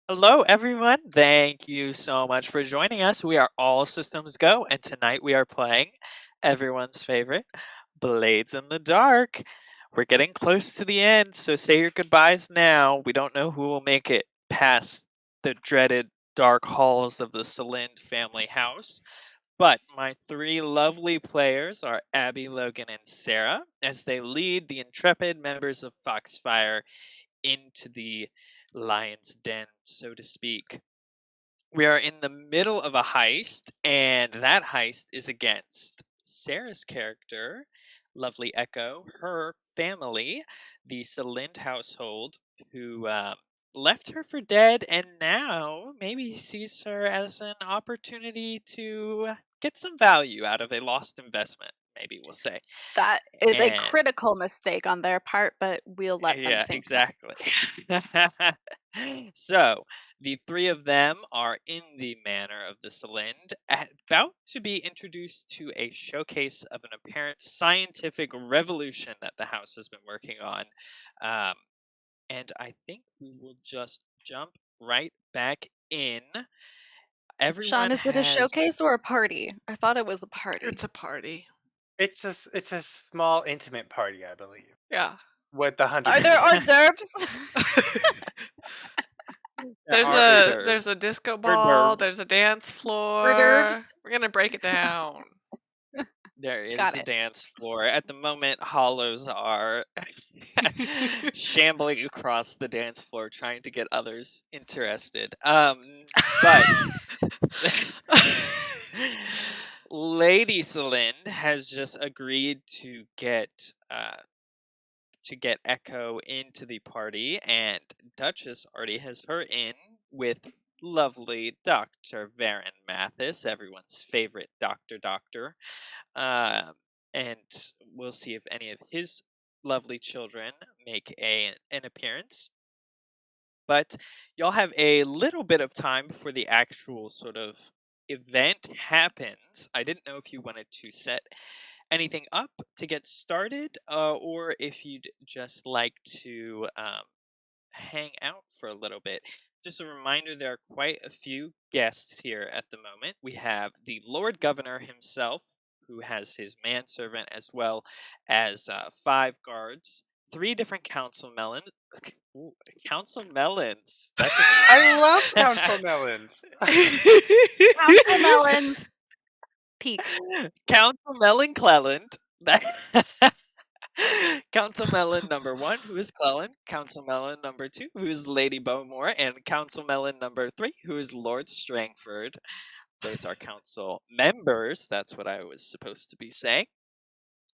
Hello, everyone. Thank you so much for joining us. We are All Systems Go, and tonight we are playing everyone's favorite, Blades in the Dark. We're getting close to the end, so say your goodbyes now. We don't know who will make it past the dreaded dark halls of the Salind family house. But my three lovely players are Abby, Logan, and Sarah as they lead the intrepid members of Foxfire into the lion's den, so to speak. We are in the middle of a heist, and that heist is against Sarah's character, lovely Echo, her family, the Salind household, who left her for dead and now maybe sees her as an opportunity to get some value out of a lost investment, maybe we'll say. That is a And critical mistake on their part, but we'll let them yeah, think that. exactly. So, the three of them are in the manor of the Salind, about to be introduced to a showcase of an apparent scientific revolution that the house has been working on. Um, and I think we will just jump right back in. Sean, Everyone is it a has. showcase or a party? I thought it was a party. It's a party. It's a small intimate party, I believe, Yeah. with the 100 Are there people. hors d'oeuvres? There There's are hors there's d'oeuvres. a disco Hors ball, d'oeuvres. there's a dance Hors d'oeuvres? floor. We're gonna break it down. There is Got a it. dance floor. At the moment, hollows are shambling across the dance floor trying to get others interested. But Lady Celine has just agreed to get Echo into the party, and Duchess already has her in with lovely Dr. Varen Mathis, everyone's favorite doctor. Um, and we'll see if any of his lovely children make an appearance. But y'all have a little bit of time before the actual sort of event happens. I didn't know if you wanted to set anything up to get started, or if you'd just like to hang out for a little bit. Just a reminder, there are quite a few guests here at the moment. We have the Lord Governor himself, who has his manservant, as well as 5 guards, 3 different council melons. Ooh, council melons. That's I love amazing. Council Melons. Council melons. Peak. Council Melon Cleland. Council Melon number 1, who is Cleland. Council Melon number 2, who is Lady Bowmore. And Council Melon number 3, who is Lord Strangford. Those are council members. That's what I was supposed to be saying.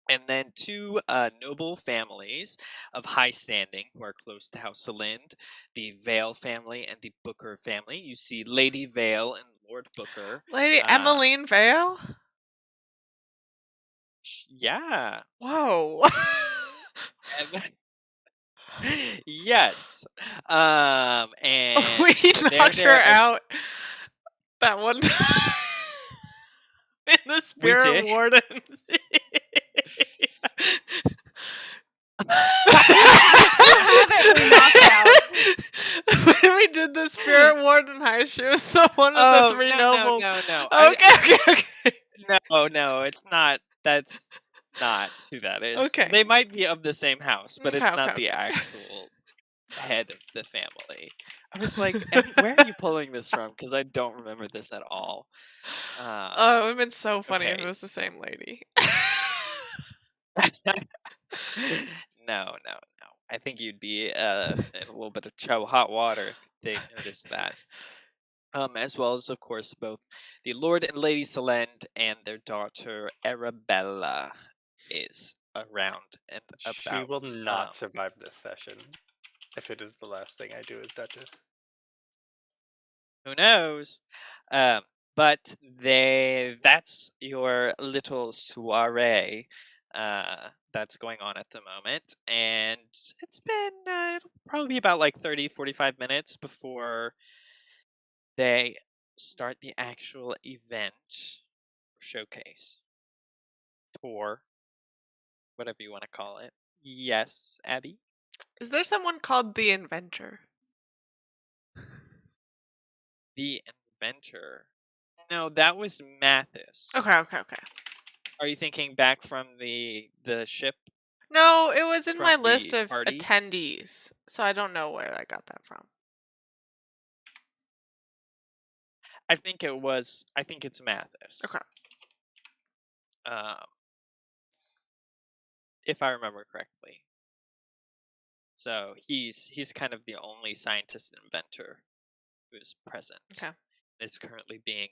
And then 2 noble families of high standing who are close to House Salind, the Vale family and the Booker family. You see Lady Vale and Lord Booker. Lady Emmeline Vale? Yeah. Whoa. Yes. And We they're knocked her there as out that one time in the we Spirit did. Wardens. Have it knocked out. When we did the Spirit Warden heist, she was one of the Oh, 3 no, nobles. no. Okay. No, it's not. That's not who that is. Okay. They might be of the same house, but it's not the Okay. actual head of the family. I was like, where are you pulling this from? Because I don't remember this at all. Oh, it would have been so funny if Okay. it was the same lady. No. I think you'd be in a little bit of hot water if they noticed that. As well as, of course, both the Lord and Lady Selend and their daughter Arabella is around and She about. will not survive this session if it is the last thing I do as Duchess. Who knows? But that's your little soiree that's going on at the moment. And it's been it'll probably be about like 30-45 minutes before they start the actual event, showcase, tour, whatever you want to call it. Yes, Abby? Is there someone called the Inventor? The inventor. No, that was Mathis. Okay. Are you thinking back from the ship? No, it was in From my list the of party? attendees, so I don't know where I got that from. I think it's Mathis. Okay. If I remember correctly. So he's kind of the only scientist and inventor who is present. Okay. Is currently being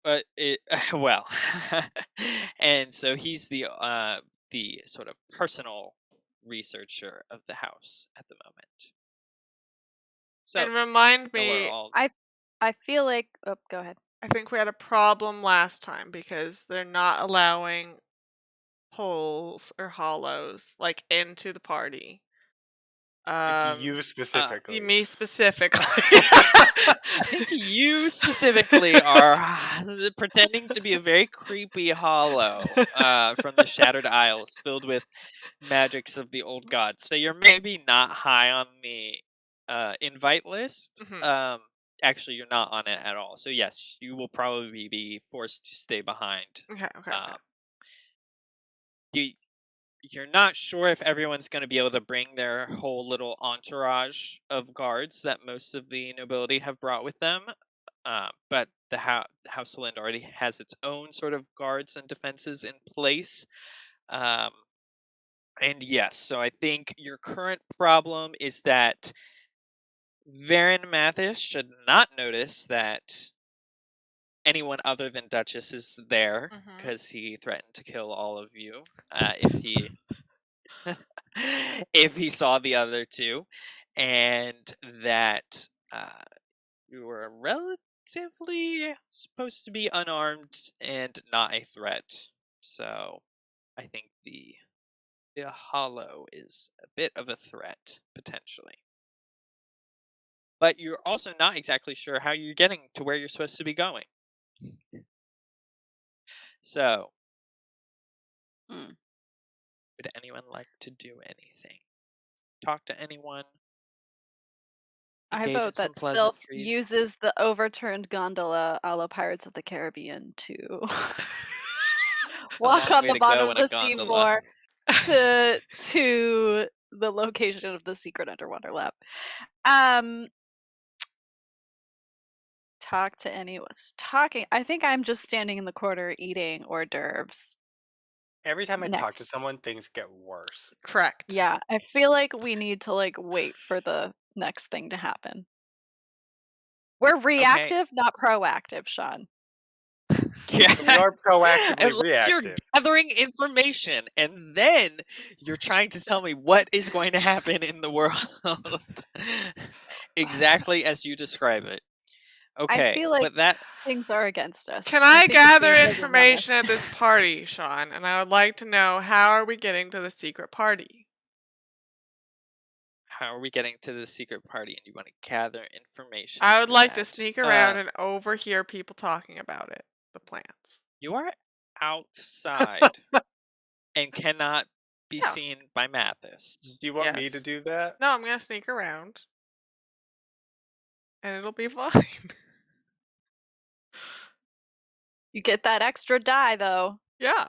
but it well and so he's the sort of personal researcher of the house at the moment. So And remind we're me, all I feel like go ahead. I think we had a problem last time because they're not allowing holes or hollows like into the party. You specifically. Me specifically. I think you specifically are pretending to be a very creepy hollow from the Shattered Isles filled with magics of the old gods. So you're maybe not high on the invite list. Mhm. Actually, you're not on it at all. So yes, you will probably be forced to stay behind. Okay. You're not sure if everyone's going to be able to bring their whole little entourage of guards that most of the nobility have brought with them. But the House of Lind already has its own sort of guards and defenses in place. And yes, so I think your current problem is that Varen Mathis should not notice that anyone other than Duchess is there Mhm. because he threatened to kill all of you if he if he saw the other two, and that you were relatively supposed to be unarmed and not a threat. So I think the hollow is a bit of a threat potentially. But you're also not exactly sure how you're getting to where you're supposed to be going. So, Hmm. would anyone like to do anything? Talk to anyone? I Engage in vote some that Slyph pleasantries? uses the overturned gondola a la Pirates of the Caribbean to walk long on way the to go bottom of in a the gondola. seafloor to the location of the secret underwater lab. Talk to anyone. Talking. I think I'm just standing in the corner eating hors d'oeuvres. Every time I talk Next. to someone, things get worse. Correct. Yeah, I feel like we need to wait for the next thing to happen. We're reactive, not proactive, Sean. Yeah. We are proactively Unless you're reactive. gathering information and then you're trying to tell me what is going to happen in the world. Exactly as you describe it. Okay, I feel like but that things are against us. Can I think gather Steve doesn't want us. information at this party, Sean? And I would like to know, how are we getting to the secret party? how are we getting to the secret party and you want to gather information? I would for like to that. sneak around and overhear people talking about it, the plans. You are outside and cannot be Yeah. seen by Mathis. Do you want me to Yes. do that? No, I'm gonna sneak around. And it'll be fine. You get that extra die, though. Yeah.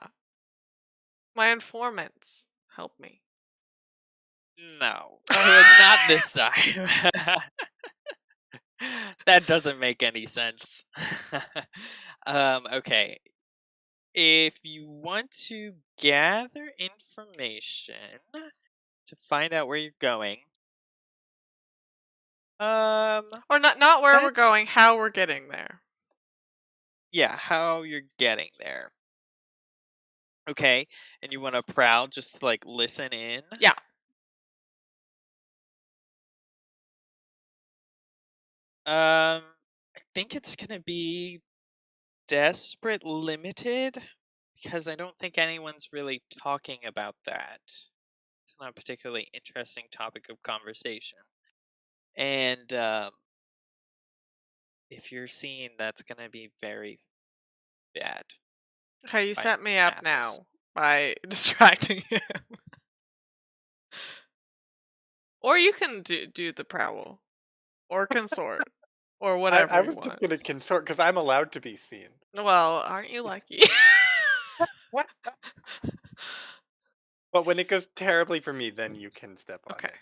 My informants help me. No, not this time. That doesn't make any sense. Okay. If you want to gather information to find out where you're going, Or not where we're that's- going, how we're getting there. yeah, how you're getting there. Okay, and you want to prowl just to listen in? Yeah. I think it's gonna be desperate limited because I don't think anyone's really talking about that. It's not a particularly interesting topic of conversation. And if you're seen, that's gonna be very bad. Okay, you by set me up Mathis. now by distracting him. Or you can do the prowl. or consort. Or whatever I you was want. just gonna consort because I'm allowed to be seen. Well, aren't you lucky? But when it goes terribly for me, then you can step on Okay. it.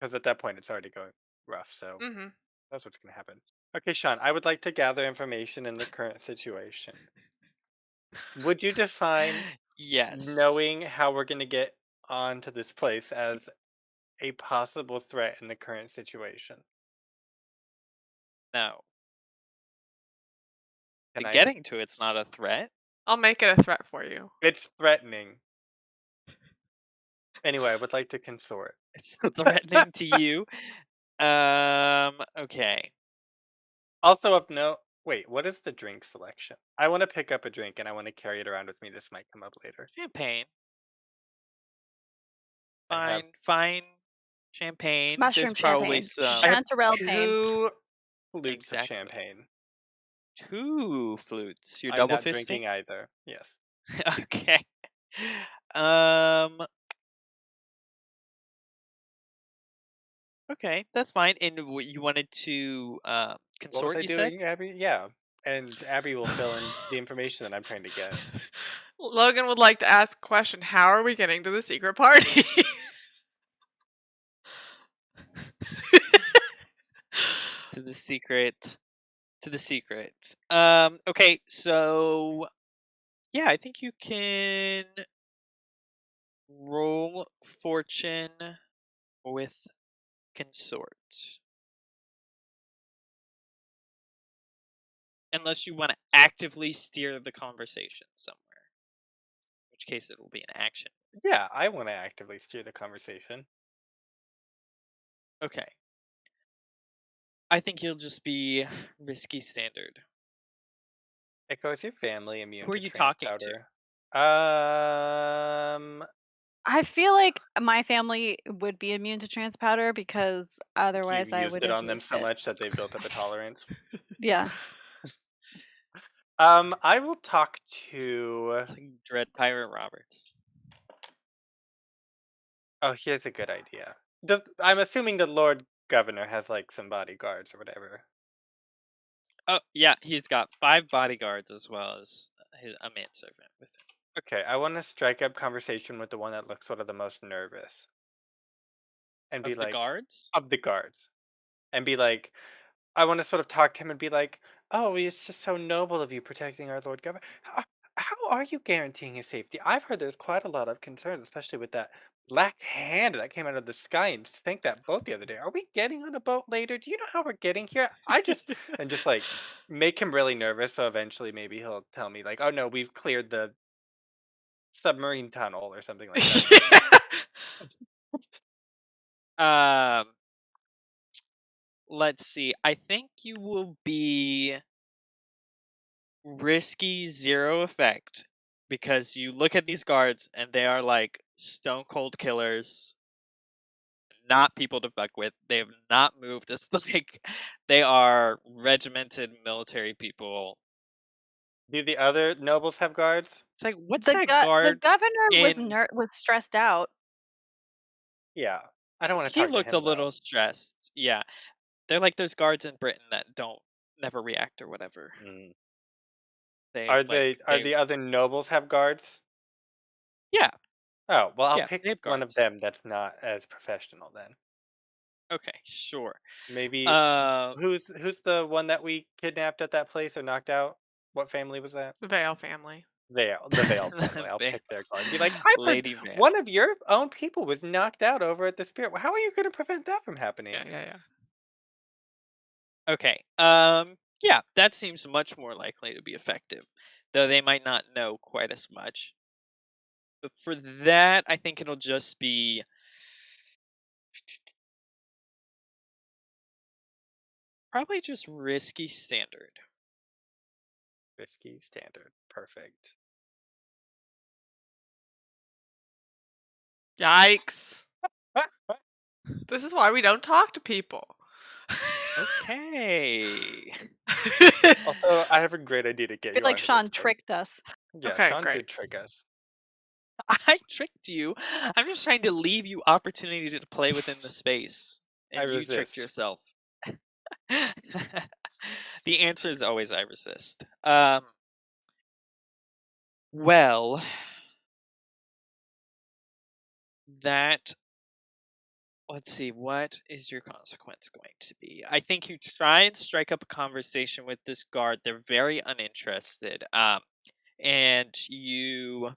Because at that point, it's already going rough. So Mm-hmm. that's what's gonna happen. Okay, Sean, I would like to gather information in the current situation. Would you define Yes. knowing how we're gonna get onto this place as a possible threat in the current situation? No. Can I? Getting to it's not a threat. I'll make it a threat for you. It's threatening. Anyway, I would like to consort. It's threatening to you. Okay. Also of note, wait, what is the drink selection? I want to pick up a drink and I want to carry it around with me. This might come up later. Champagne. I have Fine champagne. Mushroom There's probably champagne. some I have Chanterelle pain. 2 flutes Exactly. of champagne. 2 flutes. You're I'm double not fisting? drinking either. Yes. Okay. Okay, that's fine. And you wanted to What was consort, I you said? doing, Abby? Yeah. And Abby will fill in the information that I'm trying to get. Logan would like to ask a question. How are we getting to the secret party? To the secret. Okay, so yeah, I think you can roll fortune with consort. Unless you want to actively steer the conversation somewhere. In which case it will be an action. Yeah, I want to actively steer the conversation. Okay. I think you'll just be risky standard. Echo, is your family immune Who are to you trans talking to? powder? I feel like my family would be immune to trans powder because otherwise You've I used would it have on them used so it. much that they've built up a tolerance. Yeah. I will talk to. It's like Dread Pirate Roberts. Oh, here's a good idea. I'm assuming the Lord Governor has like some bodyguards or whatever. Oh, yeah, he's got 5 bodyguards as well as a manservant with him. Okay, I want to strike up conversation with the one that looks sort of the most nervous. And be Of the like, guards? of the guards. And be like, I want to sort of talk to him and be like, oh, it's just so noble of you protecting our Lord Governor. How are you guaranteeing his safety? I've heard there's quite a lot of concerns, especially with that black hand that came out of the sky and sank that boat the other day. Are we getting on a boat later? Do you know how we're getting here? And just like make him really nervous. So eventually maybe he'll tell me like, oh no, we've cleared the submarine tunnel or something like that. Um, let's see. I think you will be risky 0 effect because you look at these guards and they are like stone cold killers, not people to fuck with. They have not moved. It's like they are regimented military people. Do the other nobles have guards? It's like, what's The that the guard governor in? was stressed out. Yeah. I don't want to He talk to looked a him though. little stressed. Yeah, they're like those guards in Britain that don't never react or whatever. Mm. They Are like the other nobles have guards? yeah, Oh, well, I'll yeah, pick they have one of guards. them that's not as professional then. Okay, sure. Maybe who's the one that we kidnapped at that place or knocked out? What family was that? The Vale family. The Vale family. I'll pick their guard. Be like, I've heard Lady Vale. one of your own people was knocked out over at the Spirit. How are you going to prevent that from happening? Yeah. Okay. Yeah, that seems much more likely to be effective, though they might not know quite as much. But for that, I think it'll just be probably just risky standard. Risky standard. Perfect. Yikes. This is why we don't talk to people. Okay. Also, I have a great idea to get I feel you like onto Sean this thing. tricked us. Yeah, Okay, Sean great. did trick us. I tricked you. I'm just trying to leave you opportunity to play within the space. I And you tricked resist. yourself. The answer is always I resist. Well, that let's see, what is your consequence going to be? I think you try and strike up a conversation with this guard. They're very uninterested. And you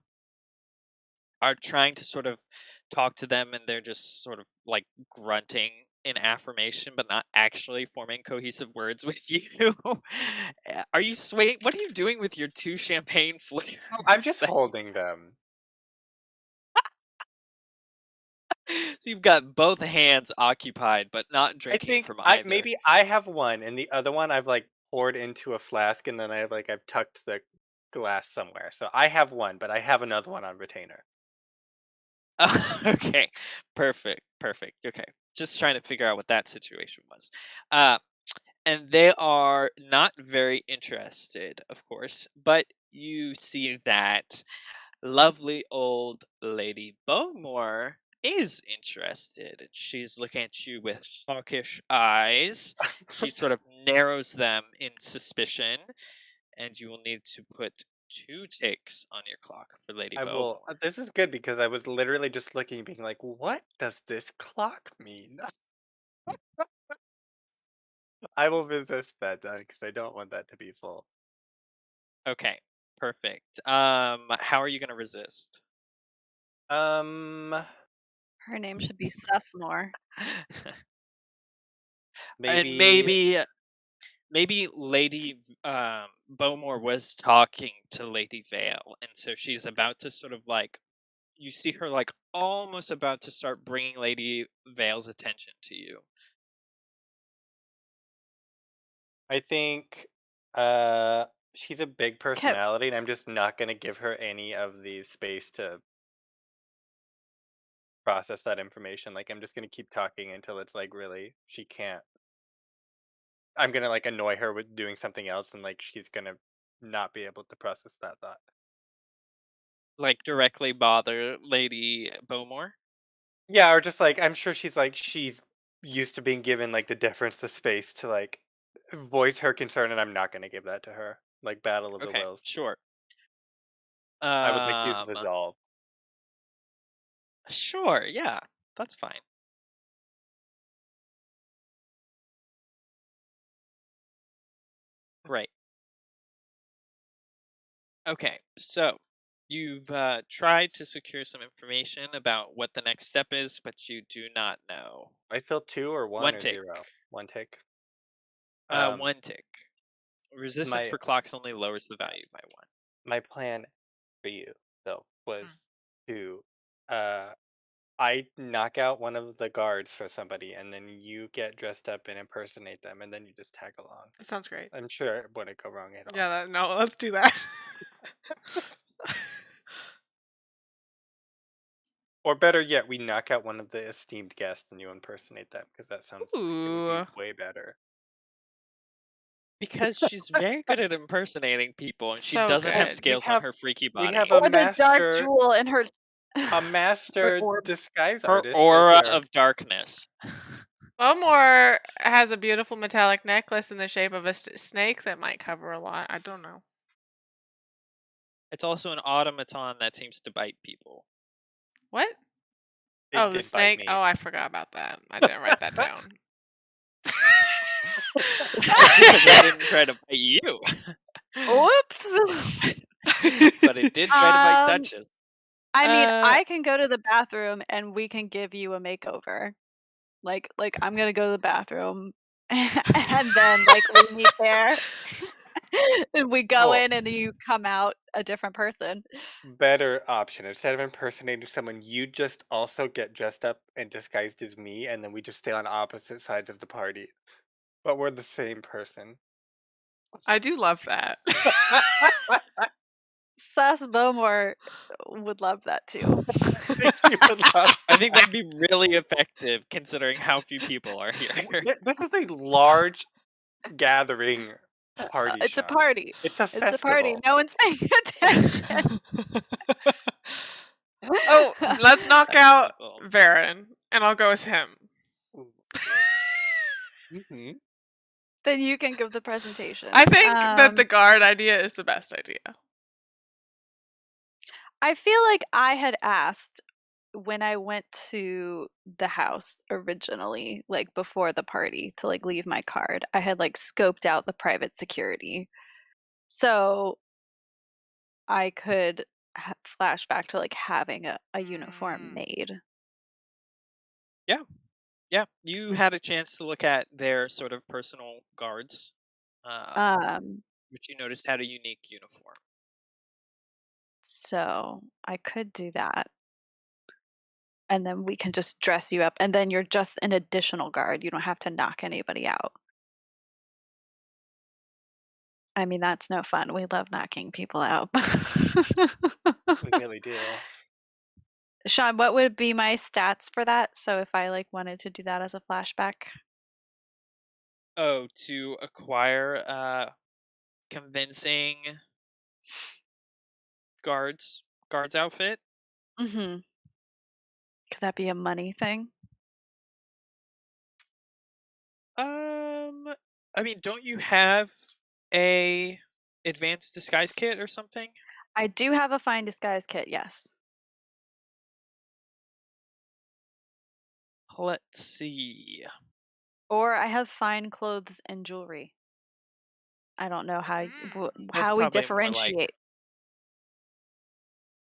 are trying to sort of talk to them, and they're just sort of like grunting in affirmation, but not actually forming cohesive words with you. Are you swaying? What are you doing with your two champagne flares? Oh, I'm just holding them. So you've got both hands occupied, but not I drinking think from either. maybe I have one, and the other one I've like poured into a flask, and then I've tucked the glass somewhere. So I have one, but I have another one on retainer. Okay, perfect. Okay, just trying to figure out what that situation was. And they are not very interested, of course, but you see that lovely old Lady Bowmore is interested. She's looking at you with hawkish eyes. She sort of narrows them in suspicion, and you will need to put 2 ticks on your clock for Lady I will. Bowmore. This is good because I was literally just looking, being like, "What does this clock mean?" I will resist that then because I don't want that to be full. Okay, perfect. How are you gonna resist? Um, Her name should be Sussmore. And maybe maybe Lady Bowmore was talking to Lady Vale, and so she's about to sort of like you see her like almost about to start bringing Lady Vale's attention to you. I think she's a big Can, personality, and I'm just not gonna give her any of the space to process that information. Like I'm just gonna keep talking until it's like really she can't. I'm gonna like annoy her with doing something else, and like she's gonna not be able to process that thought. Like directly bother Lady Bowmore. Yeah, or just like I'm sure she's used to being given like the deference, the space to like voice her concern, and I'm not gonna give that to her. Like battle of the Okay, wills. sure. I would like use Um, resolve. sure, yeah, that's fine. Right. Okay, so you've tried to secure some information about what the next step is, but you do not know. I feel 2 or 1 One or tick. 0. 1 tick. Um, 1 tick. Resistance my for clocks only lowers the value by 1. my plan for you though Hmm. was to uh I knock out one of the guards for somebody, and then you get dressed up and impersonate them, and then you just tag along. That sounds great. I'm sure it wouldn't go wrong at all. Yeah, no, let's do that. Or better yet, we knock out one of the esteemed guests and you impersonate them, because that sounds like it would be Ooh. way better. Because she's very good at impersonating people, and she So doesn't have good. scales on her freaky We body. have a or the dark master jewel in her a master orb. disguise Her artist right aura uh, here. of darkness. Bowmore has a beautiful metallic necklace in the shape of a snake that might cover a lot. I don't know. It's also an automaton that seems to bite people. What? It Oh, the did bite snake. me. Oh, I forgot about that. I didn't write that down. That's because it didn't try to bite you. Oops. But it did try to bite Duchess. I mean, Uh, I can go to the bathroom and we can give you a makeover. Like I'm gonna go to the bathroom, and then like we meet there, and we go Cool. in, and then you come out a different person. Better option. Instead of impersonating someone, you just also get dressed up and disguised as me, and then we just stay on opposite sides of the party. But we're the same person. I do love that. Sass Bowmore would love that too. I think that'd be really effective considering how few people are here. This is a large gathering party. It's a Sean. party. It's a It's festival. a party. No one's paying attention. Oh, let's knock out Festival. Varen, and I'll go as him. Mm-hmm. Then you can give the presentation. I think that the guard idea is the best idea. I feel like I had asked when I went to the house originally, like before the party, to like leave my card. I had like scoped out the private security, so I could flash back to like having a uniform made. Yeah, you had a chance to look at their sort of personal guards, which you noticed had a unique uniform. So I could do that. And then we can just dress you up, and then you're just an additional guard. You don't have to knock anybody out. I mean, that's no fun. We love knocking people out. We really do. Sean, what would be my stats for that? So if I like wanted to do that as a flashback. Oh, to acquire convincing guards outfit? Mm-hmm. Could that be a money thing? I mean, don't you have a advanced disguise kit or something? I do have a fine disguise kit, yes. Let's see. Or I have fine clothes and jewelry. I don't know how That's we probably more like- differentiate.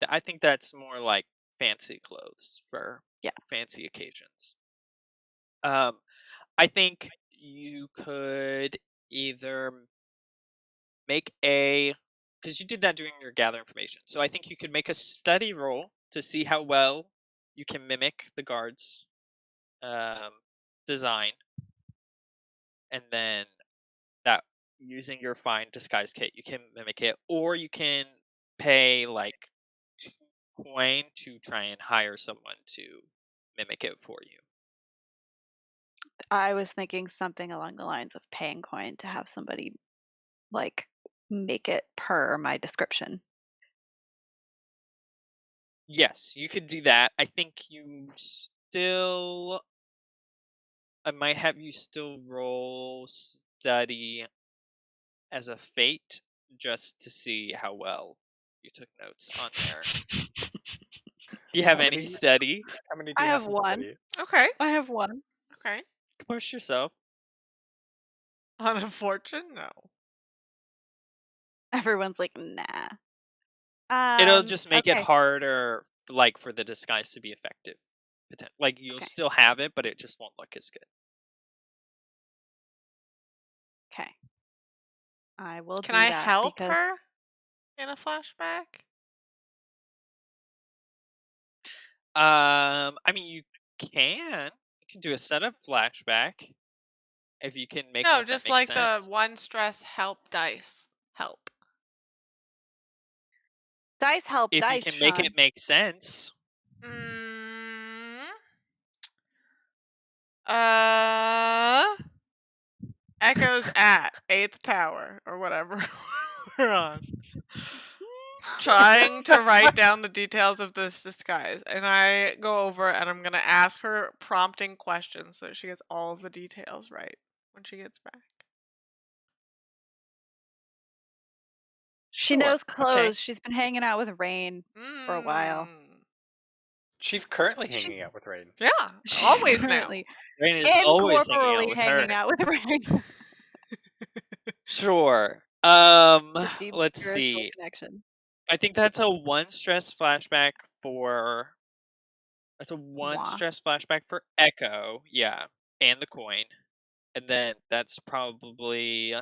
I think that's more like fancy clothes for Yeah. fancy occasions. I think you could either make because you did that during your gather information. So I think you could make a study roll to see how well you can mimic the guard's design, and then that using your fine disguise kit you can mimic it, or you can pay like coin to try and hire someone to mimic it for you. I was thinking something along the lines of paying coin to have somebody like make it per my description. Yes, you could do that. I think I might have you still roll study as a fate just to see how well you took notes on there. Do you have any study? How many do I you have in one. study? Okay. I have one. Okay. Push yourself. On a fortune? No. Everyone's like, nah. It'll just make it okay. harder, like for the disguise to be effective. Like you'll Okay. still have it, but it just won't look as good. Okay. I will Can do I that help because her in a flashback? I mean, you can do a setup flashback if you can make No, one that just makes like sense. the one stress help dice. Help. dice help. If dice, you can Sean. make it make sense. Echoes at 8th tower or whatever we're on. Trying to write down the details of this disguise, and I go over and I'm gonna ask her prompting questions so she gets all of the details right when she gets back. She Sure, knows clothes. okay. She's been hanging out with Rain for a while. She's currently hanging out with Rain. Yeah, She's always currently Rain is always incorporally hanging out with her. hanging out with Rain. Sure. It's a deep Let's spiritual see. connection. I think that's a one stress flashback for. That's a one Moi. stress flashback for Echo, yeah, and the coin, and then that's probably.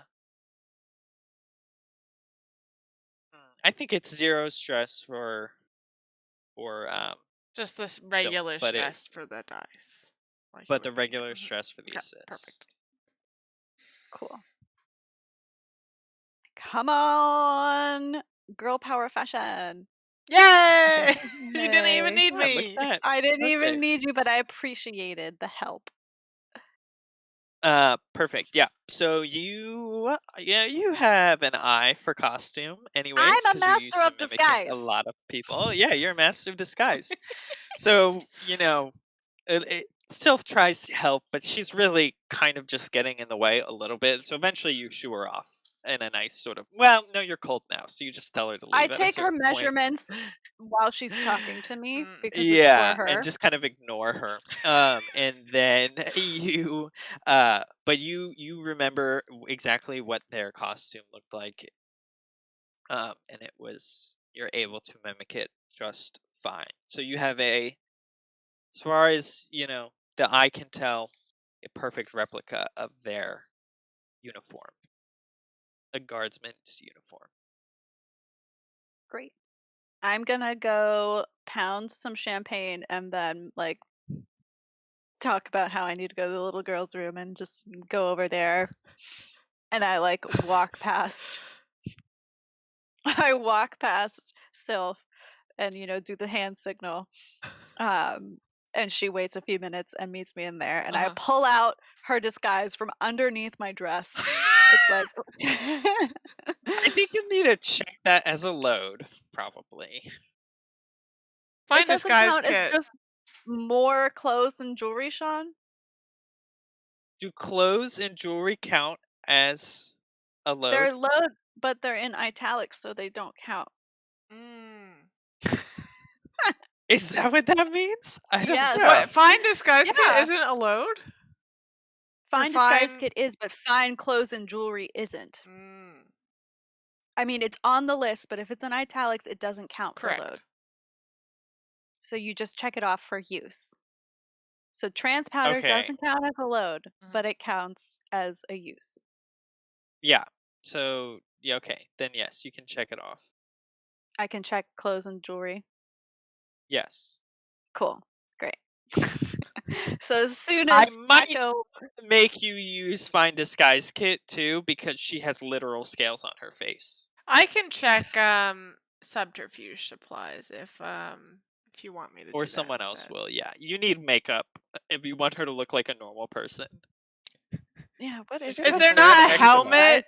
I think it's 0 stress for just this regular but stress for the dice. Like but the regular stress for the Okay, assist. perfect. Cool. Come on, girl power fashion. Yay! You didn't even Yay. need Yeah, look me. at that. I didn't even Perfect. need you, but I appreciated the help. Perfect. Yeah. So you have an eye for costume, anyways. I'm a 'cause you're used master to of mimicking disguise. a lot of people. Yeah, you're a master of disguise. So Sylph tries to help, but she's really kind of just getting in the way a little bit. So eventually you shoo her off in a nice sort of, well, no, you're cold now. So you just tell her to I leave at a take her certain point. measurements while she's talking to me because it's for Yeah, and her. just kind of ignore her. And then you, but you remember remember what their costume looked like. And you're able to mimic it just fine. So you have as far as, the eye can tell, a perfect replica of their uniform, a guardsman's uniform. Great. I'm gonna go pound some champagne and then like talk about how I need to go to the little girl's room and just go over there. And I like walk past. I walk past Sylph and do the hand signal. And she waits a few minutes and meets me in there, and I pull out her disguise from underneath my dress. It's like I think you need to check that as a load, probably. Find it doesn't disguise count. kit. It's just more clothes and jewelry, Sean. Do clothes and jewelry count as a load? They're load, but they're in italics, so they don't count. Is that what that means? I don't Yes. know. What, find disguise kit Yeah. isn't a load? Find disguise kit is, but find clothes and jewelry isn't. I mean, it's on the list, but if it's in italics, it doesn't count for load. Correct. So you just check it off for use. So trans powder doesn't count as a load, but it counts as a use. Yeah. So, yeah, okay. Then yes, you can check it off. I can check clothes and jewelry. Yes. Cool. Great. So as soon as I might make you use find disguise kit too, because she has literal scales on her face. I can check subterfuge supplies if you want me to do Or that someone else instead. will, yeah. You need makeup if you want her to look like a normal person. Yeah, what is Is there not a helmet?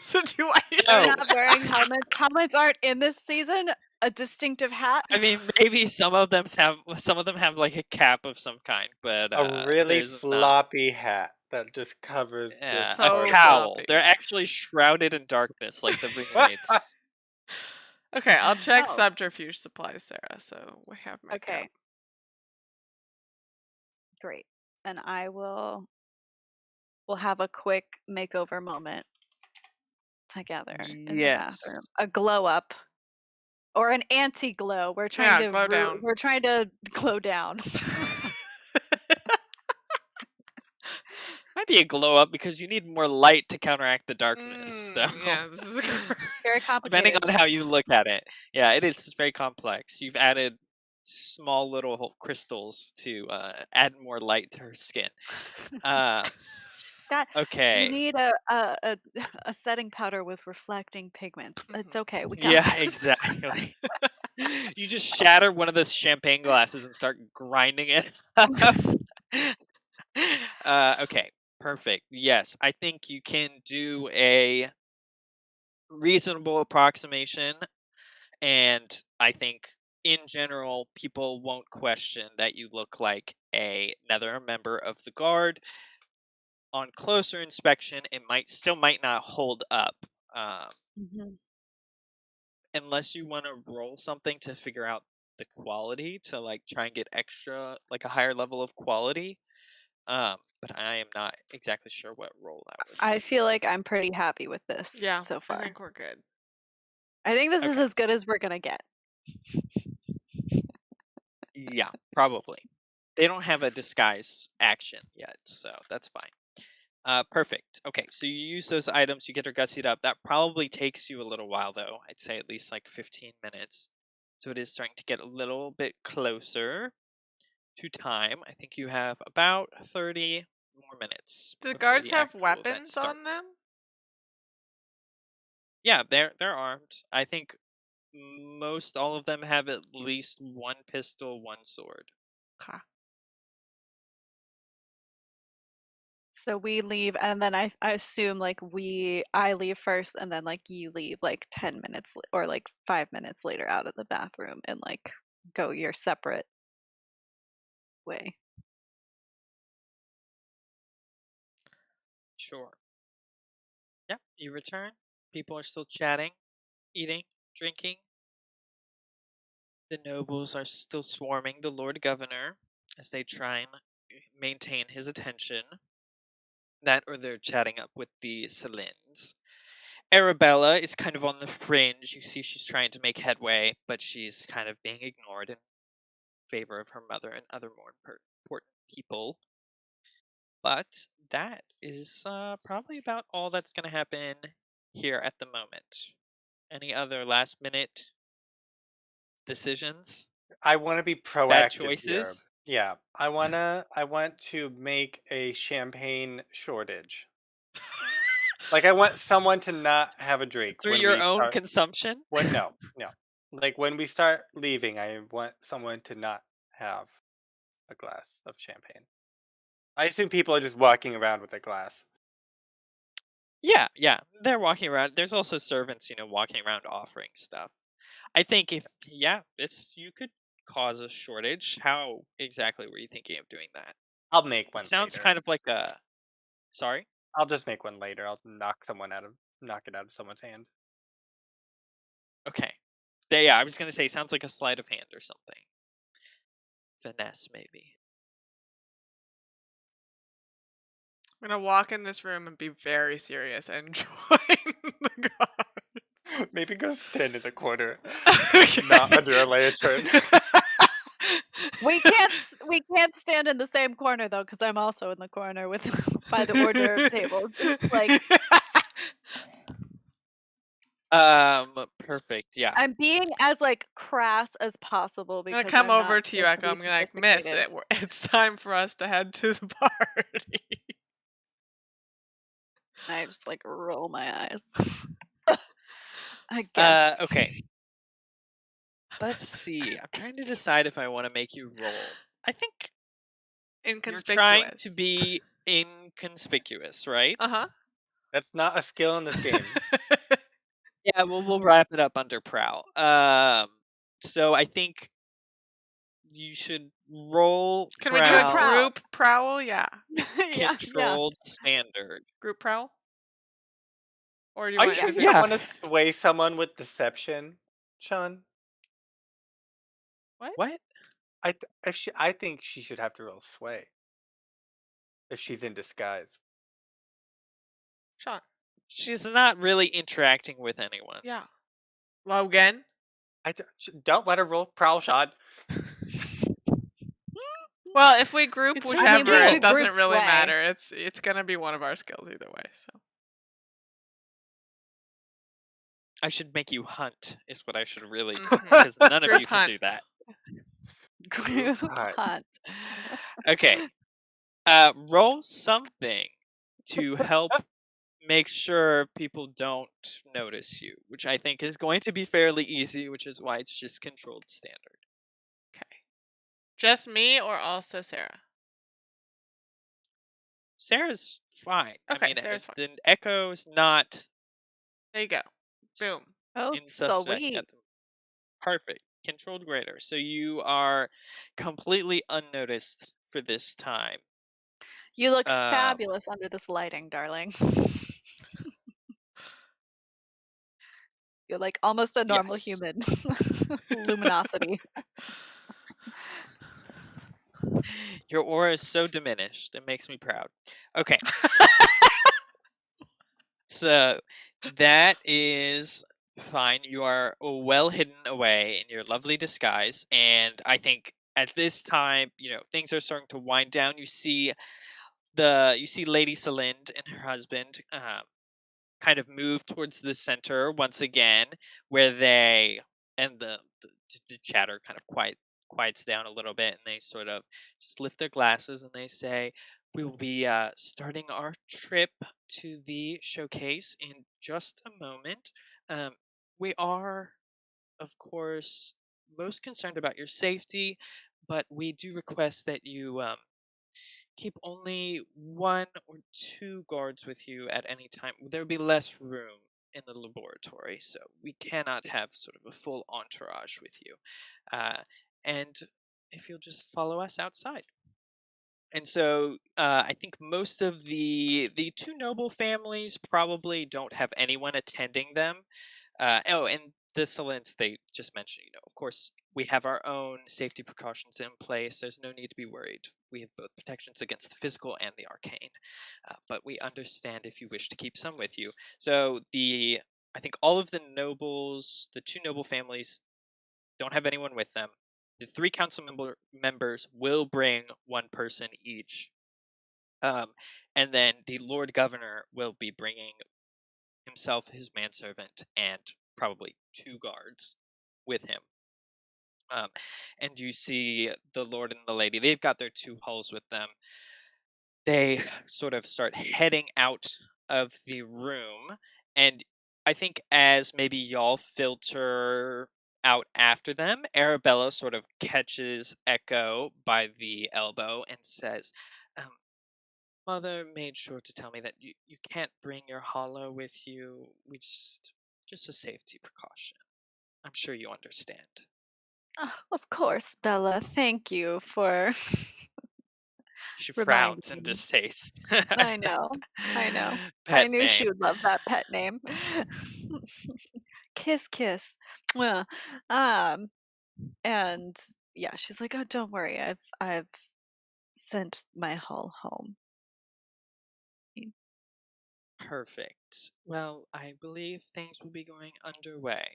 So do I? They're not wearing helmets. Helmets aren't in this season. A distinctive hat. I mean, maybe some of them have like a cap of some kind, but a really floppy hat that just covers this a cowl. They're actually shrouded in darkness, like the ringmates. Okay, I'll check subterfuge supplies, Sarah. So we have makeup. Okay. Great. And we'll have a quick makeover moment together in the bathroom. A glow up. Or an anti-glow. We're trying to glow down. We're trying to glow down. Might be a glow up because you need more light to counteract the darkness. So yeah, this is it's very complicated. Depending on how you look at it. Yeah, it is very complex. You've added small little crystals to add more light to her skin. Okay. You need a setting powder with reflecting pigments. It's okay. We got Yeah, this. exactly. You just shatter one of the champagne glasses and start grinding it. Okay, perfect. Yes, I think you can do a reasonable approximation, and I think in general people won't question that you look like another member of the guard. On closer inspection, it might not hold up. Unless you want to roll something to figure out the quality to like try and get extra, like a higher level of quality. But I am not exactly sure what roll that would be. I feel like I'm pretty happy with this so far. I think we're good. I think this is as good as we're gonna get. Yeah, probably. They don't have a disguise action yet, so that's fine. Perfect. Okay, so you use those items, you get her gussied up. That probably takes you a little while, though. I'd say at least like 15 minutes. So it is starting to get a little bit closer to time. I think you have about 30 more minutes. Do the guards have weapons on them? Yeah, they're armed. I think most all of them have at least one pistol, one sword. Okay. So we leave, and then I assume like I leave first, and then like you leave like 10 minutes or like 5 minutes later out of the bathroom and like go your separate way. Sure. Yep, you return. People are still chatting, eating, drinking. The nobles are still swarming the Lord Governor as they try and maintain his attention. That or they're chatting up with the Selins. Arabella is kind of on the fringe. You see she's trying to make headway, but she's kind of being ignored in favor of her mother and other more important people. But that is probably about all that's going to happen here at the moment. Any other last minute decisions? I want to be Bad proactive here. choices? Yeah, I want to make a champagne shortage. Like I want someone to not have a drink Through when your we own start. consumption? When no, no. Like when we start leaving, I want someone to not have a glass of champagne. I assume people are just walking around with a glass. Yeah, yeah. They're walking around. There's also servants, walking around offering stuff. I think it's you could cause a shortage. How exactly were you thinking of doing that? I'll make It one sounds later. kind of like a sorry? I'll just make one later. I'll knock it out of someone's hand. Okay. Yeah, I was gonna say sounds like a sleight of hand or something. Finesse maybe. I'm gonna walk in this room and be very serious and join the guard. Maybe go stand in the corner, Okay. not under a lantern. We can't stand in the same corner though, because I'm also in the corner with by the hors d'oeuvre table. Just like Perfect. Yeah. I'm being as like crass as possible I'm gonna because come I'm not over to you, supposed Echo. to I'm be gonna like, Miss, sophisticated. it's time for us to head to the party. I just like roll my eyes. I guess. Okay. Let's see. I'm trying to decide if I want to make you roll. I think you're trying to Inconspicuous. be inconspicuous, right? Uh That's not a skill in this game. huh. Yeah, well, we'll wrap it up under prowl. So I think you should roll Can we do a prowl group prowl? Yeah. Yeah. controlled standard. Group prowl? Or do you Are you want sure you individual? don't Yeah. want to sway someone with deception, Sean? What? I think she should have to roll sway if she's in disguise. Sean. She's not really interacting with anyone. Yeah. Logan. Don't let her roll prowl, Sean. Well, if we group It's her whichever, skill. it doesn't Group really sway. matter. It's gonna be one of our skills either way. So I should make you hunt, is what I should really do, Mhm. because none of Group you can do hunt. that. Group Hunt. hunt. Okay. Roll something to help make sure people don't notice you, which I think is going to be fairly easy, which is why it's just controlled standard. Okay. Just me or also Sarah? Sarah's fine. Okay, I mean, Sarah's fine. the echo's not There you go. s- Boom. Oh, insuspect sweet. at the perfect controlled greater. So you are completely unnoticed for this time. You look Um, fabulous under this lighting, darling. You're like almost a normal yes. human. Luminosity. Your aura is so diminished. It makes me proud. Okay. So that is fine. You are well hidden away in your lovely disguise, and I think at this time, things are starting to wind down. You see Lady Celind and her husband kind of move towards the center once again, where they and the chatter kind of quiets down a little bit, and they sort of just lift their glasses and they say, "We will be starting our trip to the showcase in just a moment. Um, we are, of course, most concerned about your safety, but we do request that you keep only one or two guards with you at any time. There will be less room in the laboratory, so we cannot have sort of a full entourage with you. And if you'll just follow us outside." And so I think most of the two noble families probably don't have anyone attending them. And the Solents, they just mentioned, of course, we have our own safety precautions in place. There's no need to be worried. We have both protections against the physical and the arcane. But we understand if you wish to keep some with you. So I think all of the nobles, the two noble families, don't have anyone with them. The three council members will bring one person each. And then the Lord Governor will be bringing himself, his manservant, and probably 2 guards with him. And you see the Lord and the Lady, they've got their 2 hulls with them. They sort of start heading out of the room, and I think as maybe y'all filter out after them, Arabella sort of catches Echo by the elbow and says, um, Mother made sure to tell me that you can't bring your hollow with you. We just a safety precaution. I'm sure you understand. Oh, of course, Bella. Thank you for She reminding frowns in me. distaste. I know. I know. I Pet knew she name. would love that pet name. Kiss, kiss. Mwah. And yeah, she's like, "Oh, don't worry. I've sent my hull home." Perfect. Well, I believe things will be going underway.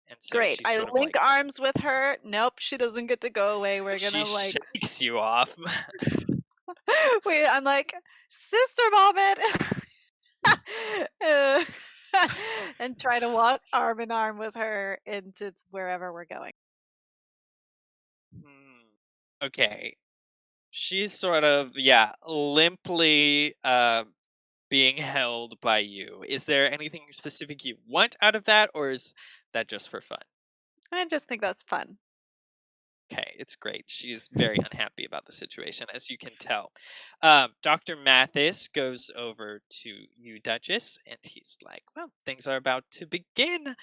And so Great. she I sort of link arms with her. Nope, she doesn't get to go away. We're she gonna like shakes you off. wait, I'm like, sister moment. Uh, and try to walk arm in arm with her into wherever we're going. Okay. She's sort of, limply being held by you. Is there anything specific you want out of that, or is that just for fun? I just think that's fun. Okay, it's great. She's very unhappy about the situation, as you can tell. Dr. Mathis goes over to you, Duchess, and he's like, well, things are about to begin.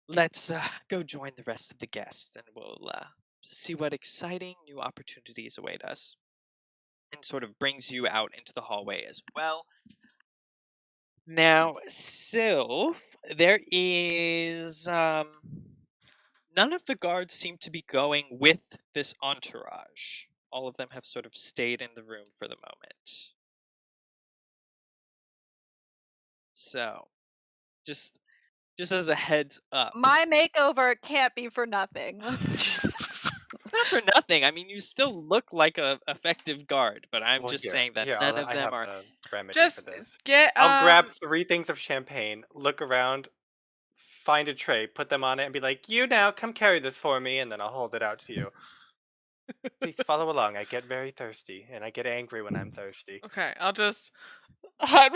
Let's go join the rest of the guests, and we'll see what exciting new opportunities await us. And sort of brings you out into the hallway as well. Now, Sylph, there is none of the guards seem to be going with this entourage. All of them have sort of stayed in the room for the moment. So, just as a heads up. My makeover can't be for nothing. Let's It's not for nothing. I mean, you still look like a effective guard, but I'm Well, just here, saying that here, none of I them have are. a remedy for Just this. get I'll grab 3 things of champagne, look around, find a tray, put them on it, and be like, "You now, come carry this for me," and then I'll hold it out to you. Please follow along. I get very thirsty, and I get angry when I'm thirsty. Okay, I'll just hide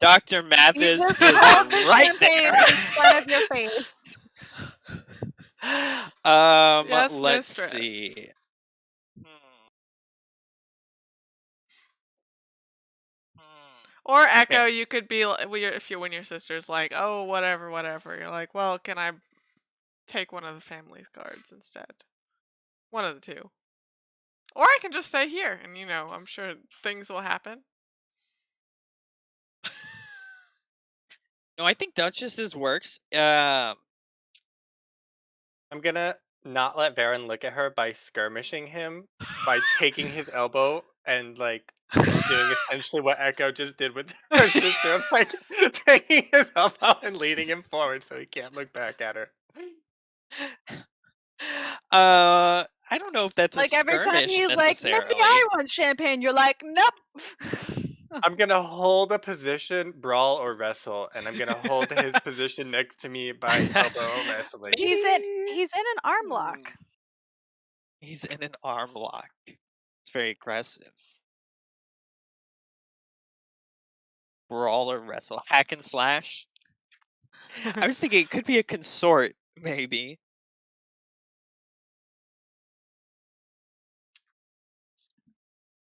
Dr. You Mathis just is hold the right champagne there. in front of your face. Yes, Let's mistress. see. Or Echo, Okay. you could be if when your sister's like, "Oh, whatever, whatever." You're like, "Well, can I take one of the family's cards instead?" One of the two. Or I can just stay here and I'm sure things will happen. No, I think Duchess's works. I'm gonna not let Varen look at her by skirmishing him, by taking his elbow and, like, doing essentially what Echo just did with her sister of, like, taking his elbow and leading him forward so he can't look back at her. I don't know if that's a Like every time skirmish he's like, maybe necessarily. I want champagne, you're like, nope. I'm gonna hold a position, brawl or wrestle, and I'm gonna hold his position next to me by elbow wrestling. He's in an arm lock. He's in an arm lock. It's very aggressive. Brawl or wrestle. Hack and slash. I was thinking it could be a consort, maybe.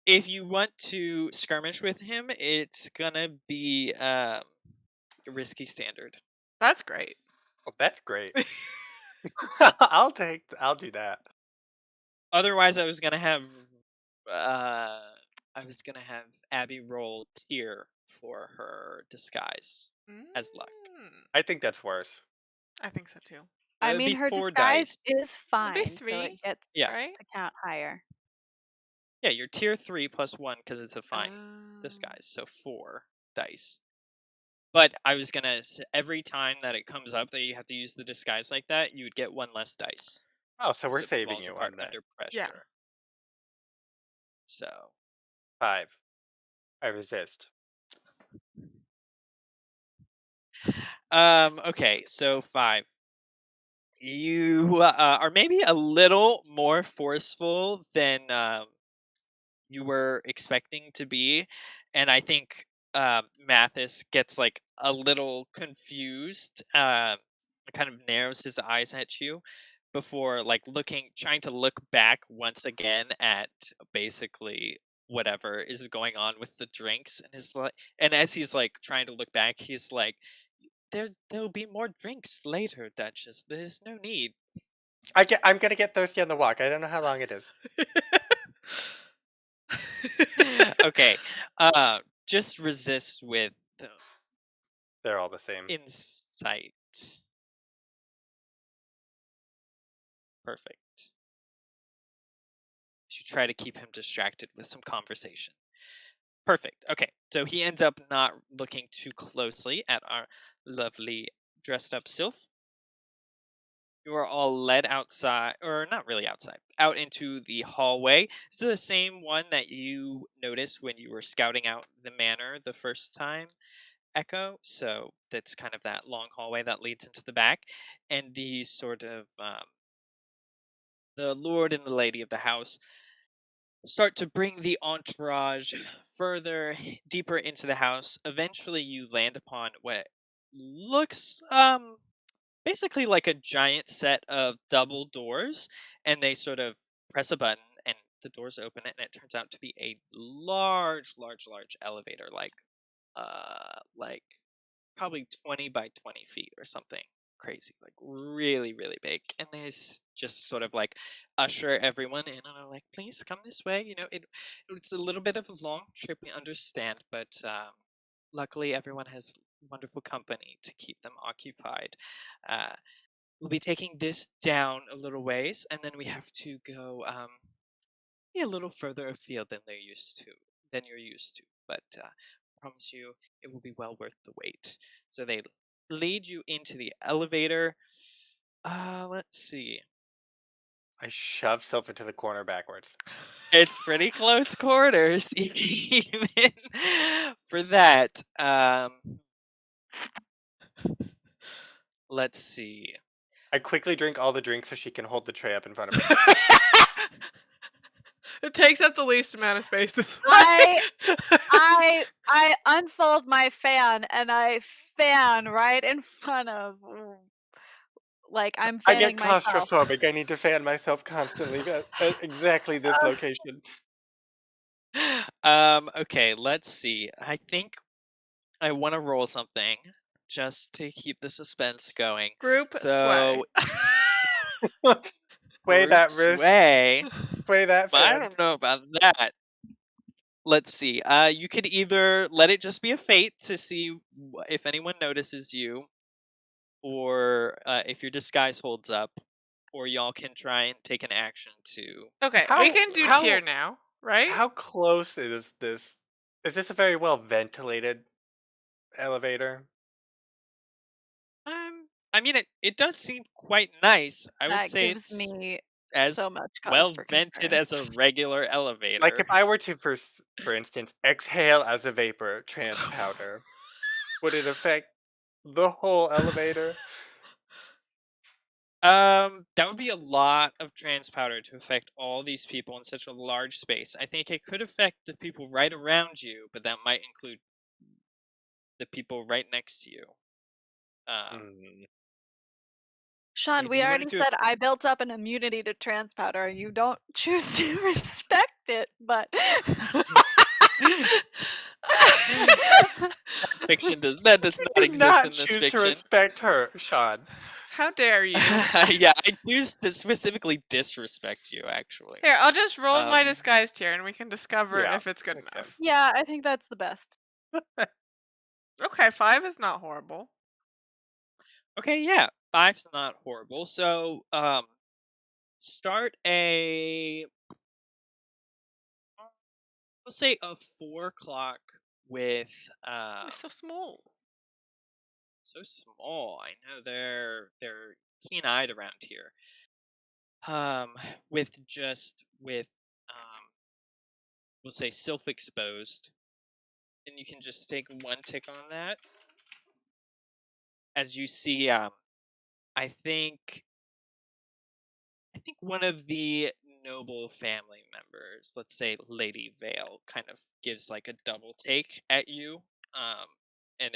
If you want to skirmish with him, it's gonna be a risky standard. That's great. Oh, that's great. I'll do that. Otherwise, I was gonna have Abby roll tier for her disguise as luck. I think that's worse. I think so too. It I would mean, be her 4 disguise dice. is It'd be fine, so 3, it gets Yeah. right? to count higher. Yeah, you're tier 3 plus 1 because it's a fine Oh. disguise, so 4 dice. But I was gonna every time that it comes up that you have to use the disguise like that, you would get 1 less dice. Oh, so we're 'Cause it saving falls you apart on that. under pressure. Yeah. So 5. I resist. okay, so 5. You are maybe a little more forceful than you were expecting to be, and I think Mathis gets like a little confused, kind of narrows his eyes at you before like trying to look back once again at basically whatever is going on with the drinks, and as he's like trying to look back, he's like, there'll be more drinks later, Duchess. There's no need. I'm gonna get thirsty on the walk. I don't know how long it is. Okay. Just resist with They're all the same. insight. Perfect. You try to keep him distracted with some conversation. Perfect. Okay. So he ends up not looking too closely at our lovely dressed up Sylph. You are all led outside, or not really outside, out into the hallway. This is the same one that you noticed when you were scouting out the manor the first time, Echo. So that's kind of that long hallway that leads into the back. And the sort of the lord and the lady of the house start to bring the entourage further, deeper into the house. Eventually, you land upon what looks basically like a giant set of double doors, and they sort of press a button and the doors open, and it turns out to be a large elevator, like probably 20 by 20 feet or something crazy, like really big. And they just sort of like usher everyone in and are like, please come this way. It's a little bit of a long trip, we understand, but luckily everyone has wonderful company to keep them occupied. We'll be taking this down a little ways, and then we have to go be a little further afield than you're used to. But promise you, it will be well worth the wait. So they lead you into the elevator. Let's see. I shove Sylph into the corner backwards. It's pretty close quarters, even for that. Let's see. I quickly drink all the drinks so she can hold the tray up in front of her. It takes up the least amount of space this way. I unfold my fan and I fan right in front of, like, I'm I fanning get myself. claustrophobic. I need to fan myself constantly at exactly this location. Okay, let's see. I think I want to roll something just to keep the suspense going. Group So Weigh that group wrist. sway. Weigh that But I fan. don't know about that. Let's see. You could either let it just be a fate to see if anyone notices you, or if your disguise holds up, or y'all can try and take an action to. Okay, we can do tier now, right? How close is this? Is this a very well ventilated elevator? I mean, it does seem quite nice. I would That say gives it's me as so much cause well for vented concern. as a regular elevator. Like if I were to, for instance, exhale as a vapor trans powder, would it affect the whole elevator? That would be a lot of trans powder to affect all these people in such a large space. I think it could affect the people right around you, but that might include the people right next to you. Sean, maybe we you wanna already do said I built up an immunity to trans powder. You don't choose to respect it, but fiction that does not Do exist not in this choose fiction. to respect her, Sean. How dare you? Yeah, I choose to specifically disrespect you, actually. Here, I'll just roll my Um, disguise tier and we can discover Yeah, if it's good okay. enough. Yeah, I think that's the best. Okay, 5 is not horrible. Okay, yeah, 5's not horrible. So, start a, we'll say a 4 o'clock with, It's so small. so small. I know they're keen-eyed around here. With we'll say Sylph exposed, and you can just take 1 tick on that. As you see, I think one of the noble family members, let's say Lady Vale, kind of gives like a double take at you, and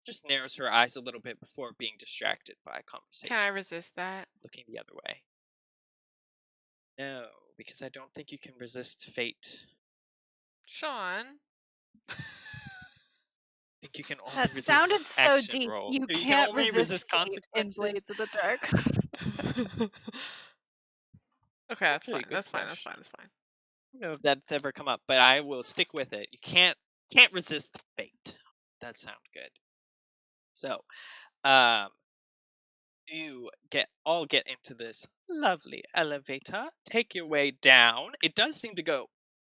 just narrows her eyes a little bit before being distracted by a conversation, Can I resist that? looking the other way. No, because I don't think you can resist fate. Sean. I think you can only That resist sounded so action deep. roll. You You can can't only resist resist fate in consequences. Blades of the Dark. Okay, that's actually a fine. good That's fine. That's question. fine. That's fine. I don't know if that's ever come up, but I will stick with it. You can't resist fate. That sounds good. So, um, you get into this lovely elevator. Take your way down. It does seem to go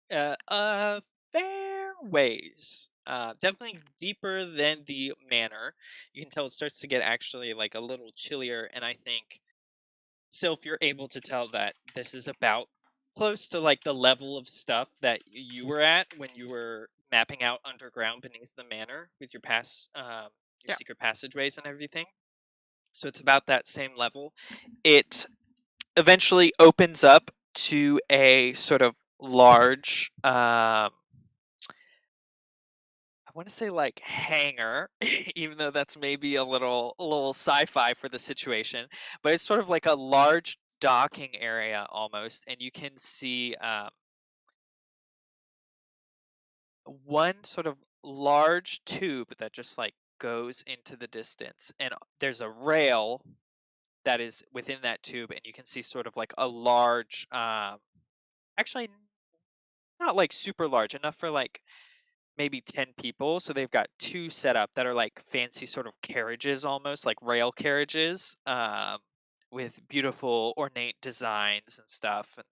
a fair ways. Definitely deeper than the manor. You can tell it starts to get actually like a little chillier, and I think Sylph, you're able to tell that this is about close to like the level of stuff that you were at when you were mapping out underground beneath the manor with your Yeah. secret passageways and everything. So it's about that same level. It eventually opens up to a sort of large, I want to say like hangar, even though that's maybe a little sci-fi for the situation, but it's sort of like a large docking area almost, and you can see one sort of large tube that just like goes into the distance, and there's a rail that is within that tube, and you can see sort of like a large, actually not like super large, enough for like maybe 10 people. So they've got two set up that are like fancy sort of carriages, almost like rail carriages, with beautiful ornate designs and stuff. And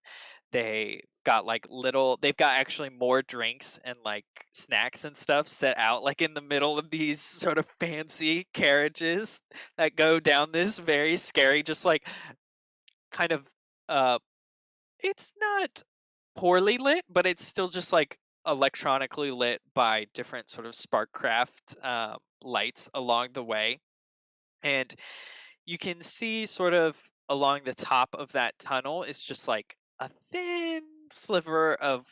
they've got actually more drinks and like snacks and stuff set out like in the middle of these sort of fancy carriages that go down this very scary, just like kind of, uh, it's not poorly lit, but it's still just like electronically lit by different sort of sparkcraft lights along the way. And you can see sort of along the top of that tunnel is just like a thin sliver of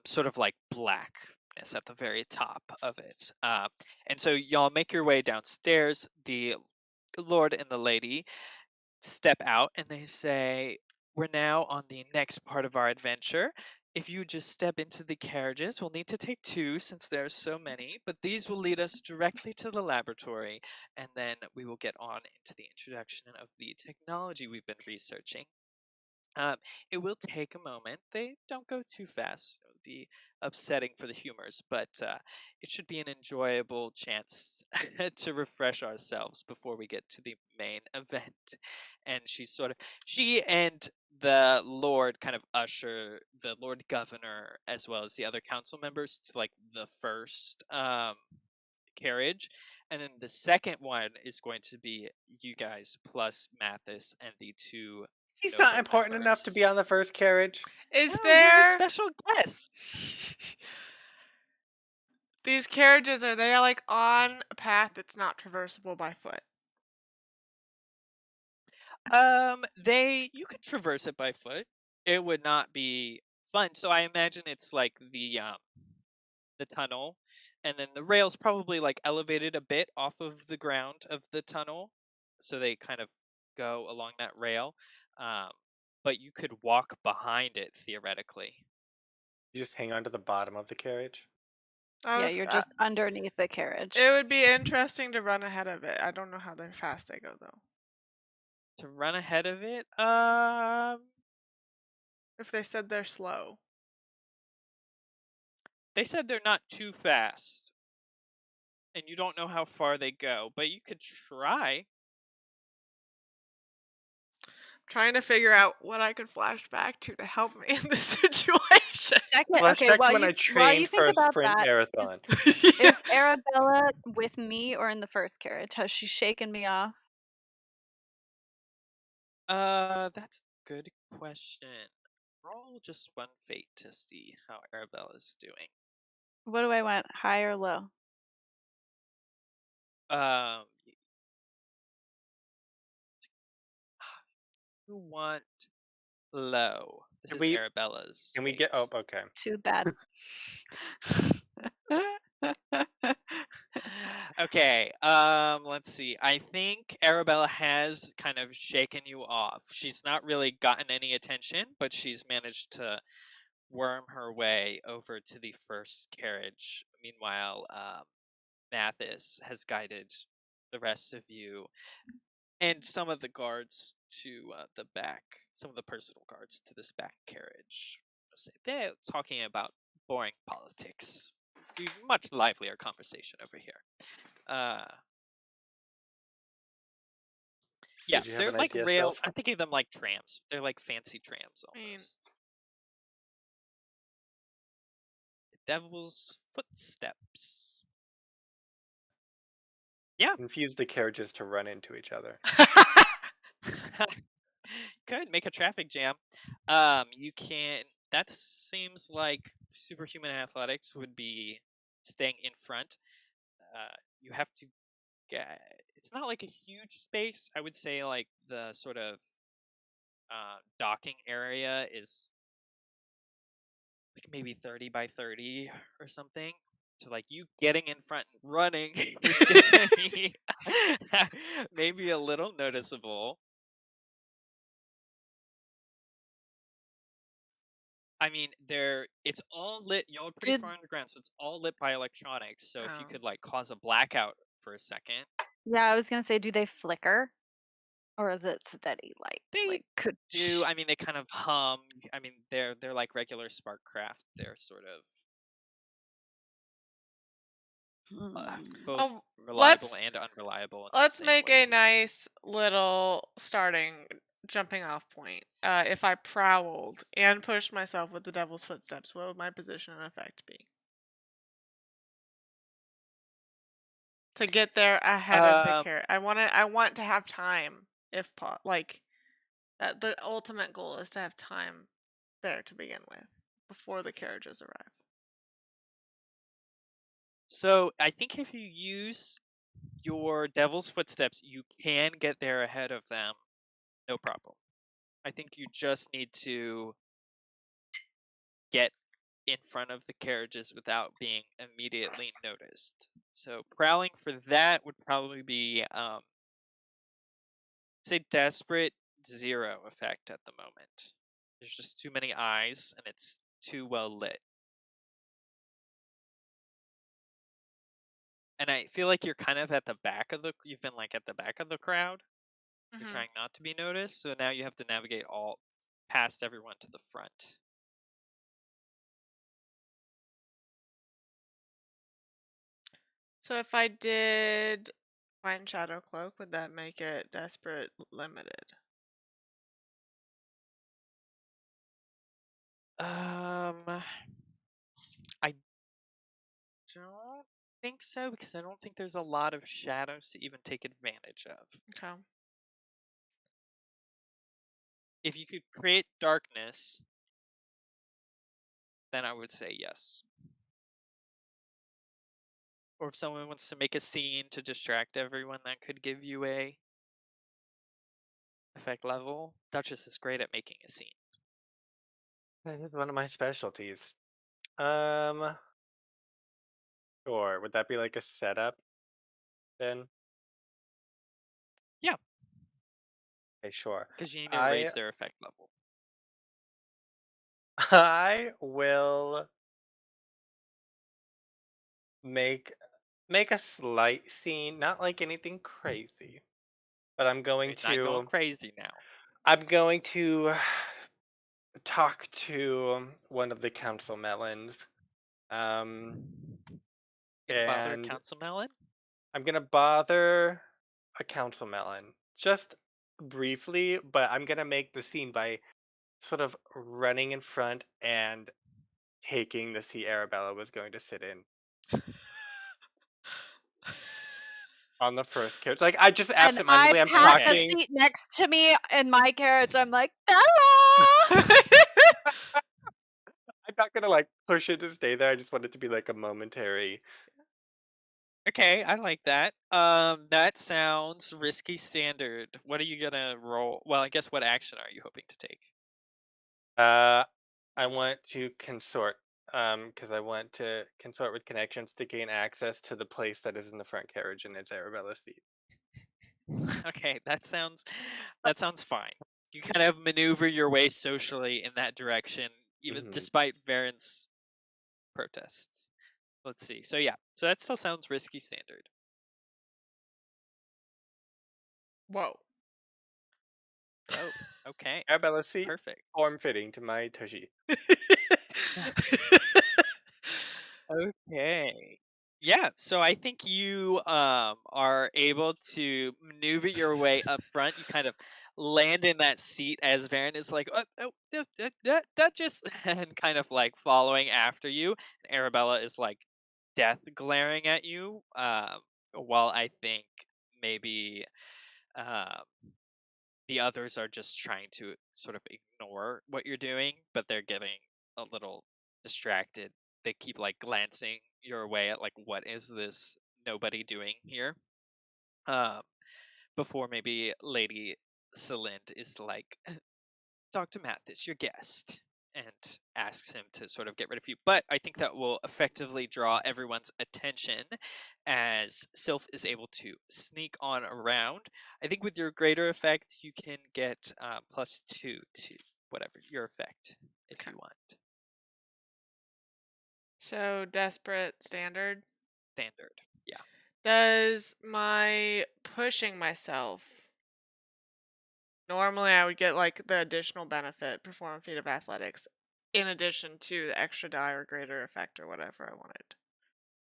sort of like blackness at the very top of it. And so y'all make your way downstairs. The lord and the lady step out and they say, "We're now on the next part of our adventure. If you just step into the carriages, we'll need to take two since there's so many, but these will lead us directly to the laboratory, and then we will get on into the introduction of the technology we've been researching. Um, it will take a moment. They don't go too fast. It would be upsetting for the humors, but it should be an enjoyable chance to refresh ourselves before we get to the main event." And she and the Lord kind of usher the Lord Governor as well as the other council members to like the first carriage. And then the second one is going to be you guys plus Mathis and the two He's not noble important enough to be members. on the first carriage. Is No, he's a there special guest. these carriages, are they like on a path that's not traversable by foot? You could traverse it by foot. It would not be fun. So I imagine it's like the tunnel, and then the rails probably like elevated a bit off of the ground of the tunnel, so they kind of go along that rail. Um, but you could walk behind it theoretically. You just hang on to the bottom of the carriage. I Yeah, was, you're just underneath the carriage. it would be interesting to run ahead of it. I don't know how fast they go though. To run ahead of it, If they said they're slow. they said they're not too fast. And you don't know how far they go, but you could try. Trying to figure out what I could flash back to help me in this situation. Second, okay, Flashback to when I while trained you for think a about sprint that, marathon. Yeah. is Arabella with me or in the first carriage? Has she shaken me off? That's a good question. Roll just one fate to see how Arabella's doing. What do I want, high or low? Um, you want low. This Can is we Arabella's can we fate. get okay. Too bad. Okay, let's see. I think Arabella has kind of shaken you off. She's not really gotten any attention, but she's managed to worm her way over to the first carriage. Meanwhile, Mathis has guided the rest of you and some of the guards to the back, some of the personal guards to this back carriage. They're talking about boring politics. Much livelier conversation over here. Yeah, Did you have they're an like idea, rail. Sylph? I'm thinking of them like trams. They're like fancy trams I mean- almost. The Devil's Footsteps. Yeah. Confuse the carriages to run into each other. Could make a traffic jam. You can. That seems like superhuman athletics would be staying in front. You have to get. It's not like a huge space. I would say like the sort of docking area is like maybe 30 by 30 or something. So like you getting in front and running is gonna be maybe a little noticeable. I mean, it's all lit. Y'all are pretty Did far underground, so it's all lit by electronics. So if you Oh. could like cause a blackout for a second, yeah, I was gonna say, do they flicker, or is it steady light? they Like, could do. I mean, they kind of hum. I mean, they're like regular spark craft. They're sort of both Oh, reliable and unreliable in the let's same make way. a nice little starting jumping off point. If I prowled and pushed myself with the devil's footsteps, what would my position and effect be? To get there ahead of the carrot. I want to have time, if like that. The ultimate goal is to have time there to begin with before the carriages arrive. So I think if you use your Devil's Footsteps, you can get there ahead of them, no problem. I think you just need to get in front of the carriages without being immediately noticed. So prowling for that would probably be, say, desperate 0 effect at the moment. There's just too many eyes and it's too well lit. And I feel like you're kind of at the back of you've been like at the back of the crowd. You're trying not to be noticed, so now you have to navigate all past everyone to the front. So if I did find Shadow Cloak, would that make it desperate limited? I don't think so because I don't think there's a lot of shadows to even take advantage of. Okay. If you could create darkness, then I would say yes. Or if someone wants to make a scene to distract everyone, that could give you a effect level. Duchess is great at making a scene. That is one of my specialties. Sure. Would that be like a setup then? Yeah. Okay, sure. Because you need to raise I their effect level. I will make a slight scene, not like anything crazy, but You're not going crazy now. I'm going to talk to one of the council melons. Um, Gonna bother a and council melon? I'm gonna bother a council melon just briefly, but I'm gonna make the scene by sort of running in front and taking the seat Arabella was going to sit in on the first carriage. Like I just And I absentmindedly I'm pat the Okay. seat next to me in my carriage. I'm like, Bella! I'm not gonna like push it to stay there. I just want it to be like a momentary. Okay, I like that. That sounds risky standard. What are you gonna roll? Well, I guess what action are you hoping to take? Uh, I want to consort. Because I want to consort with connections to gain access to the place that is in the front carriage and it's Arabella's seat. Okay, that sounds fine. You kind of maneuver your way socially in that direction, even Hmm. despite Varen's protests. Let's see. So yeah, so that still sounds risky standard. Whoa. Oh, okay, Arabella's seat, perfect. form fitting to my tushy. Okay. Yeah, so I think you are able to maneuver your way up front. You kind of land in that seat as Varen is like, that just and kind of like following after you. And Arabella is like death glaring at you. While I think maybe um the others are just trying to sort of ignore what you're doing, but they're getting a little distracted. They keep like glancing your way at like what is this nobody doing here? Um, before maybe Lady Celind is like, Dr. Mathis, your guest, and asks him to sort of get rid of you. But I think that will effectively draw everyone's attention as Sylph is able to sneak on around. I think with your greater effect, you can get +2 to whatever your effect if Okay. you want. So desperate standard. Standard. Yeah. Does my pushing myself normally I would get like the additional benefit, perform a feat of athletics, in addition to the extra die or greater effect or whatever I wanted.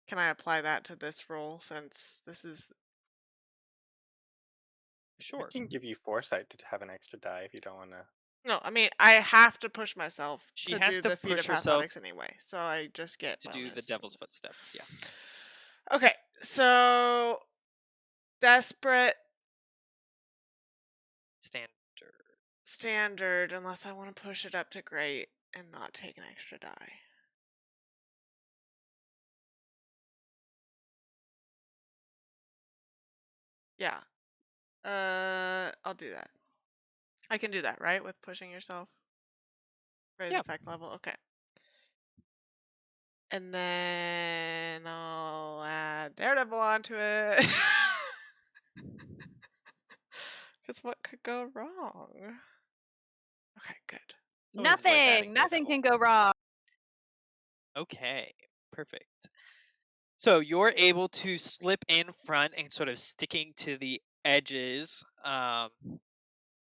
Can I apply that to this roll since this is I Sure. can give you foresight to have an extra die if you don't want to. no, I mean I have to push myself She to has do to the feat push of herself athletics anyway, so I just get to do the bonus from devil's this. footsteps. Yeah. Okay, so desperate Standard. standard unless I want to push it up to great and not take an extra die. Yeah. I'll do that. I can do that, right? With pushing yourself. Raise Yeah. effect level. Okay. And then I'll add Daredevil onto it. Because what could go wrong? Okay, good. It's always worth adding Nothing Daredevil. can go wrong. Okay, perfect. So you're able to slip in front and sort of sticking to the edges,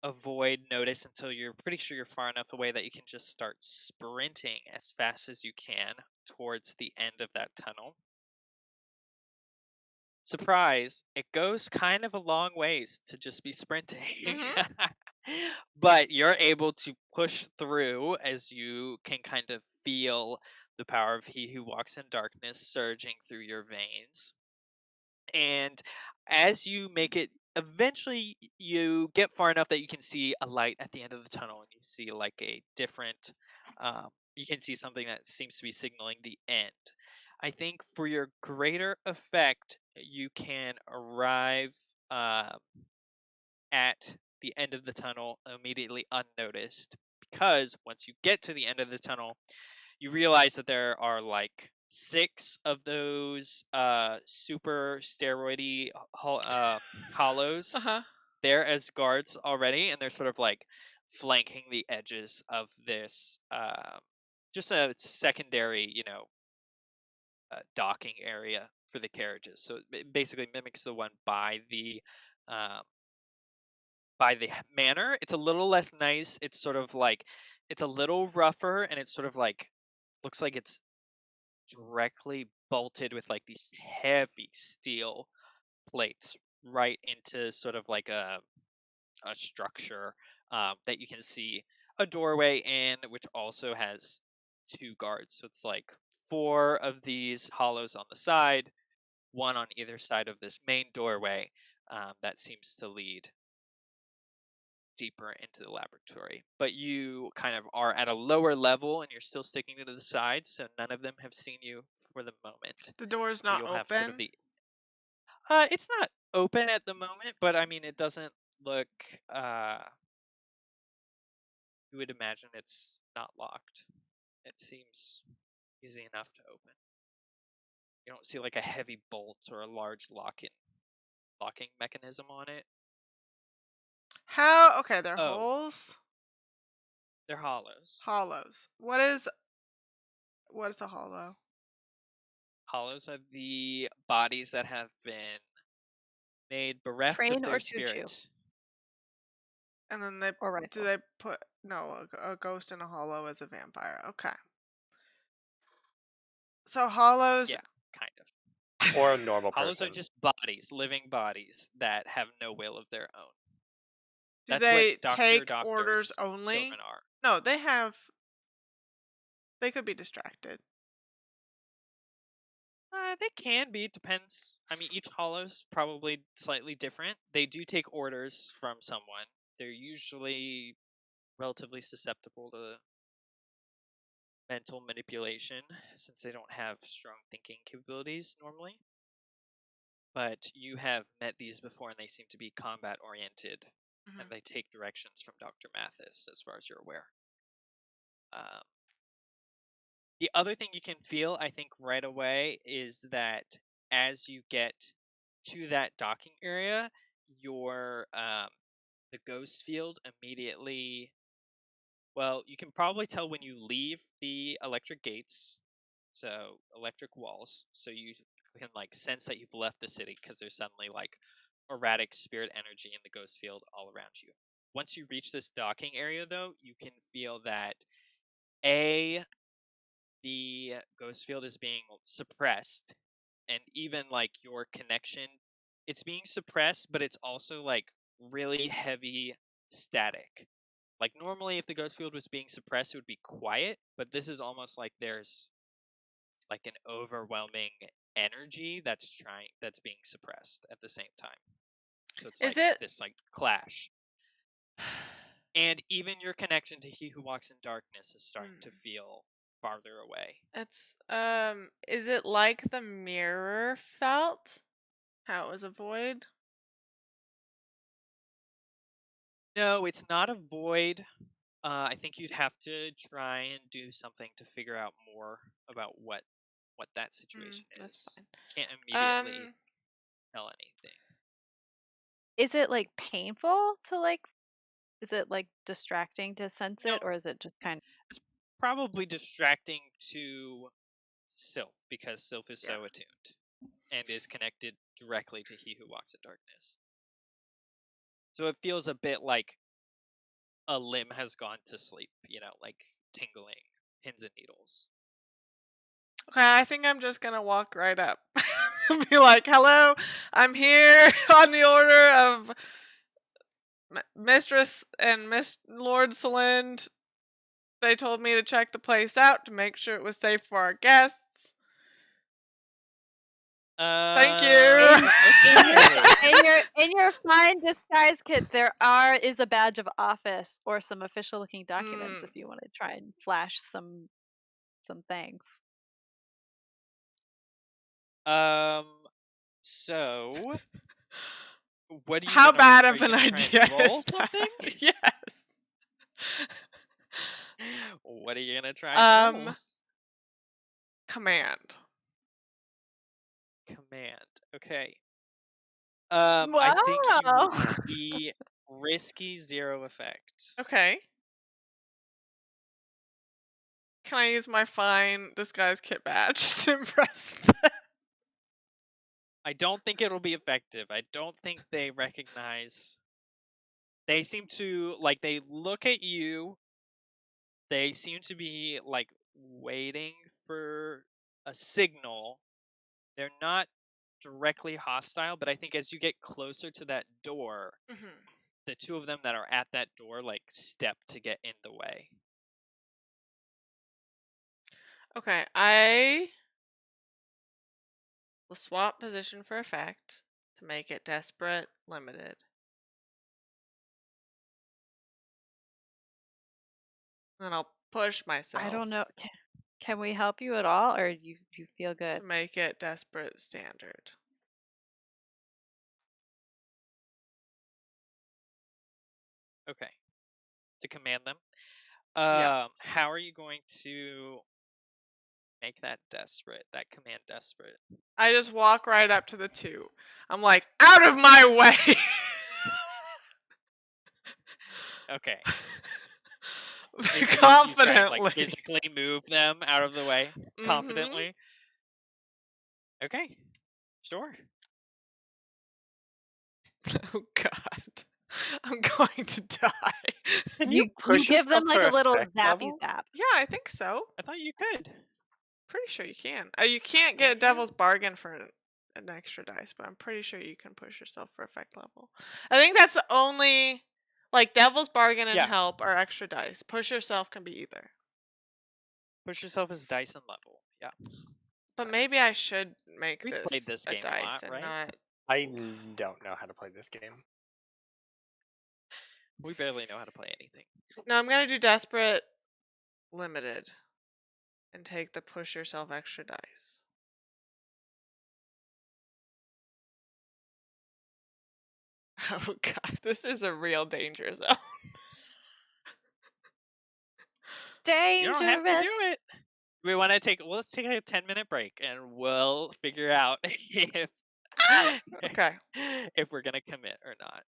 avoid notice until you're pretty sure you're far enough away that you can just start sprinting as fast as you can towards the end of that tunnel. Surprise, it goes kind of a long ways to just be sprinting. But you're able to push through as you can kind of feel the power of He Who Walks in Darkness surging through your veins. And as you make it, eventually you get far enough that you can see a light at the end of the tunnel and you see like a different, you can see something that seems to be signaling the end. I think for your greater effect, you can arrive at the end of the tunnel immediately unnoticed because once you get to the end of the tunnel, you realize that there are like 6 of those super steroidy hollows Uh-huh. there as guards already, and they're sort of like flanking the edges of this just a secondary docking area for the carriages. So it basically mimics the one um, by the manor. It's a little less nice. It's sort of like it's a little rougher, and it's sort of like looks like it's directly bolted with like these heavy steel plates right into sort of like a structure that you can see a doorway in, which also has 2 guards. So it's like 4 of these hollows on the side, 1 on either side of this main doorway that seems to lead deeper into the laboratory. But you kind of are at a lower level and you're still sticking to the side, so none of them have seen you for the moment. The door's So not you'll have sort of open. the it's not open at the moment, but I mean it doesn't look you would imagine it's not locked. It seems easy enough to open. You don't see like a heavy bolt or a large locking mechanism on it. How? Okay, they're Oh, holes. they're hollows. Hollows. What is a hollow? Hollows are the bodies that have been made bereft of Train their or choo-choo spirit. And then they or do rifle. they put no a ghost in a hollow as a vampire. Okay. So hollows. Yeah, kind of. Or a normal Hollows are person. just bodies, living bodies that have no will of their own. Do That's what they take doctor's orders only? children are. No, they have. They could be distracted. They can be. Depends. I mean, each hollow's probably slightly different. They do take orders from someone. They're usually relatively susceptible to mental manipulation since they don't have strong thinking capabilities normally. But you have met these before, and they seem to be combat oriented, and they take directions from Dr. Mathis, as far as you're aware. The other thing you can feel, I think, right away is that as you get to that docking area, your the ghost field immediately. Well, you can probably tell when you leave the electric gates, so electric walls, so you can like sense that you've left the city because there's suddenly like erratic spirit energy in the ghost field all around you. Once you reach this docking area, though, you can feel that the ghost field is being suppressed, and even like your connection, it's being suppressed, but it's also like really heavy static. Like normally if the ghost field was being suppressed it would be quiet, but this is almost like there's like an overwhelming energy that's being suppressed at the same time. So it's Is like it? this like clash. And even your connection to he who walks in darkness is starting to feel farther away. It's Is it like the mirror felt? How it was a void? No, it's not a void. I think you'd have to try and do something to figure out more about what that situation That's is. fine. Can't immediately tell anything. Is it like painful to like? Is it like distracting to sense No, it, or is it just kind of? it's probably distracting to Sylph because Sylph is so Yeah. attuned and is connected directly to he who walks in darkness. So it feels a bit like a limb has gone to sleep, like tingling, pins and needles. Okay, I think I'm just gonna walk right up. Be like, hello, I'm here on the order of Mistress and Miss Lord Salind. They told me to check the place out to make sure it was safe for our guests. Thank you. In your fine disguise kit, is a badge of office or some official looking documents if you want to try and flash some things. So what do you? How bad are of you an gonna idea try and roll is that? something? Yes. What are you gonna try and roll? Command. Okay. I think you Wow. would be risky 0 effect. Okay. Can I use my fine disguise kit badge to impress them? I don't think it'll be effective. I don't think they recognize. They seem to like they look at you. They seem to be like waiting for a signal. They're not directly hostile, but I think as you get closer to that door, the two of them that are at that door like step to get in the way. Okay, I will swap position for effect to make it desperate limited. Then I'll push myself I don't know. Can we help you at all, or you feel good? to make it desperate standard. Okay. To command them. Yeah. How are you going to make that desperate? That command desperate. I just walk right up to the two. I'm like, out of my way! Okay. Confidently. You like physically move them out of the way confidently. Okay. Sure. Oh God. I'm going to die. Can You push give them yourself like for a little effect zappy level? zap. Yeah, I think so. I thought you could. Pretty sure you can. You can't get a devil's bargain for an extra dice, but I'm pretty sure you can push yourself for effect level. I think that's the only, like, devil's bargain and Yeah. help are extra dice. Push yourself can be either. Push yourself as dice and level. Yeah. But maybe I should make We've played this a game a dice lot, and right? not. I don't know how to play this game. We barely know how to play anything. No, I'm gonna do desperate limited and take the push yourself extra dice. Oh God, this is a real danger zone. You don't have to Dangerous. do it. We want to let's take a 10-minute break and we'll figure out if Okay. if we're gonna commit or not.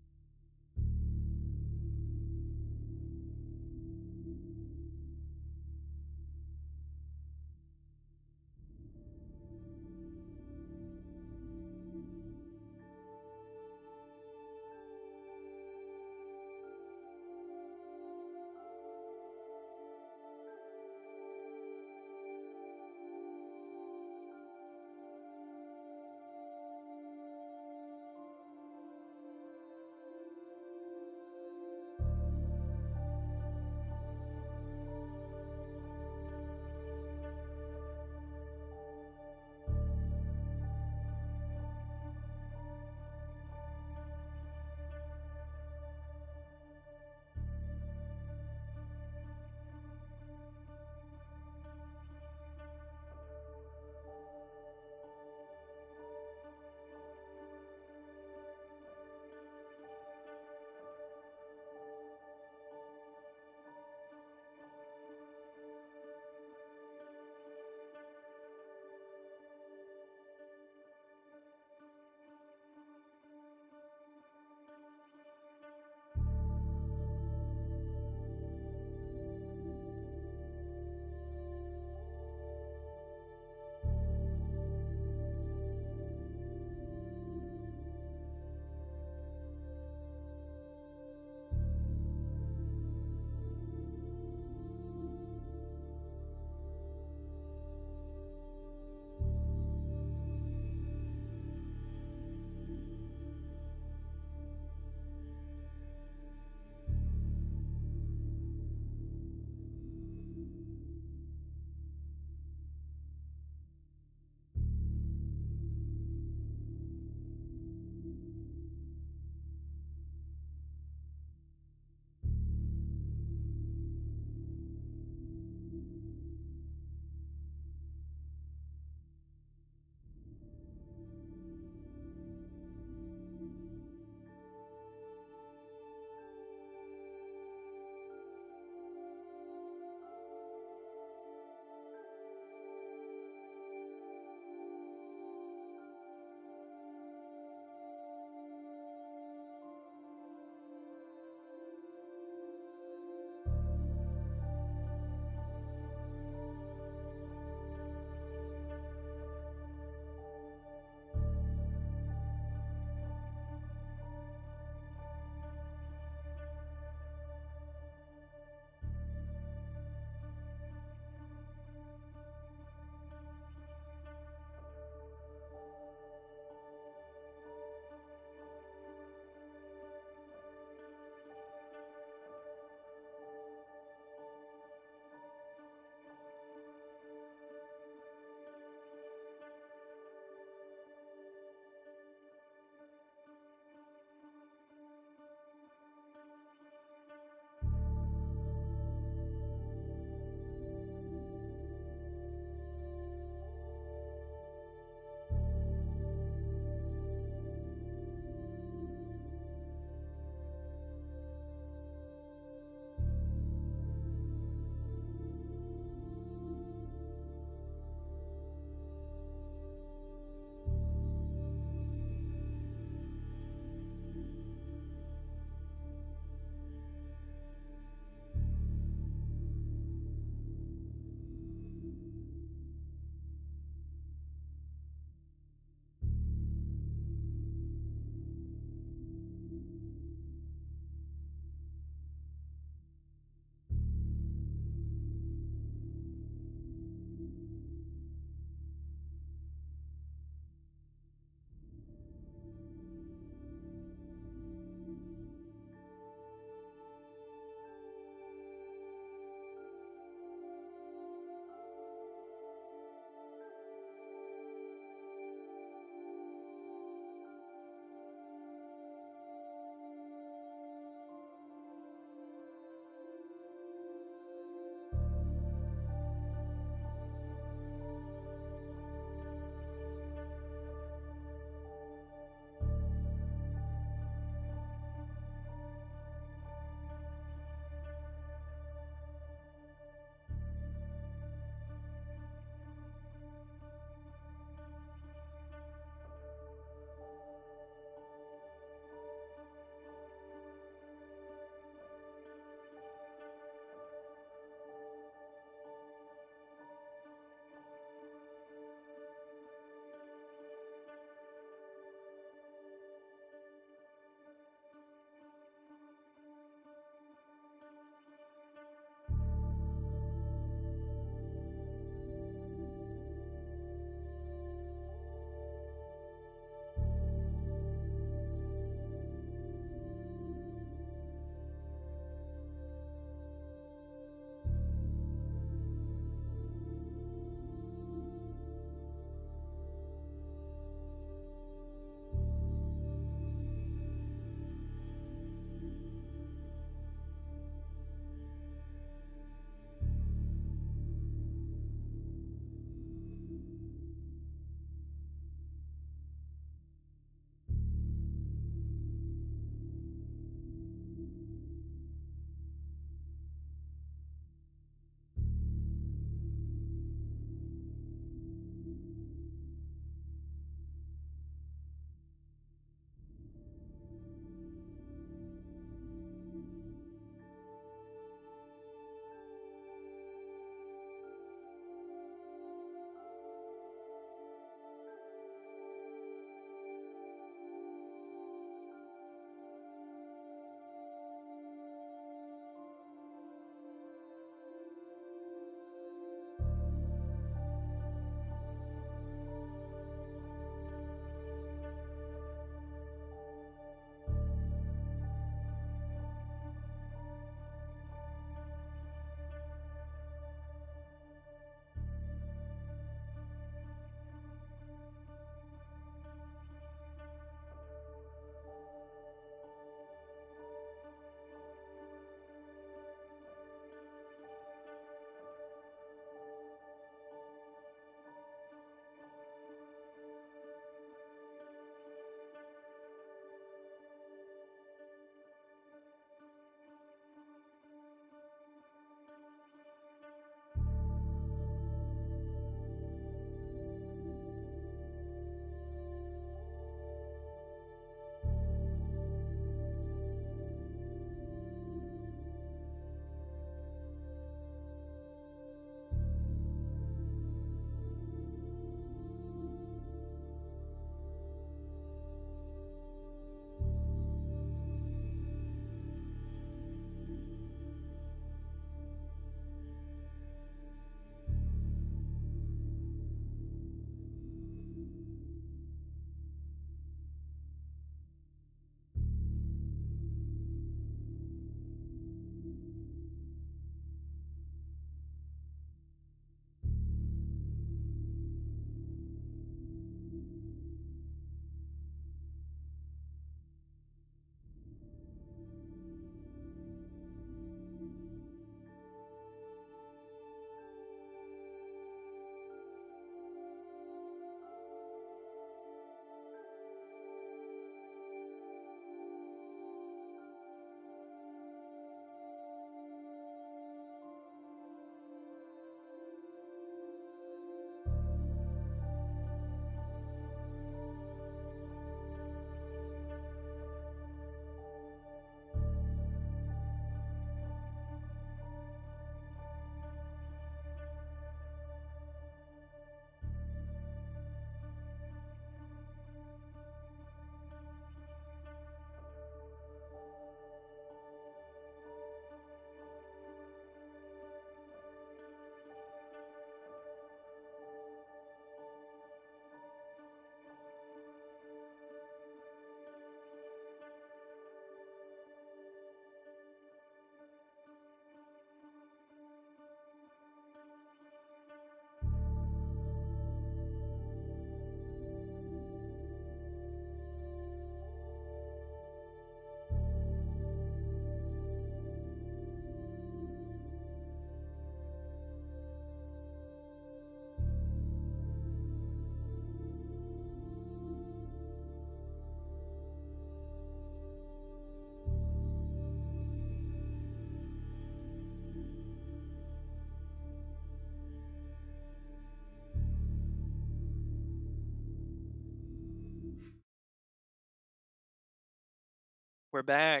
We're back,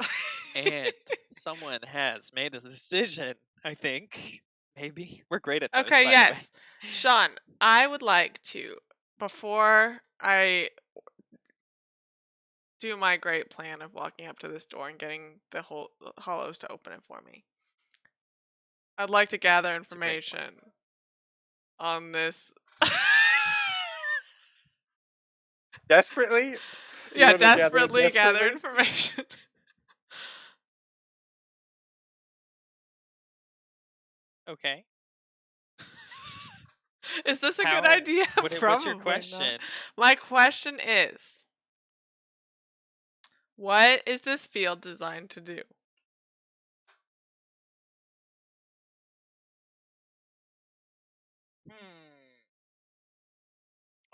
and someone has made a decision, I think. Maybe. We're great at those, Okay, by yes. Sean, I would like to, before I do my great plan of walking up to this door and getting the whole hollows to open it for me, I'd like to gather a great plan. information on this. Desperately? You Yeah, wanna gather desperately gather desperately? information. Okay. Is this a good How- idea? what's your Probably question? not. My question is, what is this field designed to do?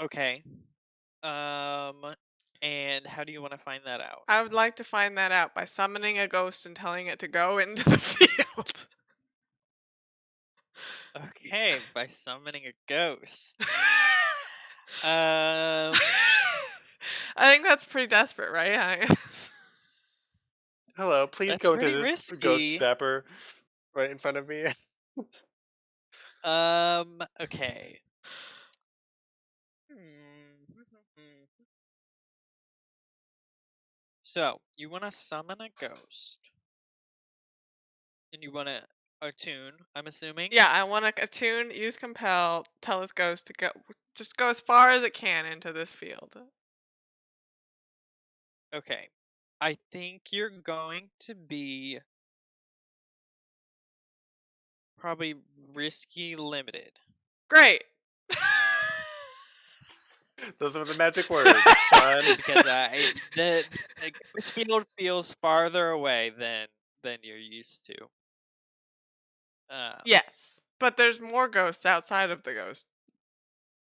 Okay. And how do you want to find that out? I would like to find that out by summoning a ghost and telling it to go into the field. Okay, by summoning a ghost. Um, I think that's pretty desperate, right? Hello, please That's go into pretty this ghost risky. zapper right in front of me. Okay. So, you want to summon a ghost. And you want to attune, I'm assuming? Yeah, I want to attune, use compel, tell this ghost to go, just go as far as it can into this field. Okay. I think you're going to be probably risky limited. Great. Those are the magic words. Fun. Because the ghost field feels farther away than you're used to. Yes, but there's more ghosts outside of the ghost.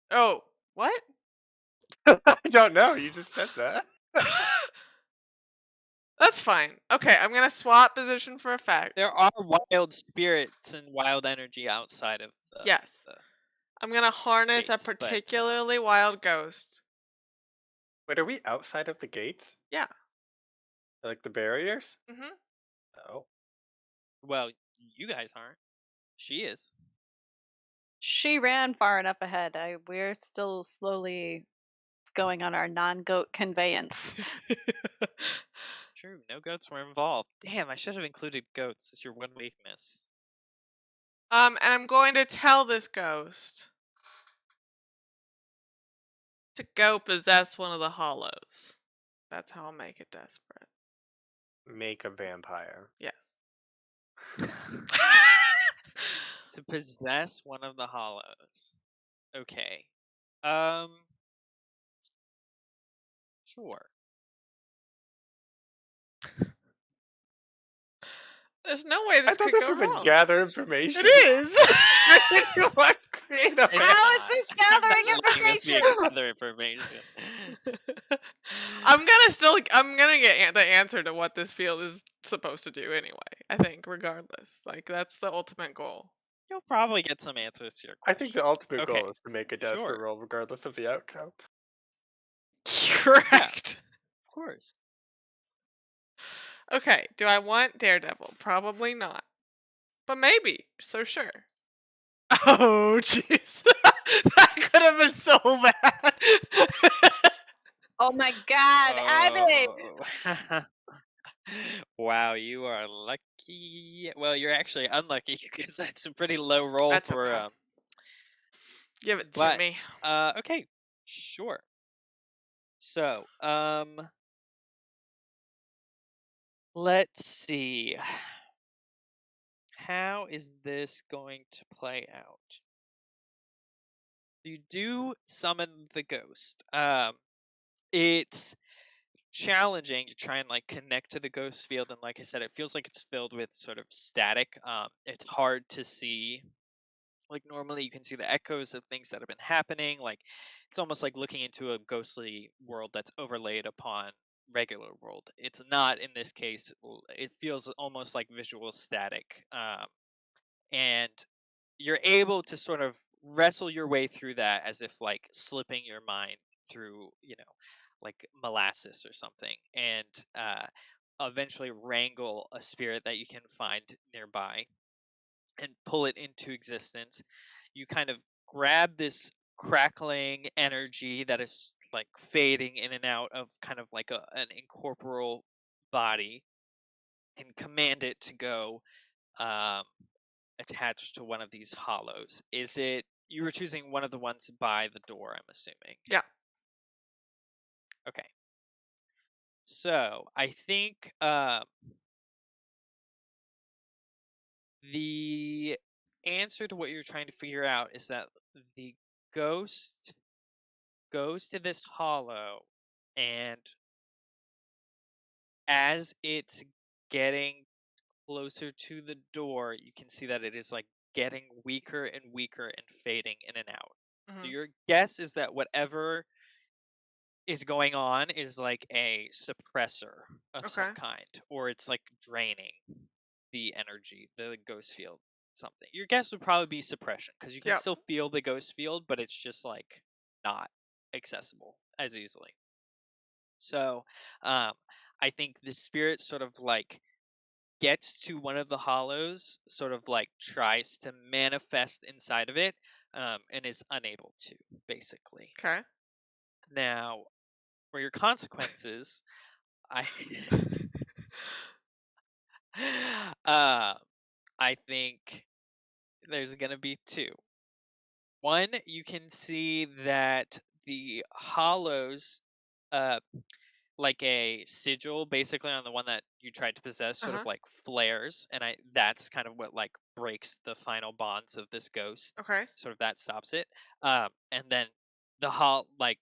Oh, what? I don't know. You just said that. That's fine. Okay, I'm gonna swap position for effect. There are wild spirits and wild energy outside of the. Yes. I'm gonna harness a gates, but- particularly wild ghost. Wait, are we outside of the gates? Yeah. Like the barriers? Mm-hmm. Oh. Well, you guys aren't. She is. She ran far enough ahead. We're still slowly going on our non-goat conveyance. True, no goats were involved. Damn, I should have included goats as your one weakness. And I'm going to tell this ghost to go possess one of the hollows. That's how I'll make it desperate. Make a vampire. Yes. To possess one of the hollows. Okay. Sure. There's no way I this thought could this go was wrong. a gather information. It is. Create a How is this gathering Letting this be information? other information. I'm gonna get the answer to what this field is supposed to do anyway. I think, regardless, like that's the ultimate goal. You'll probably get some answers to your I question. think the ultimate Okay, goal is to make a desperate sure. roll regardless of the outcome. Correct. Of course. Okay. Do I want Daredevil? Probably not. But maybe. So sure. Oh, jeez. That could have been so bad. Oh my god, Abby! Oh. Wow, you are lucky. Well, you're actually unlucky because that's a pretty low roll That's for. okay. Give it to But me. okay, sure. So let's see. How is this going to play out? You do summon the ghost. It's challenging to try and like connect to the ghost field, and like I said, it feels like it's filled with sort of static. It's hard to see. Like normally you can see the echoes of things that have been happening. Like it's almost like looking into a ghostly world that's overlaid upon regular world. It's not in this case. It feels almost like visual static. And you're able to sort of wrestle your way through that as if like slipping your mind through, like molasses or something. And eventually wrangle a spirit that you can find nearby and pull it into existence. You kind of grab this crackling energy that is like fading in and out of kind of like an incorporeal body and command it to go um, attached to one of these hollows. Is it you were choosing one of the ones by the door, I'm assuming? Yeah. Okay. So I think the answer to what you're trying to figure out is that the ghost goes to this hollow, and as it's getting closer to the door, you can see that it is like getting weaker and weaker and fading in and out. So Mhm. your guess is that whatever is going on is like a suppressor of some Okay. kind, or it's like draining the energy, the ghost field, something. Your guess would probably be suppression because you can Yep. still feel the ghost field, but it's just like not accessible as easily. So, I think the spirit sort of like gets to one of the hollows, sort of like tries to manifest inside of it, and is unable to, basically. Okay. Now, for your consequences, I uh, I think there's gonna be two. One, you can see that the hollows, uh, like a sigil, basically on the one that you tried to possess, sort of Uh-huh. like flares, and that's kind of what like breaks the final bonds of this ghost. Okay. Sort of that stops it. And then the like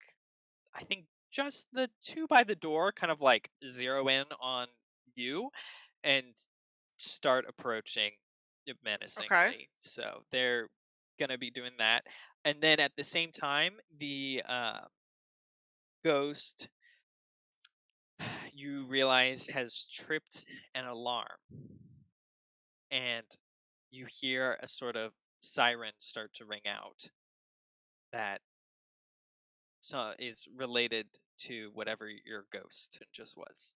I think just the two by the door kind of like zero in on you and start approaching it Okay. menacingly. So they're gonna be doing that, and then at the same time, the ghost you realize has tripped an alarm, and you hear a sort of siren start to ring out that is related to whatever your ghost just was.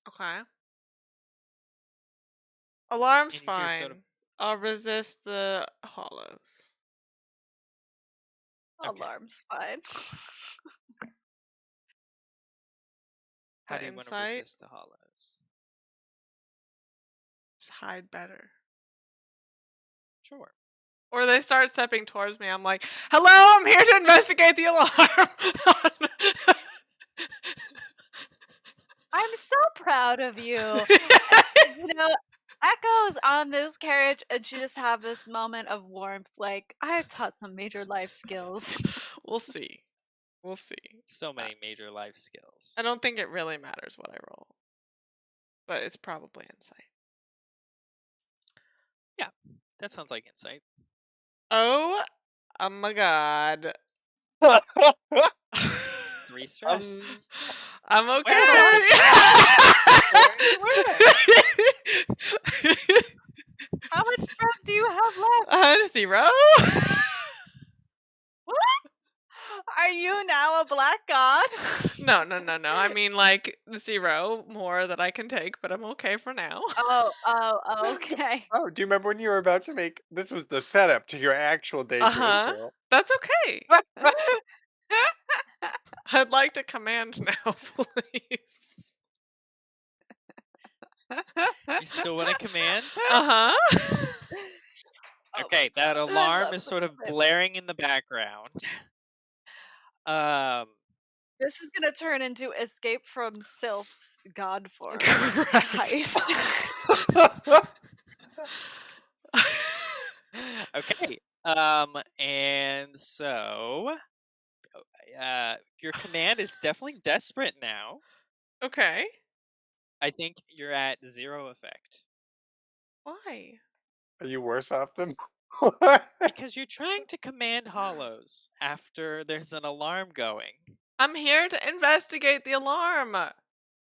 Okay. Alarm's And you hear sort of fine. I'll resist the hollows. okay. Alarm's fine. How The do you want to insight, resist the hollows? just hide better. Sure. Or they start stepping towards me. I'm like, "Hello, I'm here to investigate the alarm." I'm so proud of you. You know, Echo's on this carriage and she just have this moment of warmth like, I've taught some major life skills. We'll see. We'll see. So many major life skills. I don't think it really matters what I roll. But it's probably insight. Yeah, that sounds like insight. Oh my god. 3 stress. I'm Wait, okay. How much stress do you have left? 0. What? Are you now a black god? No. I mean, like 0 more that I can take, but I'm okay for now. Oh, okay. Oh, do you remember when you were about to make this was the setup to your actual dangerous roll? That's okay. I'd like to command now, please. You still want to command? Uh-huh. Okay, that I alarm love is the sort of clip. blaring in the background. This is gonna turn into Escape from Sylph's God form Correct. heist. Okay. And so your command is definitely desperate now. Okay. I think you're at 0 effect. Why? Are you worse off than Because you're trying to command hollows after there's an alarm going. I'm here to investigate the alarm.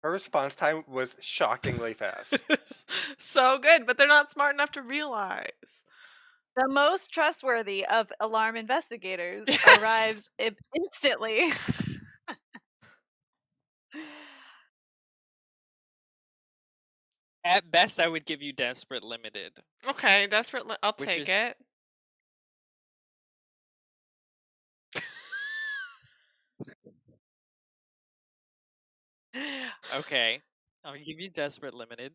Her response time was shockingly fast. So good, but they're not smart enough to realize. The most trustworthy of alarm investigators Yes. arrives instantly. At best, I would give you desperate limited, Okay, desperate. I'll which take is it. okay. I'll give you desperate limited.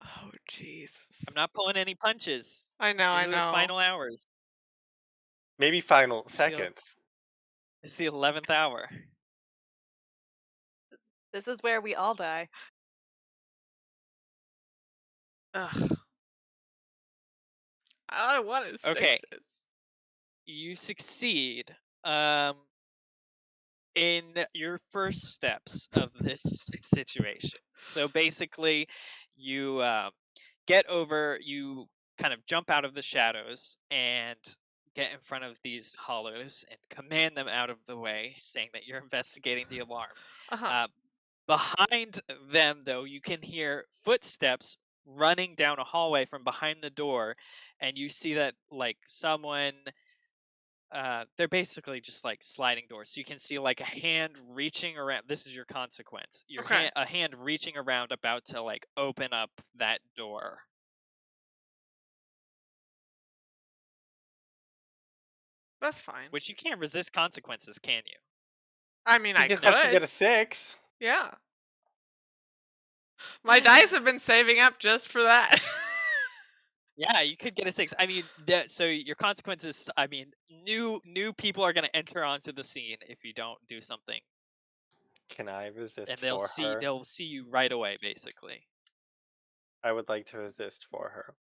Oh, Jesus. I'm not pulling any punches. I know, These I are the know. final hours. Maybe final It's the- seconds. It's the 11th hour. This is where we all die. Ugh. All I want is Okay. sixes. You succeed in your first steps of this situation. So basically, you you kind of jump out of the shadows and get in front of these hollows and command them out of the way, saying that you're investigating the alarm. Uh-huh. Behind them, though, you can hear footsteps running down a hallway from behind the door, and you see that like someone they're basically just like sliding doors. So you can see like a hand reaching around. This is your consequence. Okay. A hand reaching around about to like open up that door. That's fine. Which you can't resist consequences, can you? I mean, You I just have to could. get a 6. Yeah. My dice have been saving up just for that. Yeah, you could get a 6. I mean, so your consequences. I mean, new people are going to enter onto the scene if you don't do something, Can I resist and for her? they'll see you right away, basically. I would like to resist for her.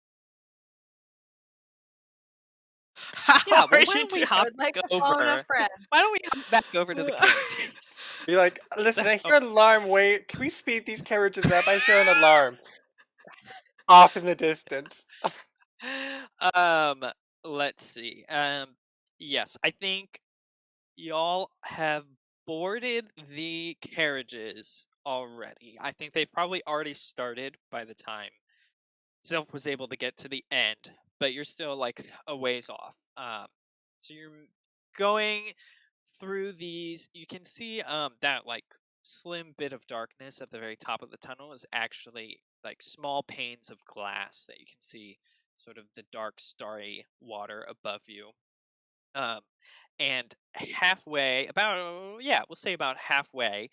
How Yeah, are well, why you don't we doing? hop I'd like back to phone a over? friend. Why don't we hop back over to the carriages? Be like, listen, I So- hear an alarm. Wait, can we speed these carriages up? I hear an alarm. Off in the distance. um, let's see. Yes, I think y'all have boarded the carriages already. I think they've probably already started by the time Sylph was able to get to the end, but you're still like a ways off. So you're going through these. You can see that like slim bit of darkness at the very top of the tunnel is actually like small panes of glass that you can see sort of the dark starry water above you. Um, and halfway, about yeah, we'll say about halfway,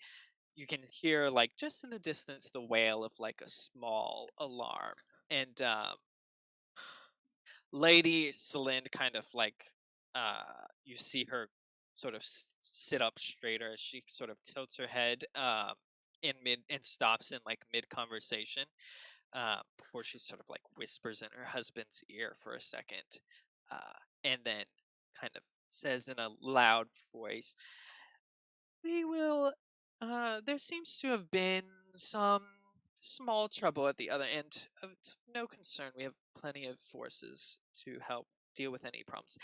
you can hear like just in the distance the wail of like a small alarm, and Lady Celine kind of like you see her sort of sit up straighter as she sort of tilts her head in mid and stops in like mid conversation before she sort of like whispers in her husband's ear for a second, and then kind of says in a loud voice, "We will. There seems to have been some small trouble at the other end. It's no concern. We have plenty of forces to help deal with any problems.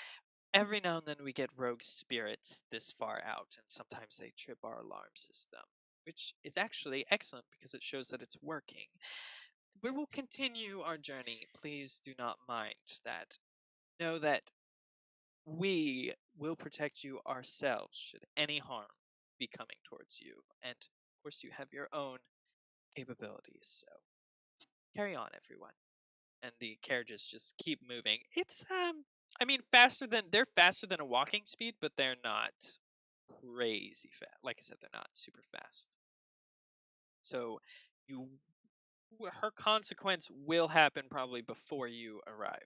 Every now and then we get rogue spirits this far out, and sometimes they trip our alarm system, which is actually excellent because it shows that it's working. We will continue our journey. Please do not mind that. Know that we will protect you ourselves should any harm be coming towards you. And of course, you have your own capabilities. So carry on, everyone." And the carriages just keep moving. It's I mean, they're faster than a walking speed, but they're not crazy fast. Like I said, they're not super fast. So you, her consequence will happen probably before you arrive,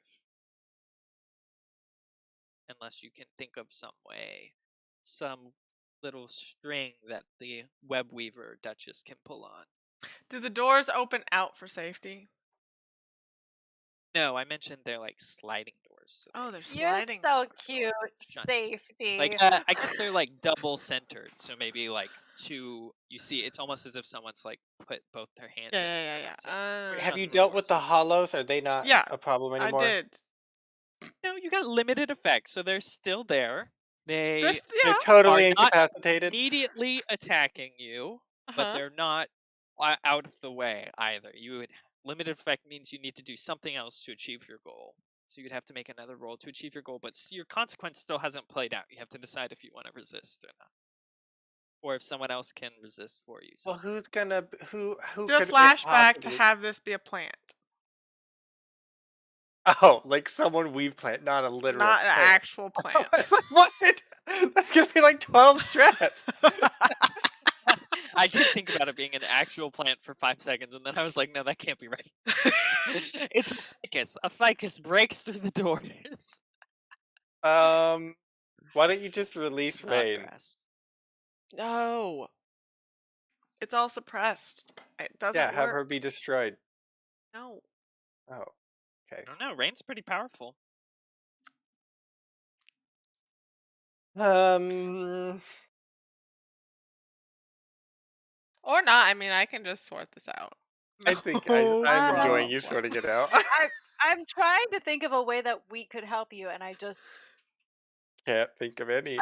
unless you can think of some way, some little string that the web weaver Duchess can pull on. Do the doors open out for safety? No, I mentioned they're like sliding doors. So Oh, they're You're sliding so doors. cute. Shut. Safety. Like I guess they're like double centered, so maybe like two. You see, it's almost as if someone's like put both their hands. Yeah. Have you the dealt door with so the hollows? Are they not Yeah, a problem I anymore? did. No, you got limited effects, so they're still there. They They're Yeah. are totally not incapacitated. immediately attacking you, but Uh-huh. they're not out of the way either. Limited effect means you need to do something else to achieve your goal. So you'd have to make another roll to achieve your goal, but your consequence still hasn't played out. You have to decide if you want to resist or not, or if someone else can resist for you. Well, who's gonna who Do a could it flashback to possibly? have this be a plant, Oh, like someone we've planted, not a literal not an plant. actual plant. What? That's gonna be like 12 stress. I did think about it being an actual plant for 5 seconds, and then I was like, no, that can't be right. It's a ficus. A ficus breaks through the doors. Why don't you just release rain? Snodgrass. No. It's all suppressed. It doesn't Yeah, have work. her be destroyed. No. Oh, okay. I don't know. Rain's pretty powerful. Or not. I mean, I can just sort this out. I think No I'm enjoying problem. you sorting it out. I'm trying to think of a way that we could help you, and I just Can't think of any.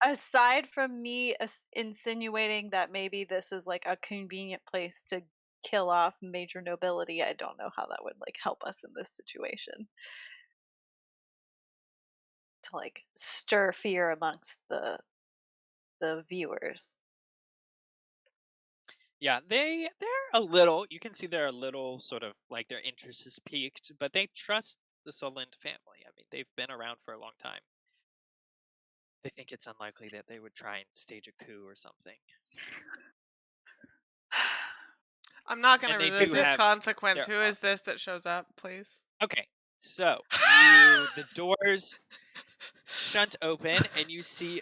aside from me insinuating that maybe this is like a convenient place to kill off major nobility, I don't know how that would like help us in this situation. To like stir fear amongst the viewers. Yeah, they're a little. You can see they're a little sort of like their interest is piqued, but they trust the Solent family. I mean, they've been around for a long time. They think it's unlikely that they would try and stage a coup or something. I'm not going to And they resist do this have consequence. their Who is this that shows up, please? Okay, so the doors shunt open, and you see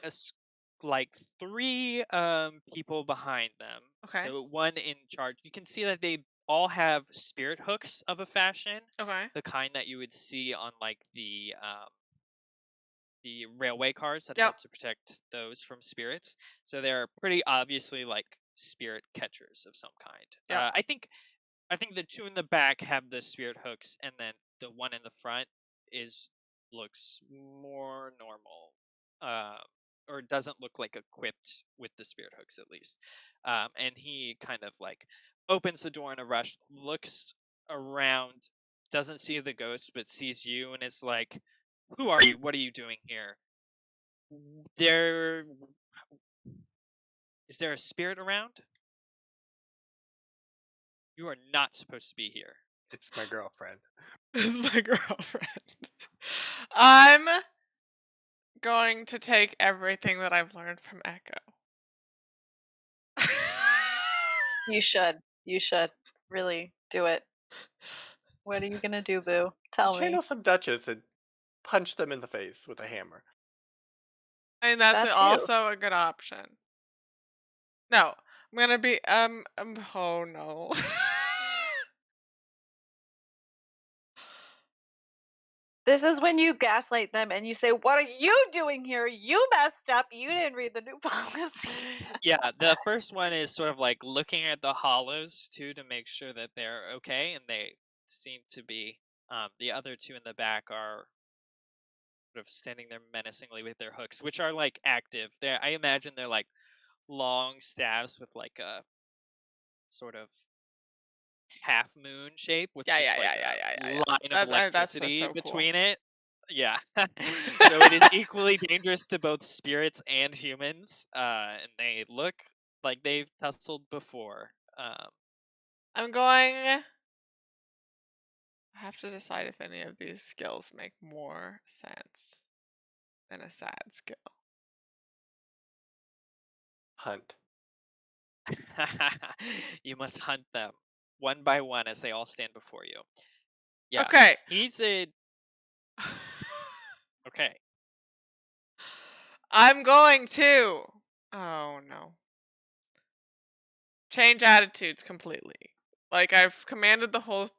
like 3 people behind them. Okay. The one in charge. You can see that they all have spirit hooks of a fashion, Okay. the kind that you would see on like the railway cars that Yep. help to protect those from spirits. So they're pretty obviously like spirit catchers of some kind. Yep. I think the 2 in the back have the spirit hooks, and then the one in the front looks more normal, or doesn't look like equipped with the spirit hooks at least. And he kind of like opens the door in a rush, looks around, doesn't see the ghost, but sees you, and is like, "Who are you? What are you doing here? Is there a spirit around? You are not supposed to be here." It's my girlfriend. This is my girlfriend. I'm going to take everything that I've learned from Echo. You should. You should really do it. What are you gonna do, Boo? Tell me. Channel some Duchess and punch them in the face with a hammer. I mean, that's That too. also a good option. No, I'm gonna be oh no. This is when you gaslight them and you say, "What are you doing here? You messed up. You didn't read the new policy." Yeah, the first one is sort of like looking at the hollows too to make sure that they're okay, and they seem to be. The other 2 in the back are sort of standing there menacingly with their hooks, which are like active. I imagine they're like long staves with like a sort of half moon shape with Yeah, just yeah, like yeah, a yeah. line of That's so electricity cool. between it. Yeah. So it is equally dangerous to both spirits and humans, and they look like they've tussled before. I'm going. I have to decide if any of these skills make more sense than a sad skill. Hunt. You must hunt them one by one as they all stand before you. Yeah. Okay. He's okay. I'm going to. Oh no. Change attitudes completely. Like, I've commanded the hollows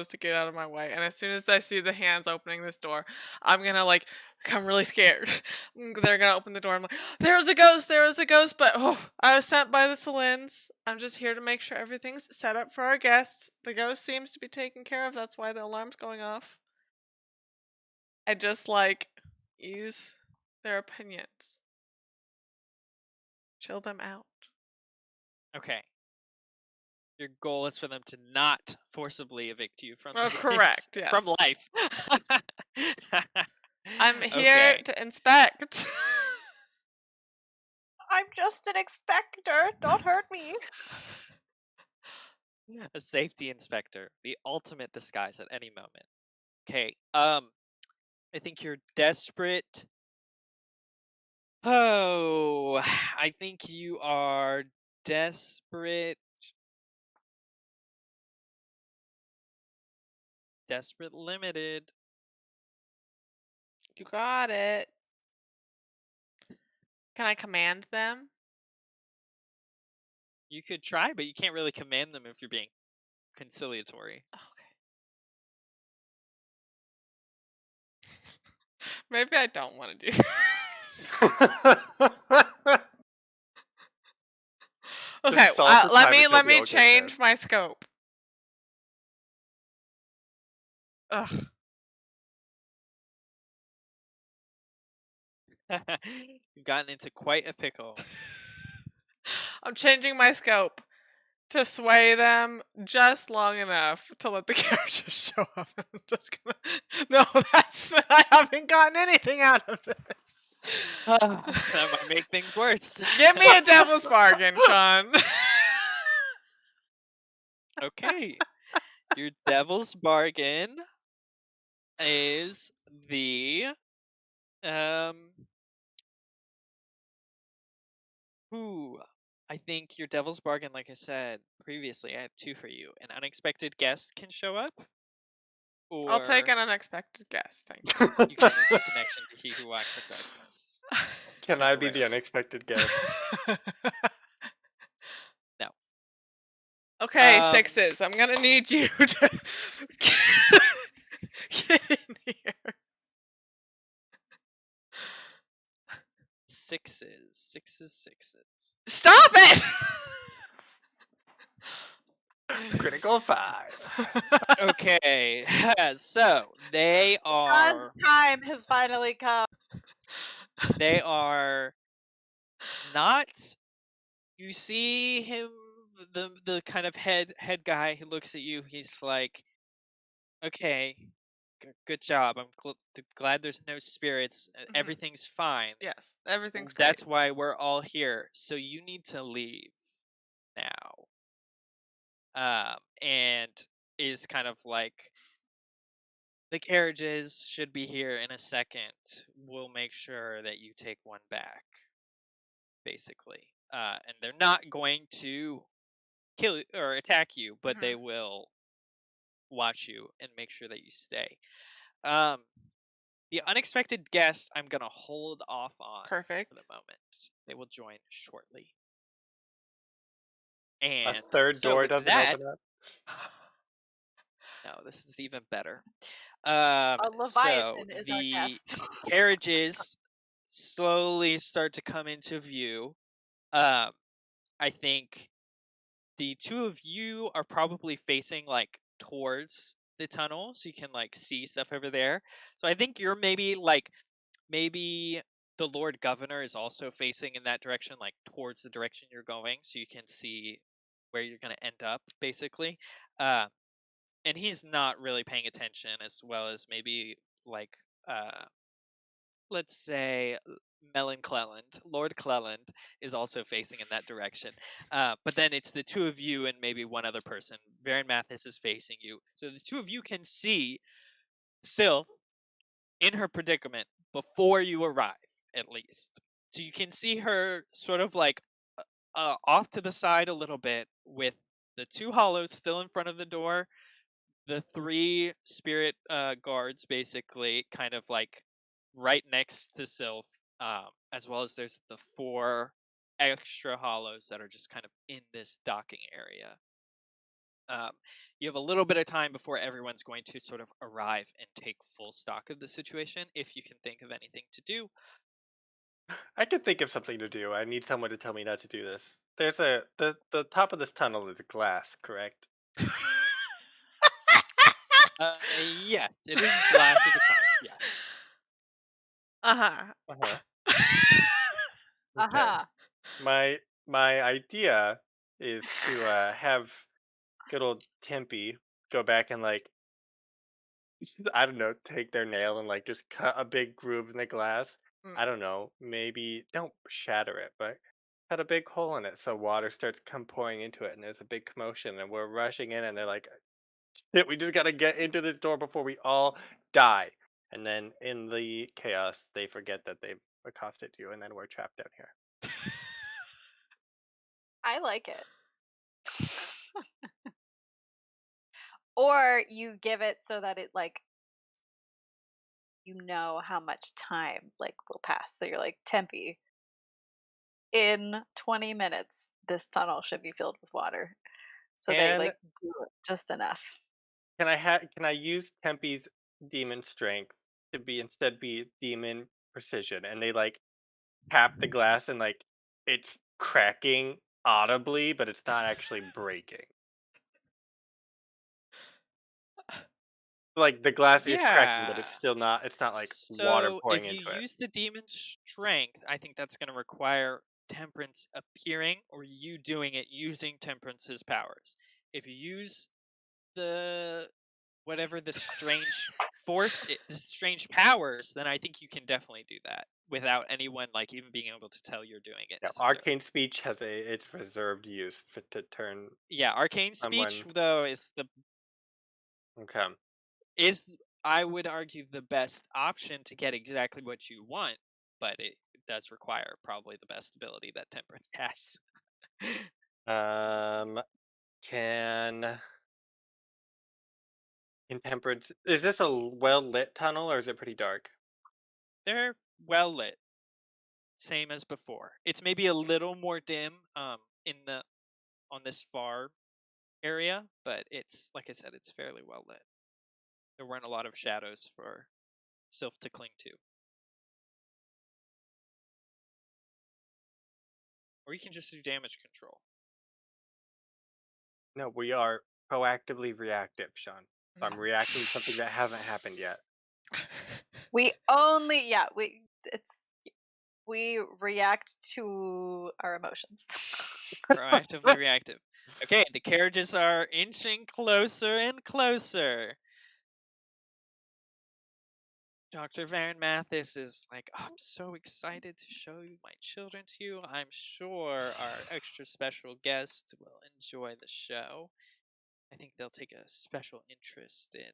to get out of my way, and as soon as I see the hands opening this door, I'm gonna like become really scared. They're gonna open the door. I'm like, "There's a ghost! There is a ghost!" But I was sent by the Solins. I'm just here to make sure everything's set up for our guests. The ghost seems to be taken care of. That's why the alarm's going off. I just like use their opinions, chill them out. Okay. Your goal is for them to not forcibly evict you from Oh, this, correct, from yes. life. I'm here Okay. to inspect. I'm just an inspector. Don't hurt me. A safety inspector, the ultimate disguise at any moment. Okay. I think you're desperate. Oh, I think you are desperate. Desperate limited. You got it. Can I command them? You could try, but you can't really command them if you're being conciliatory. Okay. Maybe I don't want to do this. Okay, stall for let time me until we all get change there. my scope. Ugh. You've gotten into quite a pickle. I'm changing my scope to sway them just long enough to let the characters show up. I'm just gonna. No, I haven't gotten anything out of this. That might make things worse. Give me a devil's bargain, Sean. Okay. Your devil's bargain is the I think your devil's bargain, like I said previously, I have two for you. An unexpected guest can show up, I'll take or an unexpected guess. Thank you can make a connection to he who walks in darkness. Can I be the temporarily. unexpected guest? No. Okay, sixes. I'm gonna need you to get in here. Sixes. Stop it! Critical 5. Okay, so they John's are time has finally come. they are not. You see him, the kind of head guy who looks at you. He's like, okay, good job. I'm glad there's no spirits. Everything's fine. Yes, everything's great. That's why we're all here. So you need to leave now. And is kind of like, the carriages should be here in a second. We'll make sure that you take one back, basically. And they're not going to kill or attack you, but they will watch you and make sure that you stay. The unexpected guest, I'm gonna hold off on Perfect. for the moment. They will join shortly. A And third so door with doesn't that, open up. no, this is even better. A So Leviathan is our the guest. carriages slowly start to come into view. I think the two of you are probably facing like towards the tunnel, so you can like see stuff over there. So I think you're maybe the Lord Governor is also facing in that direction, like towards the direction you're going, so you can see where you're going to end up, basically. And he's not really paying attention, as well as maybe like let's say Lord Cleland is also facing in that direction. But then it's the two of you and maybe one other person. Varen Mathis is facing you, so the two of you can see Sylph in her predicament before you arrive, at least. So you can see her sort of like off to the side a little bit, with the two hollows still in front of the door, the three spirit guards basically kind of like right next to Sylph, as well as there's the four extra hollows that are just kind of in this docking area. You have a little bit of time before everyone's going to sort of arrive and take full stock of the situation, if you can think of anything to do. I can think of something to do. I need someone to tell me not to do this. There's the top of this tunnel is glass, correct? Yes, it is glass at the top. Yeah. Uh-huh. Okay. My idea is to have good old Timpy go back and like I don't know, take their nail and like just cut a big groove in the glass. Mm. I don't know, maybe don't shatter it, but cut a big hole in it so water starts come pouring into it and there's a big commotion and we're rushing in and they're like, shit, we just gotta get into this door before we all die. And then in the chaos, they forget that they've accosted you and then we're trapped down here. I like it. Or you give it so that it like you know how much time like will pass. So you're like, Tempe, in 20 minutes, this tunnel should be filled with water. So they And like do it just enough. can I use Tempe's demon strength to be demon precision and they like tap the glass and like it's cracking audibly, but it's not actually breaking. Like the glass is cracking, but Yeah. it's not like water So pouring if you into it. use the demon's strength, I think that's going to require Temperance appearing or you doing it using Temperance's powers. If you use the whatever the strange the strange powers, then I think you can definitely do that without anyone like even being able to tell you're doing it Yeah, necessarily. arcane speech has its reserved use to turn Yeah, arcane speech someone. though is Okay. I would argue the best option to get exactly what you want, but it does require probably the best ability that Temperance has. Um, can Temperance? Is this a well lit tunnel or is it pretty dark? They're well lit, same as before. It's maybe a little more dim in the on this far area, but it's like I said, it's fairly well lit. There weren't a lot of shadows for Sylph to cling to. Or you can just do damage control. No, we are proactively reactive, Sean. So I'm reacting to something that hasn't happened yet. We react to our emotions. Proactively reactive. Okay, the carriages are inching closer and closer. Dr. Varen Mathis is like, oh, I'm so excited to show you my children to you. I'm sure our extra special guest will enjoy the show. I think they'll take a special interest in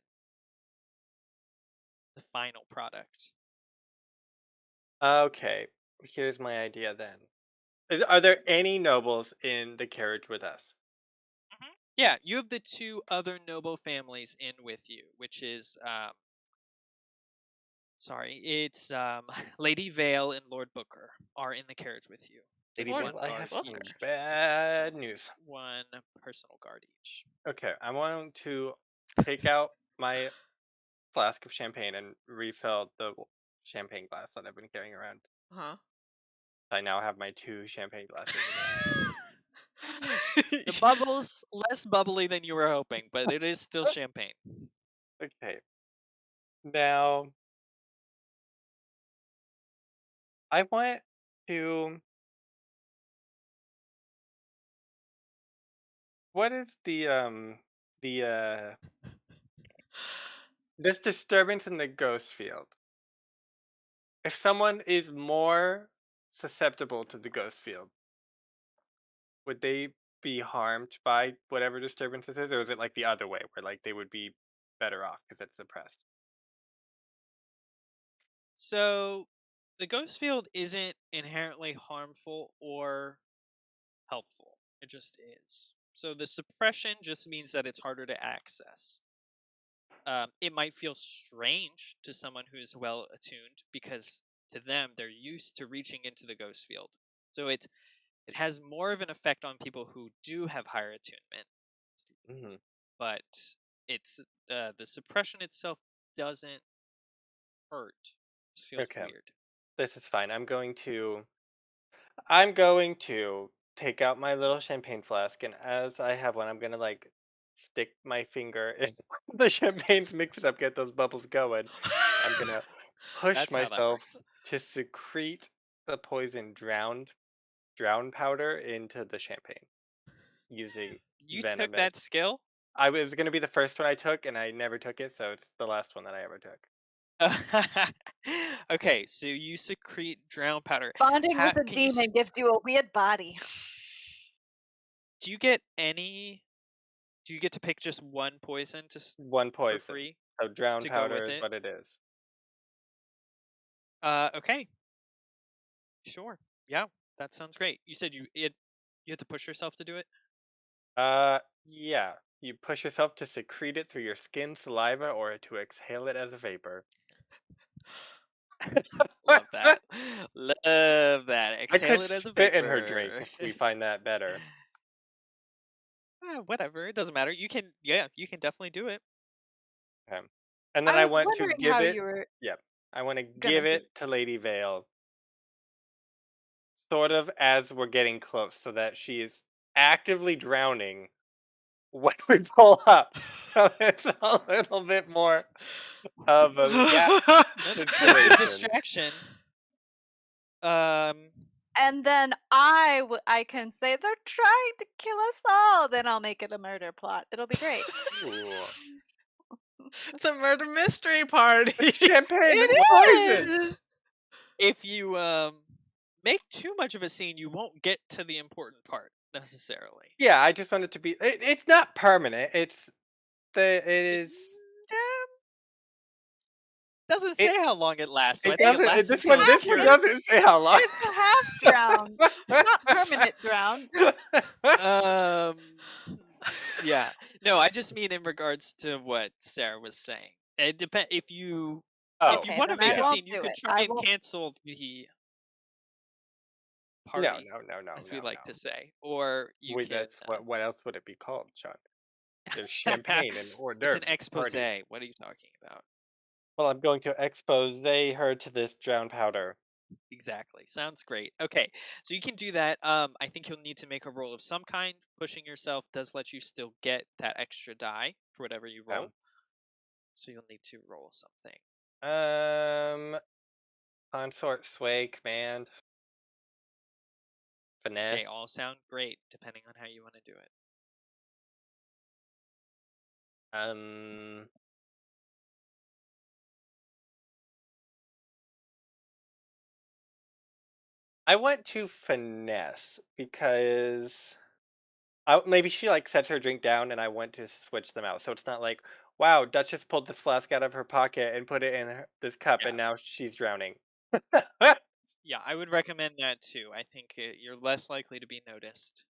the final product. Okay, here's my idea then. Are there any nobles in the carriage with us? Yeah, you have the two other noble families in with you, which is it's Lady Vale and Lord Booker are in the carriage with you. With Lady Lord one Vale, I guard have some each, bad news. one personal guard each. Okay, I want to take out my flask of champagne and refill the champagne glass that I've been carrying around. Huh? I now have my 2 champagne glasses The bubble's less bubbly than you were hoping, but it is still champagne. again. Okay. Now, I want to. What is the this disturbance in the ghost field? If someone is more susceptible to the ghost field, would they be harmed by whatever disturbance this is, or is it like the other way, where like they would be better off because it's suppressed? So, the ghost field isn't inherently harmful or helpful. It just is. So, the suppression just means that it's harder to access. It might feel strange to someone who's well attuned because to them they're used to reaching into the ghost field. So it has more of an effect on people who do have higher attunement, Hmm. but it's the suppression itself doesn't hurt. It feels Okay, weird. this is fine. I'm going to take out my little champagne flask, and as I have one, I'm gonna like stick my finger in the champagnes, mix it up, get those bubbles going. I'm gonna push That's how that myself works. to secrete the poison drown powder into the champagne using You took venomous. that skill. I was gonna be the first one I took, and I never took it, so it's the last one that I ever took. Okay, so you secrete drown powder. Bonding with a Can you demon gives you a weird body. do you get any? Do you get to pick just one poison One for poison. free So drown to go powder with is it? what it is. Okay, sure. Yeah, that sounds great. You said you had to push yourself to do it. Yeah. You push yourself to secrete it through your skin, saliva, or to exhale it as a vapor. Love that. Love that. I Exhale could it as a spit in her drink vapor. if we find that better. Whatever, it doesn't matter. You can definitely do it. Okay. And then I I was want to wondering give how it. you were Yeah. I want to gonna give do. it to Lady Vale, sort of as we're getting close, so that she is actively drowning when we pull up. So it's a little bit more of a No, that's a good situation. distraction. Um, And then I can say they're trying to kill us all. Then I'll make it a murder plot. It'll be great. Ooh. It's a murder mystery party. Champagne with It poison. is. if you make too much of a scene, you won't get to the important part necessarily. Yeah, I just want it to be. It's not permanent. It is. Doesn't It say how long it lasts, so I it think it doesn't. lasts This until one. This one you're. doesn't say how long. It's a half drown, not permanent drown. Um, yeah. No, I just mean in regards to what Sarah was saying. It depend if you Oh, if you Okay, want to then I make a won't scene, you do could it. try I and won't. cancel the no, party, no, no, no, as we no, like no. to say, or you Wait, can. that's what else would it be called, Sean? There's champagne and hors It's an d'oeuvres at the expose. party. What are you talking about? Well, I'm going to expose her to this drown powder. Exactly. Sounds great. Okay, so you can do that. I think you'll need to make a roll of some kind. Pushing yourself does let you still get that extra die for whatever you roll. So you'll need to roll something. Consort, sway, command, They finesse. all sound great depending on how you want to do it. I went to finesse because maybe she like sets her drink down and I went to switch them out. So it's not like, wow, Duchess pulled this flask out of her pocket and put it in this cup Yeah. and now she's drowning. Yeah, I would recommend that too. I think you're less likely to be noticed.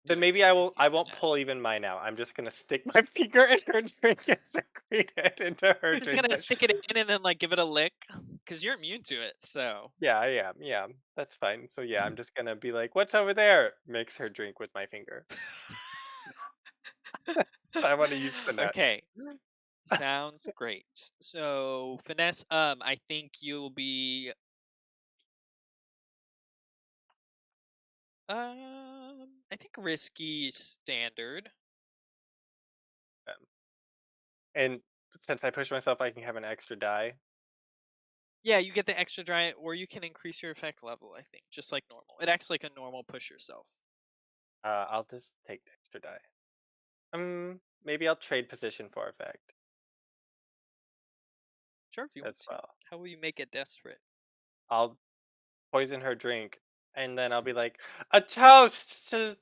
Then maybe I won't pull even mine out. I'm just gonna stick my finger in her drink and secrete it into her Just drink. gonna stick it in and then like give it a lick, because you're immune to it. So Yeah, I am. Yeah, that's fine. So yeah, I'm just gonna be like, "What's over there?" Mix her drink with my finger. I want to use finesse. okay, sounds great. So finesse. I think you'll be. I think risky standard. And since I push myself, I can have an extra die. Yeah, you get the extra dry, or you can increase your effect level. I think just like normal. It acts like a normal push yourself. I'll just take the extra die. Maybe I'll trade position for effect Sure, if you as want to. well. How will you make it desperate? I'll poison her drink, and then I'll be like, "A toast to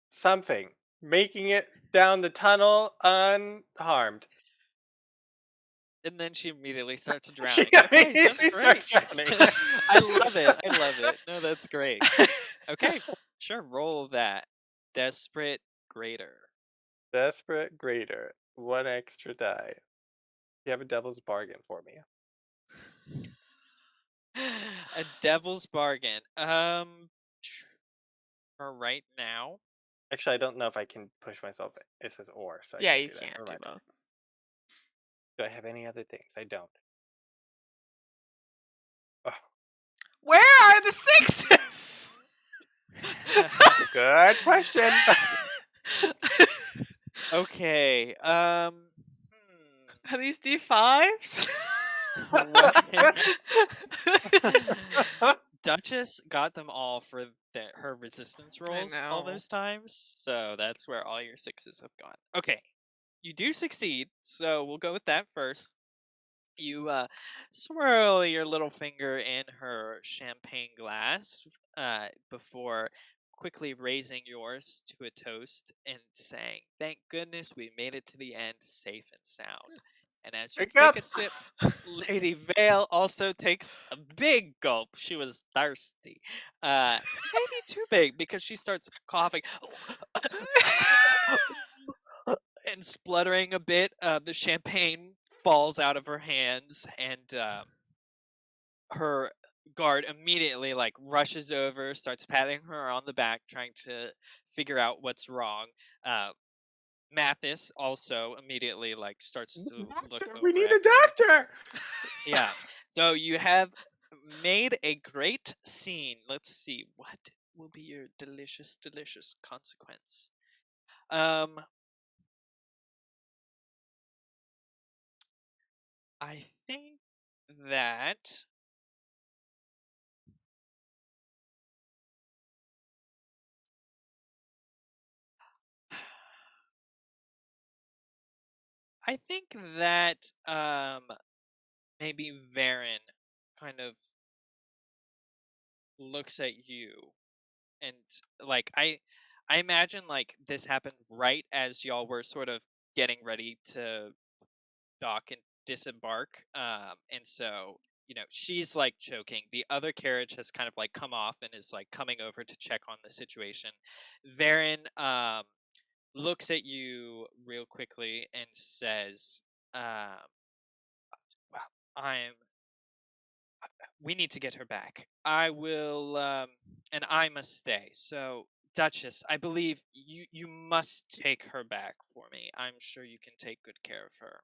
something, making it down the tunnel unharmed." And then she immediately starts She drowning. Okay, sounds immediately great. starts drowning. I love it. I love it. No, that's great. Okay, sure. Roll that. Desperate greater. Desperate greater. One extra die. You have a devil's bargain for me. A devil's bargain. For right now. Actually, I don't know if I can push myself. It says or, so I Yeah, can't you do that. can't Never do mind. both. Do I have any other things? I don't. Oh, Where are the sixes? good question. Okay. Are these D5s? Duchess got them all for her resistance rolls all know. those times, so that's where all your 6s have gone. Okay, you do succeed, so we'll go with that first. You swirl your little finger in her champagne glass before quickly raising yours to a toast and saying, "Thank goodness we made it to the end safe and sound." And as you Wake take up! a sip, Lady Vale also takes a big gulp. She was thirsty. Maybe too big because she starts coughing and spluttering a bit. The champagne falls out of her hands, and her guard immediately rushes over, starts patting her on the back, trying to figure out what's wrong. Mathis also immediately starts to look Doctor, we over need a everyone. doctor! Yeah. So you have made a great scene. Let's see what will be your delicious, delicious consequence. I think that maybe Varen kind of looks at you and I imagine this happened right as y'all were sort of getting ready to dock and disembark, and so she's choking. The other carriage has kind of come off and is coming over to check on the situation. Varen looks at you real quickly and says, "Wow, I'm we need to get her back. I will, and I must stay. So, Duchess, I believe you must take her back for me. I'm sure you can take good care of her."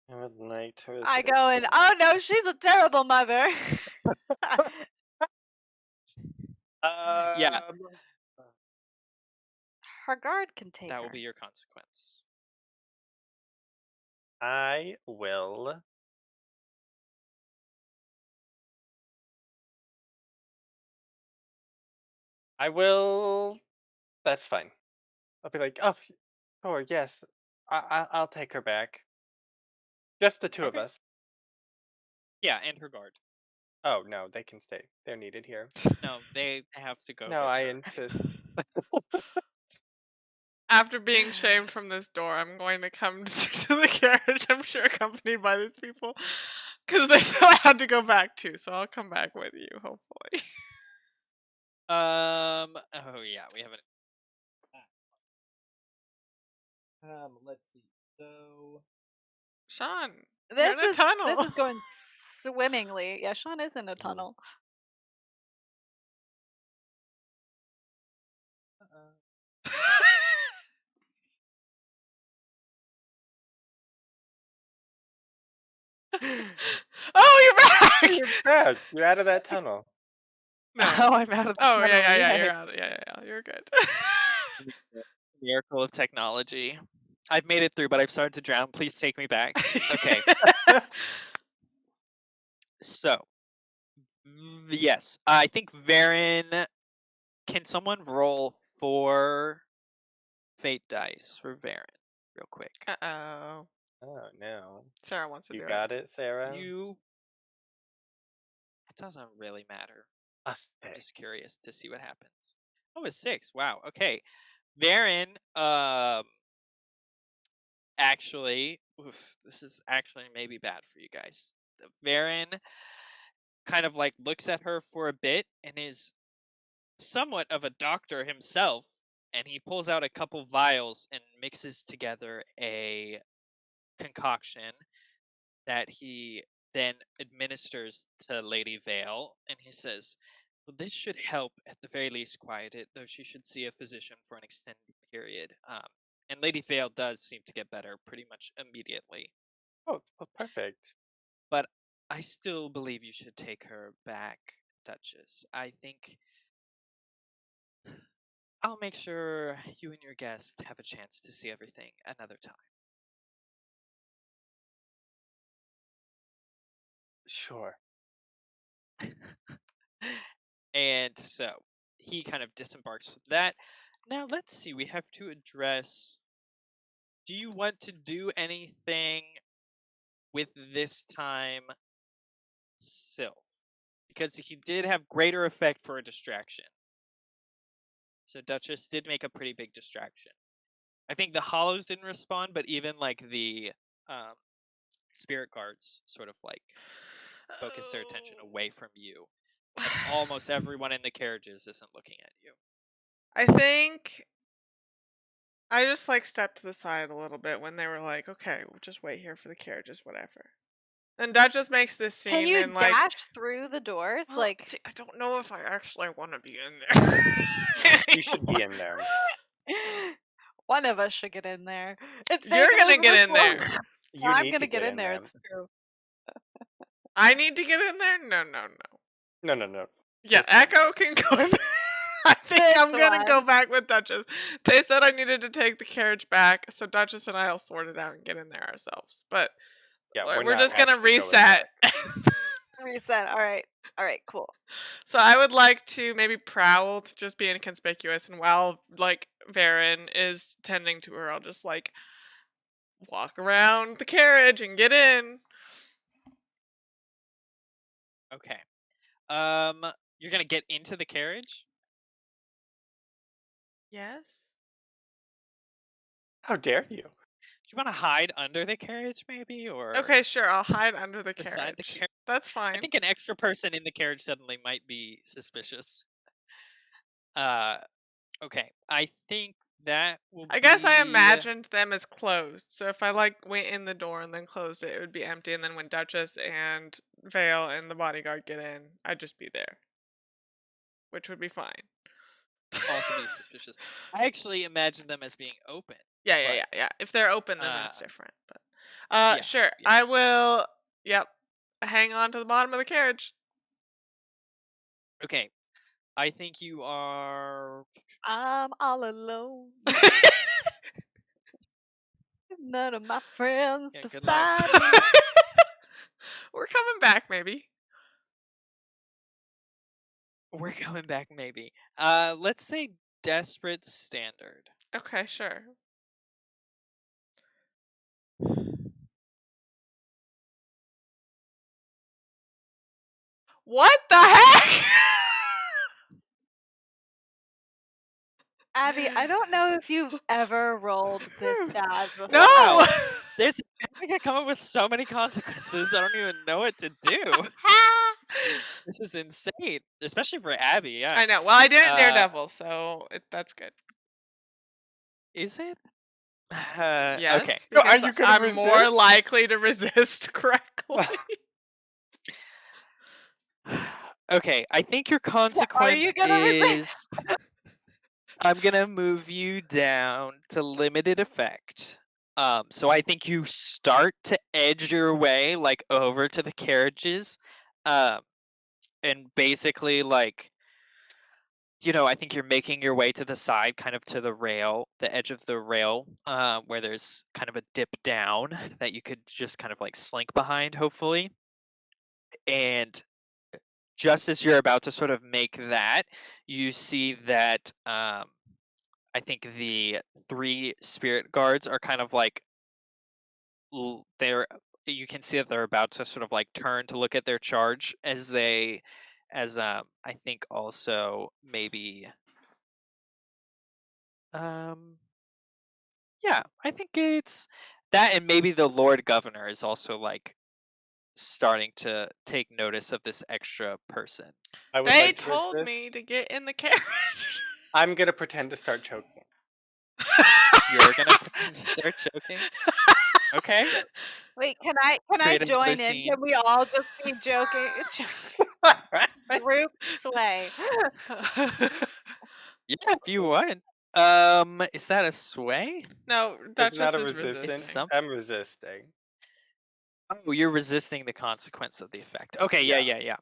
I would like to resist I go in, this. oh no, she's a terrible mother. Yeah, Um, Her guard can take that her. will be your consequence. I will. I will. That's fine. I'll be like, oh, sure, yes. I'll take her back. Just the two of Okay. us. Yeah, and her guard. Oh no, they can stay. They're needed here. No, they have to go No, with I her. insist. After being shamed from this door, I'm going to come to the carriage, I'm sure accompanied by these people. Because they said I had to go back too, so I'll come back with you, hopefully. Oh yeah, we haven't. Let's see. So Sean, you're This in a is tunnel. this is going swimmingly. Yeah, Sean is in a tunnel. Oh, you're back! You're back. You're out of that tunnel. No. Oh, I'm out of the Oh, yeah, tunnel, yeah, yay. you're out. Yeah, you're good. Miracle of technology. I've made it through, but I've started to drown. Please take me back. Okay. So, yes, I think Varen. Can someone roll 4 fate dice for Varen, real quick? Uh-oh. Oh no. Sarah wants to You do got it, Sarah? You. It doesn't really matter. A I'm just 6. curious to see what happens. Oh, a 6. Wow. Okay. Varen. Actually, this is actually maybe bad for you guys. Varen kind of looks at her for a bit and is somewhat of a doctor himself, and he pulls out a couple vials and mixes together a concoction that he then administers to Lady Vale, and he says, "Well, this should help at the very least quiet it, though she should see a physician for an extended period." And Lady Vale does seem to get better pretty much immediately. Oh, well, perfect. But I still believe you should take her back, Duchess. I think I'll make sure you and your guest have a chance to see everything another time. Sure. And so he kind of disembarks with that. Now let's see, we have to address, do you want to do anything with this time Sylph? Because he did have greater effect for a distraction. So Duchess did make a pretty big distraction. I think the Hollows didn't respond, but even like the spirit guards sort of like focus their attention away from you. And almost everyone in the carriages isn't looking at you. I think I just like stepped to the side a little bit when they were like, "Okay, we'll just wait here for the carriages, whatever." And Duchess makes this Can scene you and like, dash through the doors? well, Like, see, I don't know if I actually want to be in there. You should be in there. one of us should get in there. It's You're taken gonna us get this in there. long. You I'm need gonna to get in there. there. It's true. I need to get in there? No. No. Yeah, This one. Echo can go in there. I think This I'm gonna go one. back with Duchess. They said I needed to take the carriage back, so Duchess and I'll sort it out and get in there ourselves. But Yeah, we're not just gonna actually going reset. back. Reset. All right, cool. So I would like to maybe prowl to just be inconspicuous, and while like Varen is tending to her, I'll just like walk around the carriage and get in. Okay. You're gonna get into the carriage? Yes. How dare you? Do you want to hide under the carriage, maybe, or Okay, sure. I'll hide under the beside the carriage. carriage? That's I fine. think an extra person in the carriage suddenly might be suspicious. Okay. I think that will I guess I be- imagined them as closed. So if I like went in the door and then closed it, it would be empty. And then when Duchess and Vale and the bodyguard get in, I'd just be there, which would be fine. also be suspicious. I actually imagined them as being open. Yeah. but, If they're open, then that's different. But yeah, sure. yeah. I will. Yep. Hang on to the bottom of the carriage. Okay. I think you are. I'm all alone. None of my friends Yeah, good luck. beside me. We're coming back, maybe. We're coming back, maybe. Let's say desperate standard. Okay, sure. What the heck? Abby, I don't know if you've ever rolled this bad before. No. Wow. I can come up with so many consequences. I don't even know what to do. This is insane, especially for Abby. Yeah. I know. Well, I did Daredevil, so that's good. Is it? Yes. Okay. No, are because you gonna I'm more resist? likely to resist correctly. Okay. I think your consequence you gonna is I'm gonna move you down to limited effect. So I think you start to edge your way like over to the carriages, and basically like, I think you're making your way to the side, kind of to the rail, the edge of the rail, where there's kind of a dip down that you could just kind of like slink behind, hopefully. And just as you're about to sort of make that, you see that I think the 3 spirit guards are kind of like you can see that they're about to sort of like turn to look at their charge as I think also maybe yeah, I think it's that, and maybe the Lord Governor is also like starting to take notice of this extra person. I would They like to told resist. me to get in the carriage. I'm gonna pretend to start choking. You're gonna pretend to start choking? Okay. Wait, can I Create another join in? scene. Can we all just be joking? It's just group sway. Yeah, if you want. Is that a sway? No, It's Duchess not a is resistance. resisting. I'm resisting. Oh, you're resisting the consequence of the effect. Okay, Yeah. yeah.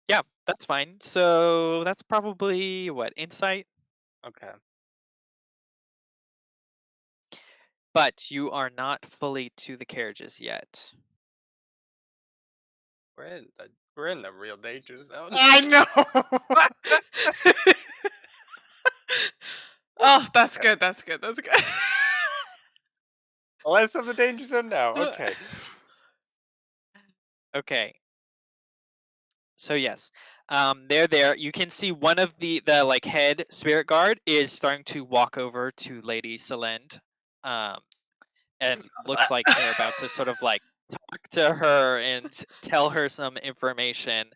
Yeah, that's fine. So that's probably what, insight? Okay. But you are not fully to the carriages yet. We're in. We're in the real danger zone. I know. Oh, that's good. That's good. That's good. Less of the danger zone now. Okay. Okay. So yes, they're there. You can see one of the like head spirit guard is starting to walk over to Lady Selend, and looks like they're about to sort of like talk to her and tell her some information.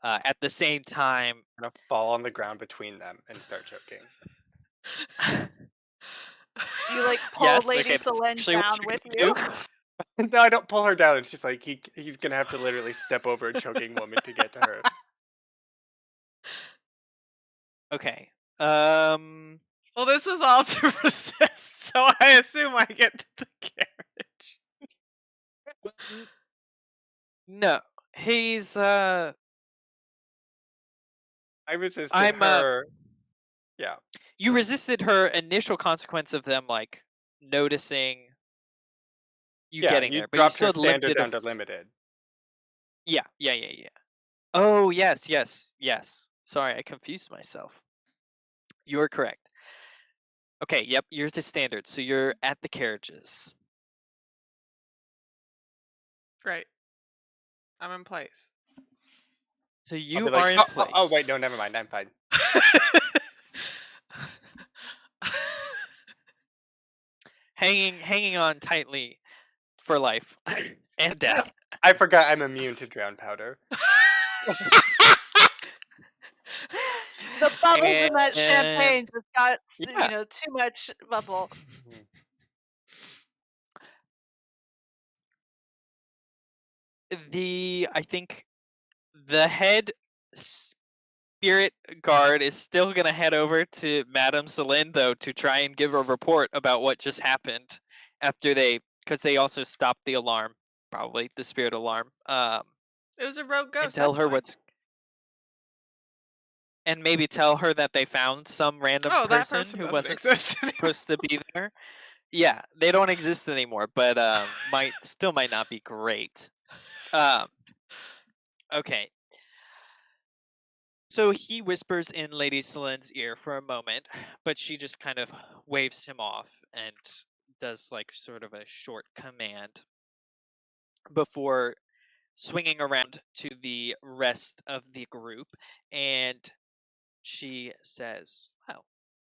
At the same time, I'm gonna fall on the ground between them and start choking. You like pull yes, Lady okay, that's Selene actually what down you're with gonna you. do. No, I don't pull her down. It's just like he's gonna have to literally step over a choking woman to get to her. Okay. Well, this was all to resist, so I assume I get to the carriage. No, he's I resisted I'm her. Yeah. you resisted her initial consequence of them like noticing you Yeah, getting you there, but you dropped her still standard limited down to limited. yeah, yeah, yeah, yeah. Oh, yes, yes, yes. Sorry, I confused myself. You are correct. Okay, yep, yours is standard, so you're at the carriages. Great. I'm in place. So I'll you be like, are in oh, wait, place. no, never mind. I'm fine. Hanging on tightly for life and death. I forgot I'm immune to drown powder. The bubbles in that And champagne just got, yeah, too much bubble. I think the head spirit guard is still gonna head over to Madame Celine though to try and give a report about what just happened after because they also stopped the alarm, probably the spirit alarm, It was a rogue and ghost. tell That's her fine. and maybe tell her that they found some random Oh, that person person who doesn't wasn't exist anymore. supposed to be there. Yeah, they don't exist anymore, but might not be great. Um, okay. So he whispers in Lady Celine's ear for a moment, but she just kind of waves him off and does like sort of a short command before swinging around to the rest of the group. And she says, "Well,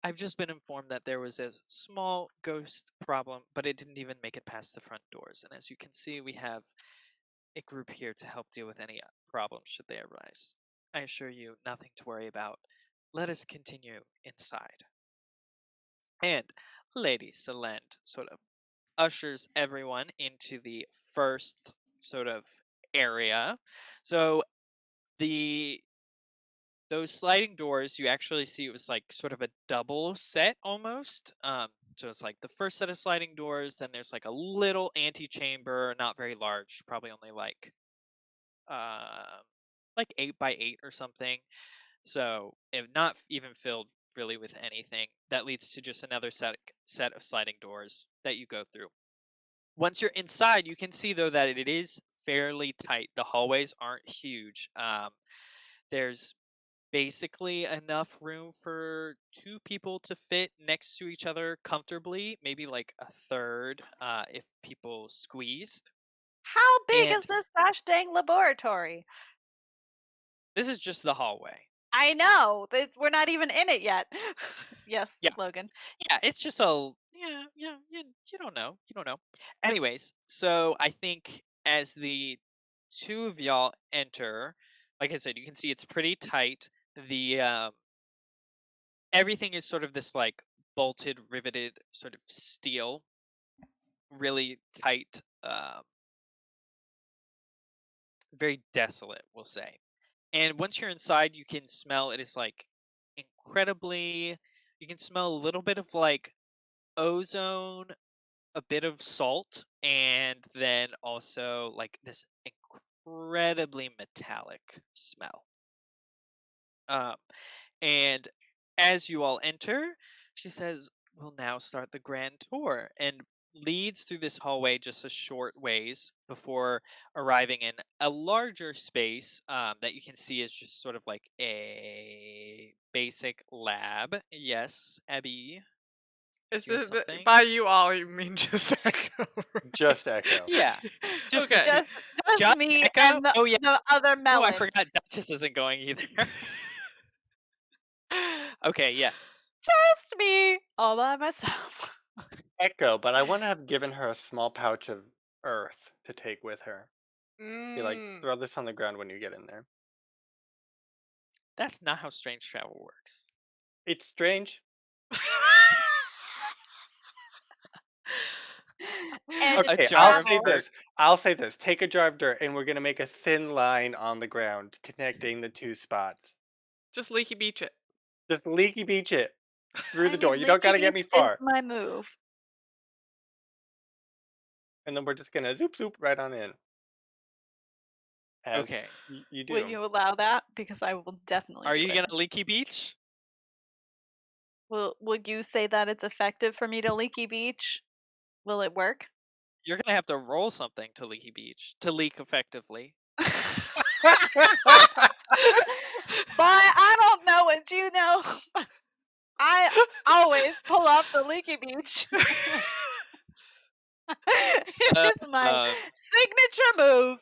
I've just been informed that there was a small ghost problem, but it didn't even make it past the front doors. And as you can see, we have a group here to help deal with any problems should they arise. I assure you, nothing to worry about. Let us continue inside." And Lady Selend sort of ushers everyone into the first sort of area. So the those sliding doors, you actually see it was like sort of a double set almost. So it's like the first set of sliding doors, then there's like a little antechamber, not very large, probably only uh, like 8 by 8 or something. So if not even filled really with anything, that leads to just another set of sliding doors that you go through. Once you're inside, you can see though that it is fairly tight. The hallways aren't huge. There's basically enough room for two people to fit next to each other comfortably, maybe like a third if people squeezed. How big And is this gosh dang laboratory? this is just the hallway. I know. We're not even in it yet. Yes, Yeah. Logan. Yeah, it's just you don't know. You don't know. Anyways, so I think as the two of y'all enter, like I said, you can see it's pretty tight. The everything is sort of this like bolted, riveted sort of steel, really tight, very desolate, we'll say. And once you're inside, you can smell it is like incredibly. You can smell a little bit of like ozone, a bit of salt, and then also like this incredibly metallic smell. Um, and as you all enter, she says, "We'll now start the grand tour." And leads through this hallway just a short ways before arriving in a larger space that you can see is just sort of like a basic lab. Yes, Abby. Is Do you have the something? by you all you mean just Echo? Right? Just Echo. Yeah. Just Okay. Just me Echo? and the, Oh, yeah. the other Oh, melons. I forgot Duchess isn't going either. Okay, yes. Just me all by myself. Echo, but I want to have given her a small pouch of earth to take with her. Be like, Mm. throw this on the ground when you get in there. That's not how strange travel works. It's strange. And A Okay, jar I'll of say dirt. this. I'll say this. Take a jar of dirt, and we're gonna make a thin line on the ground connecting the two spots. Just leaky beach it. Just leaky beach it through I the mean, door. You don't Leaky gotta get me Beach is far. my move. And then we're just gonna zoop zoop right on in. As Okay. you Will do. you allow that? Because I will definitely Are do you it. gonna leaky beach? Will you say that it's effective for me to Leaky Beach? Will it work? You're gonna have to roll something to leaky beach to leak effectively. But I don't know it. Do you know? I always pull off the Leaky Beach. It is my signature move.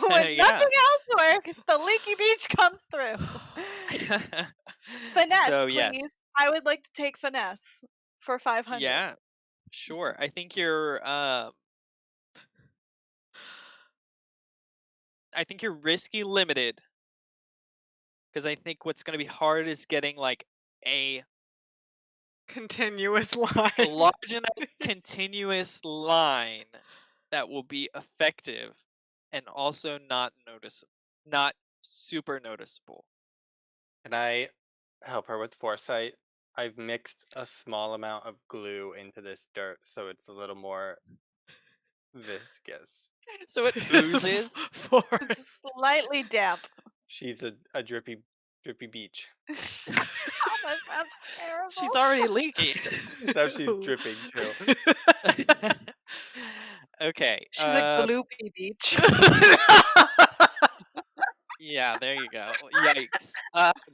When Yeah. nothing else works, the Leaky Beach comes through. Finesse, So, please. yes. I would like to take finesse for 500. Yeah. Sure. I think you're risky limited. Because I think what's gonna be hard is getting like a Continuous line. large enough continuous line that will be effective and also not super noticeable. Can I help her with foresight? I've mixed a small amount of glue into this dirt, so it's a little more viscous. So it oozes. It's slightly damp. She's a drippy beach. Oh, that sounds terrible. She's already leaking. So she's dripping too. Okay. She's a gloopy beach. Yeah, there you go. Yikes.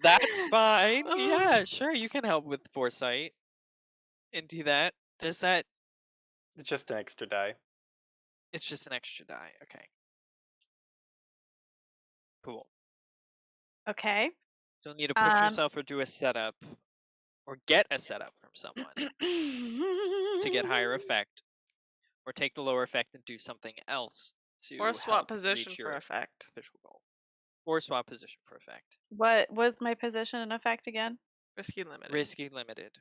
That's fine. Yeah, sure. You can help with foresight and do that. Does that? It's just an extra die. It's just an extra die. Okay. Cool. Okay. You'll need to push yourself or do a setup, or get a setup from someone to get higher effect, or take the lower effect and do something else to Or swap help position reach for your effect. official goal. Or swap position for effect. What was my position and effect again? Risky limited. Risky limited.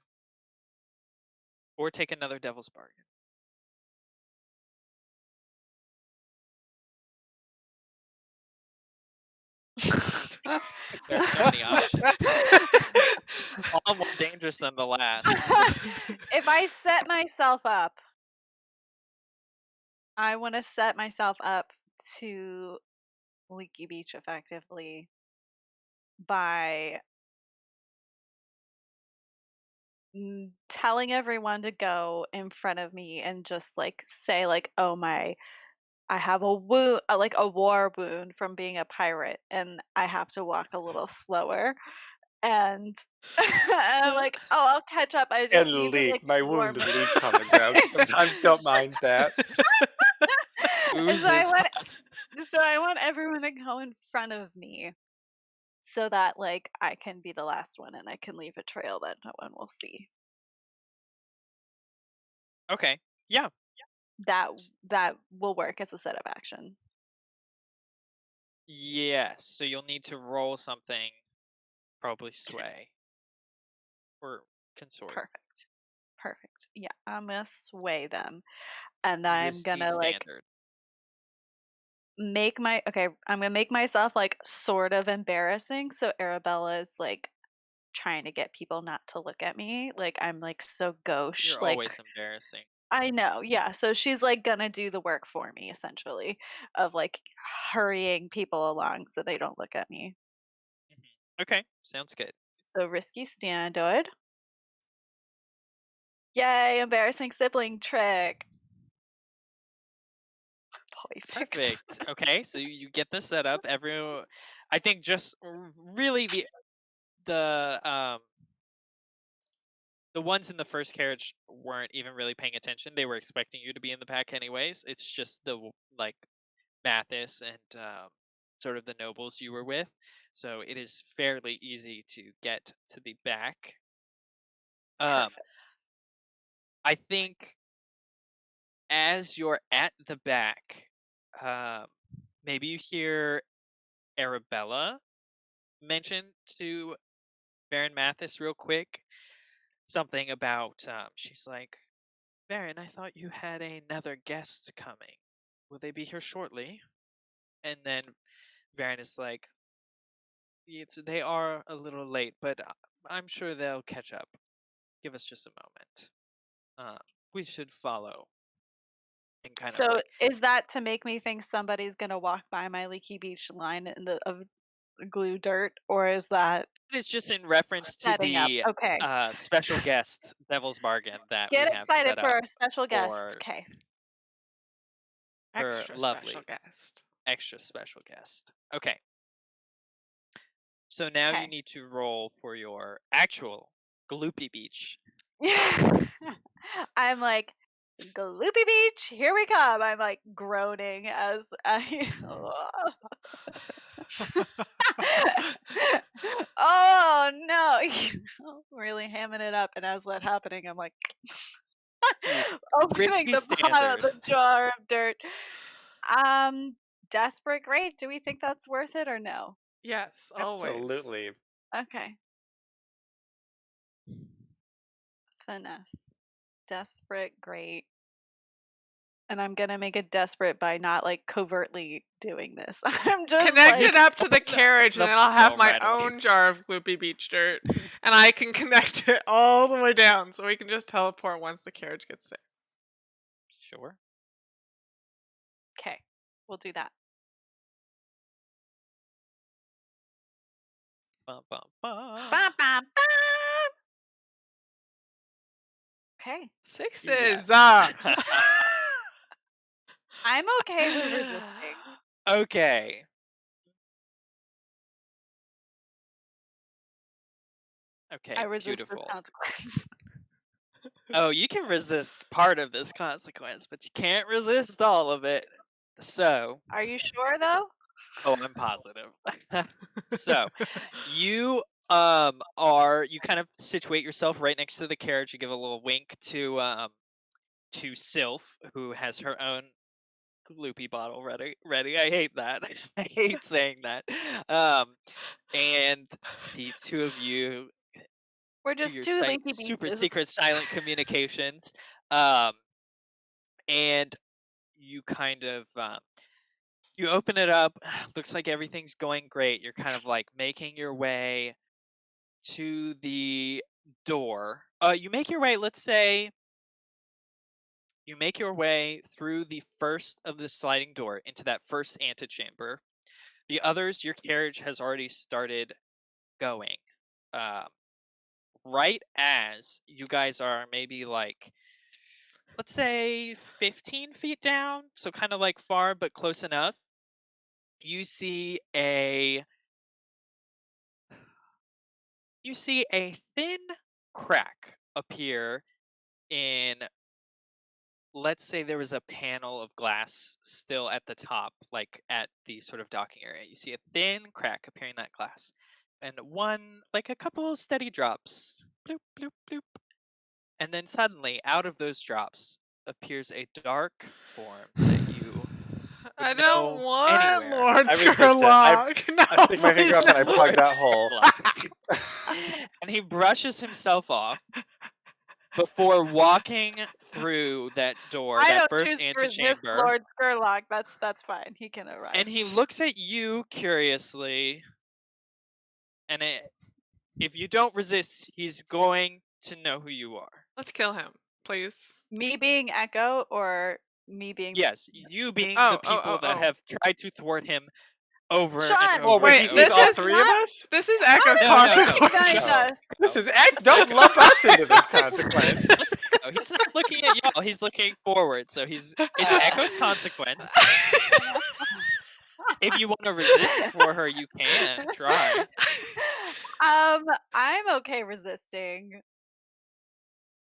Or take another devil's bargain. There's so many options. All more dangerous than the last. If I set myself up, I want to set myself up to Leaky Beach effectively by telling everyone to go in front of me and just like say like, oh my, I have a wound, like a war wound from being a pirate, and I have to walk a little slower. And I'm like, oh, I'll catch up. I just And need to, leak. like, My warm wound up. leaks on the ground. Sometimes don't mind that. And Oozes so I want everyone to go in front of me so that like I can be the last one and I can leave a trail that no one will see. Okay. Yeah. That will work as a setup action. Yes. So you'll need to roll something. Probably sway. Or consort. Perfect. Yeah, I'm gonna sway them. And I'm Risky gonna like standard. I'm gonna make myself like sort of embarrassing. So Arabella's like trying to get people not to look at me. Like I'm like so gauche. You're Like always embarrassing. I know, yeah. So she's like gonna do the work for me essentially of like hurrying people along so they don't look at me. Okay. Sounds good. So risky standard. Yay, embarrassing sibling trick. Perfect. Perfect. Okay, so you get this set up. I think just really the ones in the first carriage weren't even really paying attention. They were expecting you to be in the back anyways. It's just like Mathis and sort of the nobles you were with. So it is fairly easy to get to the back. Perfect. I think as you're at the back, maybe you hear Arabella mention to Baron Mathis real quick something about she's like, Baron, I thought you had another guest coming. Will they be here shortly? And then Baron is like, they are a little late, but I'm sure they'll catch up. Give us just a moment. We should follow. And kind So of like, is that to make me think somebody's gonna walk by my leaky beach line of glue dirt, or is that it's just in reference to setting up? the Okay. special guest Devil's Bargain that Get we have excited set for up our special guest. for Okay. her Extra lovely special guest. extra special guest. Okay. So now you need to roll for your actual Gloopy Beach. I'm like, Gloopy Beach, here we come. I'm like groaning as I. Oh no! Really hamming it up, and as that happening, I'm like opening Risky the bottom of the standard. jar of dirt. Desperate great. Do we think that's worth it or no? Yes, always. Absolutely. Okay. Finesse. Desperate great. And I'm gonna make it desperate by not like covertly doing this. I'm just Connect like, it up to the carriage, and then I'll have my right away. own jar of gloopy beach dirt, and I can connect it all the way down, so we can just teleport once the carriage gets there. Sure. okay, we'll do that. Bum, bum, bum. Bum, bum, bum. Okay. Sixes. I'm okay with resisting. Okay. Okay, I resist beautiful. the consequence. Oh, you can resist part of this consequence, but you can't resist all of it. So, Are you sure though? oh, I'm positive. So, you you kind of situate yourself right next to the carriage. You give a little wink to Sylph, who has her own gloopy bottle ready. I hate that. I hate saying that. And the two of you We're do just your two leaky super beaches. secret silent communications. And you kind of you open it up. Looks like everything's going great. You're kind of like making your way to the door. You make your way, let's say you make your way through the first of the sliding door into that first antechamber. The others, your carriage has already started going. Right as you guys are maybe like, let's say 15 feet down, so kind of like far but close enough, you see a thin crack appear in, let's say there was a panel of glass still at the top, like at the sort of docking area. You see a thin crack appearing in that glass. And a couple of steady drops. Bloop, bloop, bloop. And then suddenly, out of those drops, appears a dark form that you I would don't know want anywhere. Lord I resist it. Skurlock. No, I stick my please finger up and I don't. plug that hole. And he brushes himself off before walking through that door, I that don't first choose to resist antechamber. Lord Skurlock. That's fine. He can arrive. And he looks at you curiously. And if you don't resist, he's going to know who you are. Let's kill him, please. Me being Echo or me being Yes, you being Oh, the people that have tried to thwart him over Sean! and over Well, wait, Wait, he this sees all is three of not- us? This is Echo's No, no, no. consequence. Guys, No. This is don't lump us into this consequence. he's not looking at y'all. He's looking forward. So it's Echo's consequence. If you want to resist for her, you can try. I'm okay resisting.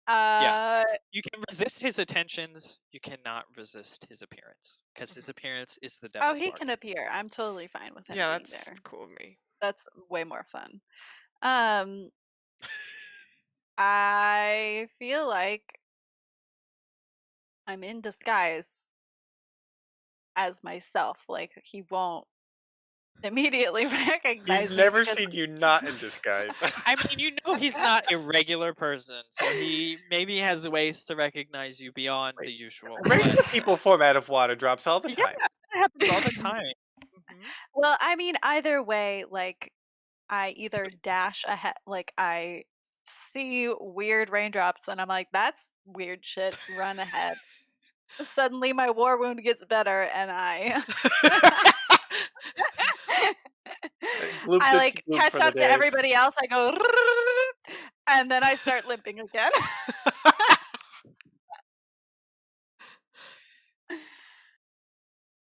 You can resist his attentions. You cannot resist his appearance because his appearance is the Oh, devil's he bark. can appear. I'm totally fine with him Yeah, being that's there. cool with me. That's way more fun. I feel like I'm in disguise as myself. Like he won't immediately recognize He's me never because seen you not in disguise. I mean, you know he's not a regular person, so he maybe has ways to recognize you beyond the usual. Regular but- people form out of water drops all the Yeah, time. that happens all the time. Mhm. well, I mean, either way, like I either dash ahead, like I see weird raindrops and I'm like, that's weird shit, run ahead. Suddenly my war wound gets better and I Gloop I the like gloop catch for the up to day. everybody else. I go and then I start limping again.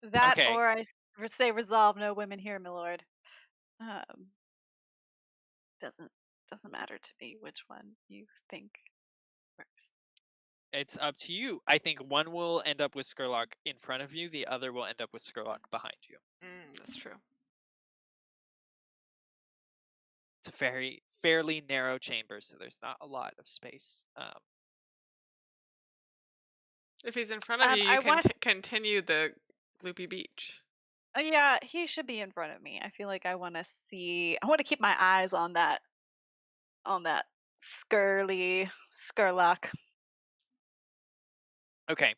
That Okay. or I say resolve no women here, my lord. Doesn't matter to me which one you think works. It's up to you. I think one will end up with Skurlock in front of you. The other will end up with Skurlock behind you. That's true. It's a fairly narrow chamber, so there's not a lot of space. If he's in front of you, I you can want- continue the loopy beach. Yeah, he should be in front of me. I feel like I want to keep my eyes on that Skurlock. Okay.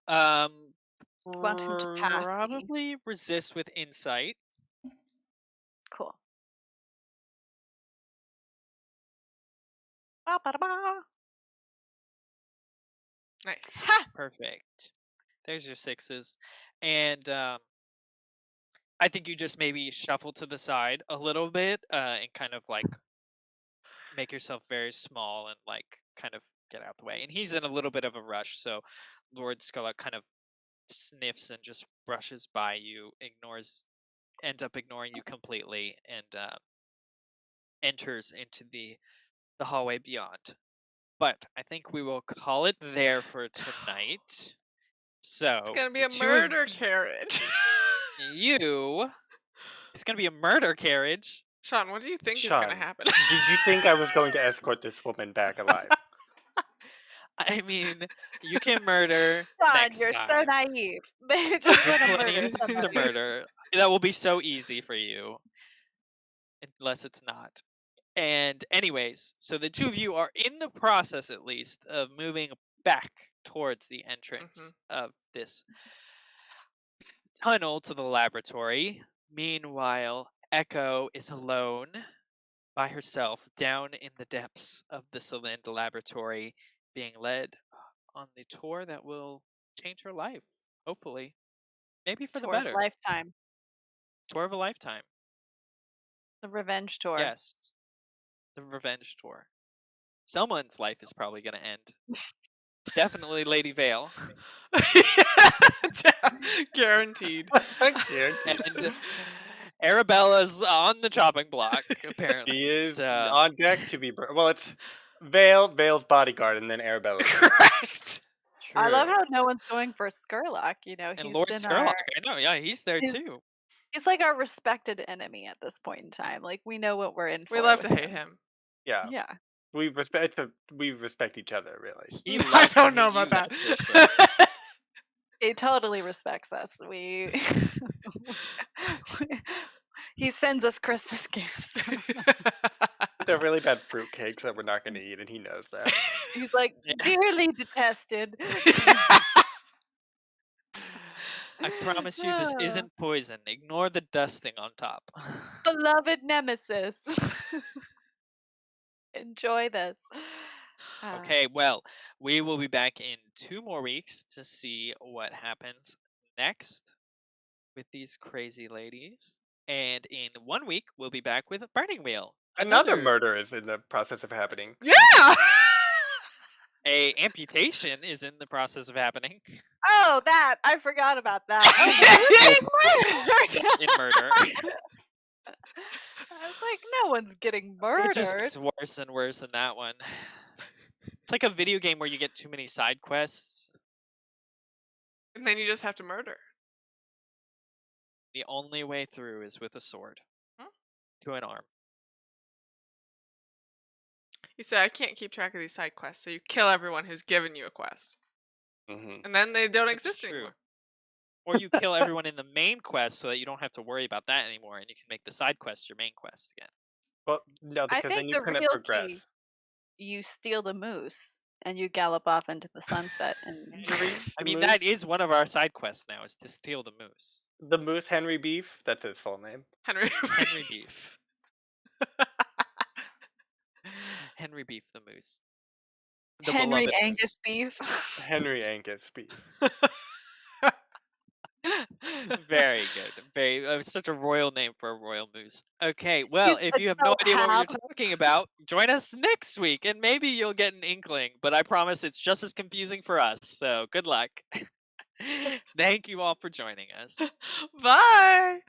Want him to pass me. Probably resist with insight. Cool. Ba-ba-da-ba. Nice. Ha! Perfect. There's your sixes. And I think you just maybe shuffle to the side a little bit and kind of like make yourself very small and like kind of get out the way. And he's in a little bit of a rush, so Lord Scarlet kind of sniffs and just brushes by you, ends up ignoring you completely, and enters into the hallway beyond. But I think we will call it there for tonight. So It's gonna be the a two of murder carriage. It's gonna be a murder carriage. Sean, what do you think is Sean, gonna happen? Did you think I was going to escort this woman back alive? I mean, you can murder John, next you're time. so naive. They just There's want to plenty murder of things to somebody. murder. That will be so easy for you. Unless it's not. And anyways, so the two of you are in the process, at least, of moving back towards the entrance of this tunnel to the laboratory. Meanwhile, Echo is alone by herself down in the depths of the Cylind laboratory, being led on the tour that will change her life, hopefully. Maybe for the Tour of better. lifetime. Tour of a lifetime. The revenge tour. Yes. The revenge tour. Someone's life is probably going to end. Definitely Lady Vale. Guaranteed. Guaranteed. And Arabella's on the chopping block, apparently. She is So, on deck to be. Well, it's Vale's bodyguard, and then Arabella's. Correct. I love true. how no one's going for Skurlock. You know, And he's Lord been Skurlock, I know, yeah, he's there he's- too. he's like our respected enemy at this point in time. Like we know what we're in for. We love to with hate him. Yeah, Yeah. we respect each other, really. He I loves to don't know hate about you, that. that's for sure. He totally respects us. He sends us Christmas gifts. They're really bad fruitcakes that we're not going to eat, and he knows that. He's like, Yeah. dearly detested. I promise you this isn't poison. Ignore the dusting on top. Beloved nemesis. Enjoy this. Okay, well, we will be back in 2 more weeks to see what happens next with these crazy ladies. And in 1 week, we'll be back with Burning Wheel. Another murder is in the process of happening. Yeah. A amputation is in the process of happening Oh, that! I forgot about that. I was like, who's in getting murder. murdered? I was like, no one's getting It just murdered. gets worse and worse in that one. It's like a video game where you get too many side quests. And then you just have to murder. The only way through is with a sword Hmm? to an arm. You said I can't keep track of these side quests, so you kill everyone who's given you a quest, Mhm. and then they don't That's exist true. anymore. Or you kill everyone in the main quest so that you don't have to worry about that anymore, and you can make the side quest your main quest again. Well, no, I because think then you the couldn't real key, progress. you steal the moose and you gallop off into the sunset and Henry, I the mean, moose, that is one of our side quests now, is to steal the moose. the moose Henry Beef. That's his full name. Henry. Henry Beef. Henry Beef the moose. The Henry beloved Angus beef. Henry Angus Beef. Very good. Very such a royal name for a royal moose. Okay, well, He's if the you have no idea what you're goat talking about, join us next week and maybe you'll get an inkling, but I promise it's just as confusing for us. So, good luck. Thank you all for joining us. Bye.